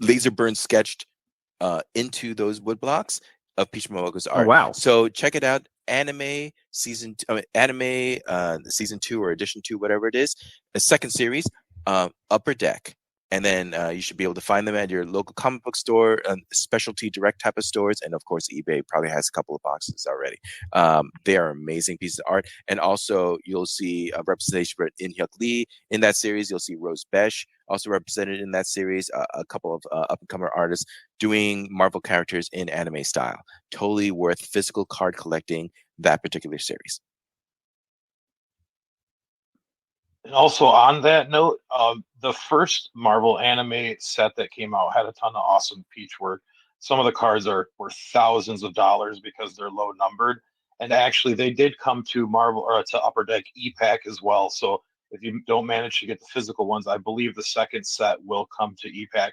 laser burn sketched into those wood blocks of Peach Momoko's art. Oh, wow. So check it out. Season 2 or edition 2, whatever it is, a second series, Upper Deck. And then you should be able to find them at your local comic book store, specialty direct type of stores, and of course eBay probably has a couple of boxes already. They are amazing pieces of art, and also you'll see a representation for In Hyuk Lee in that series. You'll see Rose Besh also represented in that series. A couple of up-and-comer artists doing Marvel characters in anime style. Totally worth physical card collecting that particular series. And also on that note, the first Marvel anime set that came out had a ton of awesome Peach work. Some of the cards were thousands of dollars because they're low numbered. And actually, they did come to Marvel or to Upper Deck ePack as well. So if you don't manage to get the physical ones, I believe the second set will come to ePack.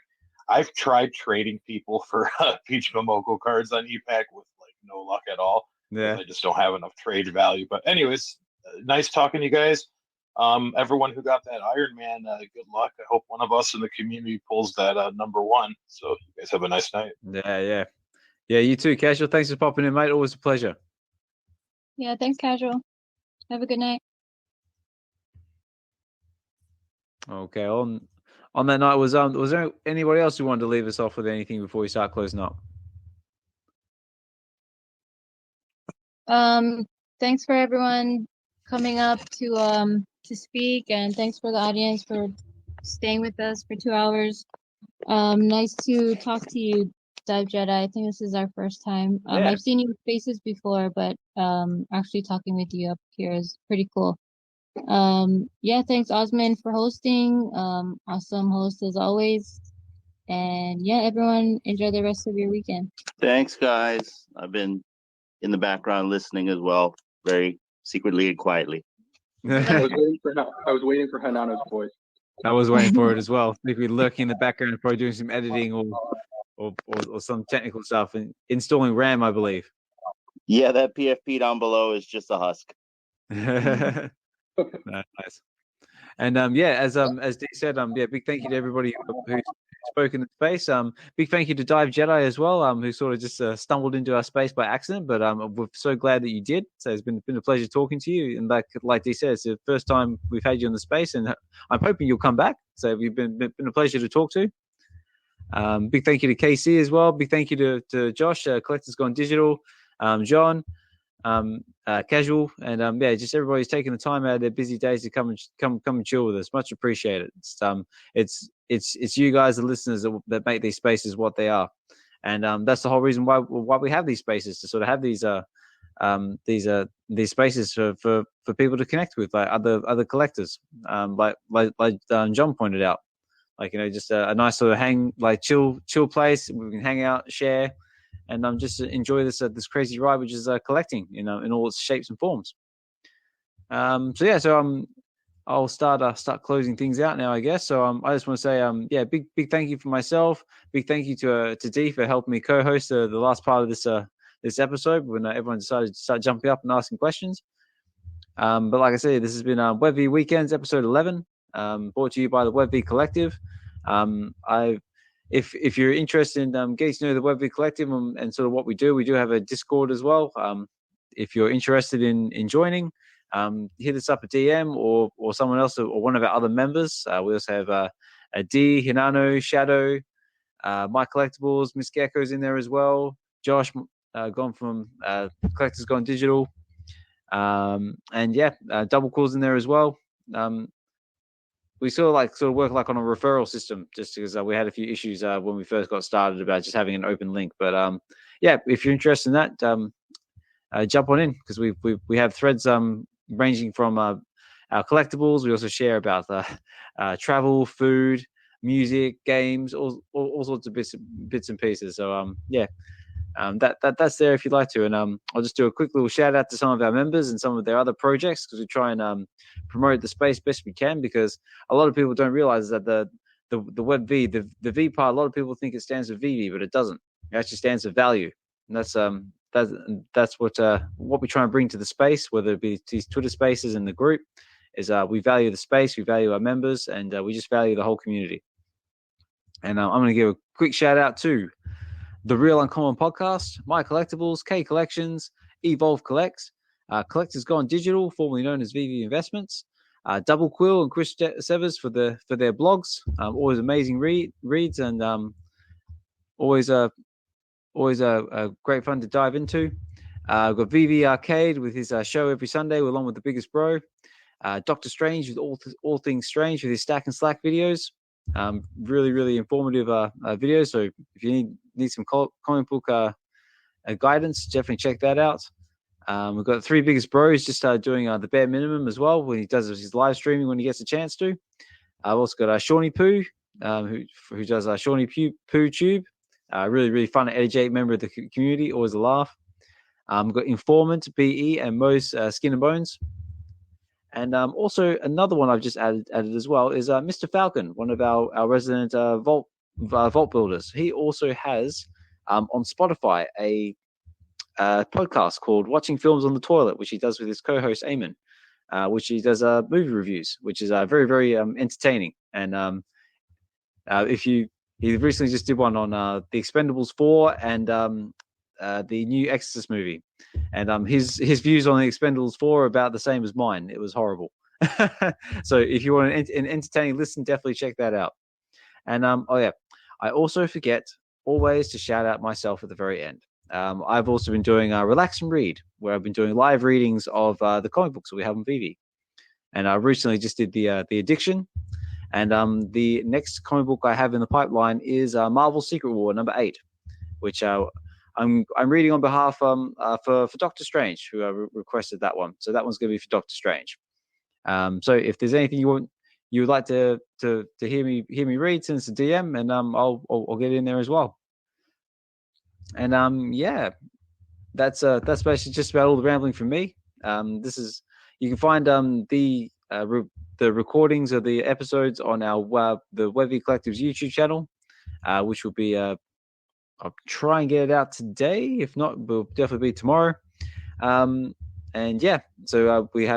I've tried trading people for Peach Momoko cards on ePack with no luck at all. Yeah. I just don't have enough trade value. But anyways, nice talking to you guys. Everyone who got that Iron Man, good luck. I hope one of us in the community pulls that #1. So you guys have a nice night. Yeah. You too, Casual. Thanks for popping in, mate. Always a pleasure. Yeah, thanks, Casual. Have a good night. Okay. On that night, was there anybody else who wanted to leave us off with anything before we start closing up? Thanks for everyone coming up to speak, and thanks for the audience for staying with us for 2 hours. Nice to talk to you, Dive Jedi. I think this is our first time. Yeah. I've seen your faces before, but actually talking with you up here is pretty cool. Yeah, thanks Osman for hosting. Awesome host as always. And yeah, everyone enjoy the rest of your weekend. Thanks, guys. I've been in the background listening as well, very secretly and quietly. I was waiting for Hanano's voice. I was waiting for it as well. Maybe lurking in the background, probably doing some editing or some technical stuff and installing RAM, I believe. Yeah, that PFP down below is just a husk. Nice. And as Dee said, big thank you to everybody who spoke in the space. Big thank you to Dive Jedi as well, who sort of just stumbled into our space by accident. But we're so glad that you did. So it's been a pleasure talking to you. And like Dee said, it's the first time we've had you in the space, and I'm hoping you'll come back. So you've been a pleasure to talk to. Big thank you to KC as well. Big thank you to Josh, Collectors Gone Digital, John, Casual, and just everybody's taking the time out of their busy days to come and chill with us. Much appreciated. It's you guys, the listeners, that make these spaces what they are, and that's the whole reason why we have these spaces, to sort of have these spaces for people to connect with, like other collectors, like John pointed out, like, just a nice sort of chill place. We can hang out, share, and just enjoy this crazy ride, which is collecting, in all its shapes and forms. I'll start closing things out now, I guess. So I just want to say, big thank you for myself. Big thank you to Dee for helping me co-host the last part of this episode when everyone decided to start jumping up and asking questions. But like I said, this has been VeVe Weekends episode 11, brought to you by the VeVe Collective. If you're interested in getting to know the VeVe Collective and sort of what we do have a Discord as well. If you're interested in joining, hit us up a DM or someone else or one of our other members. We also have a D, Hinano, Shadow, My Collectables, Miss Gecko's in there as well. Josh, gone from Collectors Gone Digital, Double Cool's in there as well. We sort of work like on a referral system, just because we had a few issues when we first got started about just having an open link. But if you're interested in that, jump on in, because we have threads ranging from our collectibles. We also share about travel, food, music, games, all sorts of bits and pieces. So that's there if you'd like to. And I'll just do a quick little shout out to some of our members and some of their other projects, because we try and promote the space best we can, because a lot of people don't realize that the VeVe, the V part, a lot of people think it stands for VeVe, but it doesn't. It actually stands for value. And that's what we try and bring to the space, whether it be these Twitter spaces and the group, is we value the space, we value our members, and we just value the whole community. And I'm going to give a quick shout out to The Real Uncommon Podcast, My Collectables, K Collections, Evolve Collects, Collectors Gone Digital, formerly known as VeVe Investments, Double Quill and Chris Severs for their blogs. Always amazing reads, and always great fun to dive into. We've got VeVe Arcade with his show every Sunday, along with the biggest bro. Dr. Strange with all things strange with his Stack and Slack videos. Really, really informative videos. So if you need some comic book guidance, definitely check that out. We've got the three biggest bros just doing the bare minimum as well when he does his live streaming when he gets a chance to. I've also got Shawnee Poo, who does Shawnee Poo Tube. Really, really fun, energetic member of the community. Always a laugh. We've got Informant, BE, and Mo's Skin and Bones. And also another one I've just added as well is Mr. Falcon, one of our resident vault builders. He also has on Spotify a podcast called Watching Films on the Toilet, which he does with his co-host Eamon, which he does movie reviews, which is very, very entertaining. And he recently just did one on the Expendables 4 and the new Exorcist movie, and his views on the Expendables 4 are about the same as mine. It was horrible. So if you want an entertaining listen, definitely check that out. And I also forget always to shout out myself at the very end. I've also been doing Relax and Read, where I've been doing live readings of the comic books that we have on VeVe. And I recently just did the Addiction. And the next comic book I have in the pipeline is Marvel Secret War #8, which I'm reading on behalf for Doctor Strange, who requested that one. So that one's going to be for Doctor Strange. So if there's anything you would like to hear me read, send us a DM, and I'll get in there as well. And that's basically just about all the rambling from me. You can find the recordings of the episodes on our the VeVe Collective's YouTube channel, which will be I'll try and get it out today. If not, will definitely be tomorrow. And yeah, so we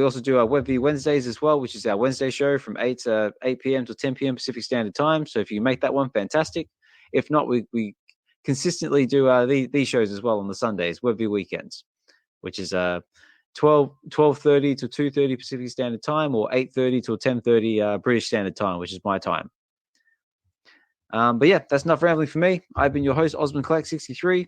also do our VeVe Wednesdays as well, which is our Wednesday show from 8 p.m. to 10 p.m. Pacific Standard Time. So if you can make that one, fantastic. If not, we consistently do these shows as well on the Sundays, VeVe Weekends, which is 12:30 to 2:30 Pacific Standard Time, or 8:30 to 10:30 British Standard Time, which is my time. But yeah, that's enough rambling for me. I've been your host, Osman Collect 63.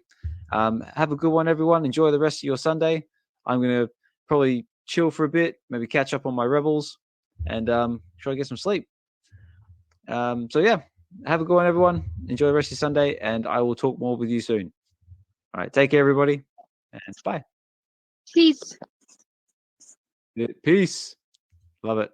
Have a good one, everyone. Enjoy the rest of your Sunday. I'm going to probably chill for a bit, maybe catch up on my Rebels, and try to get some sleep. So yeah, have a good one, everyone. Enjoy the rest of your Sunday, and I will talk more with you soon. All right, take care, everybody, and bye. Peace. Peace. Love it.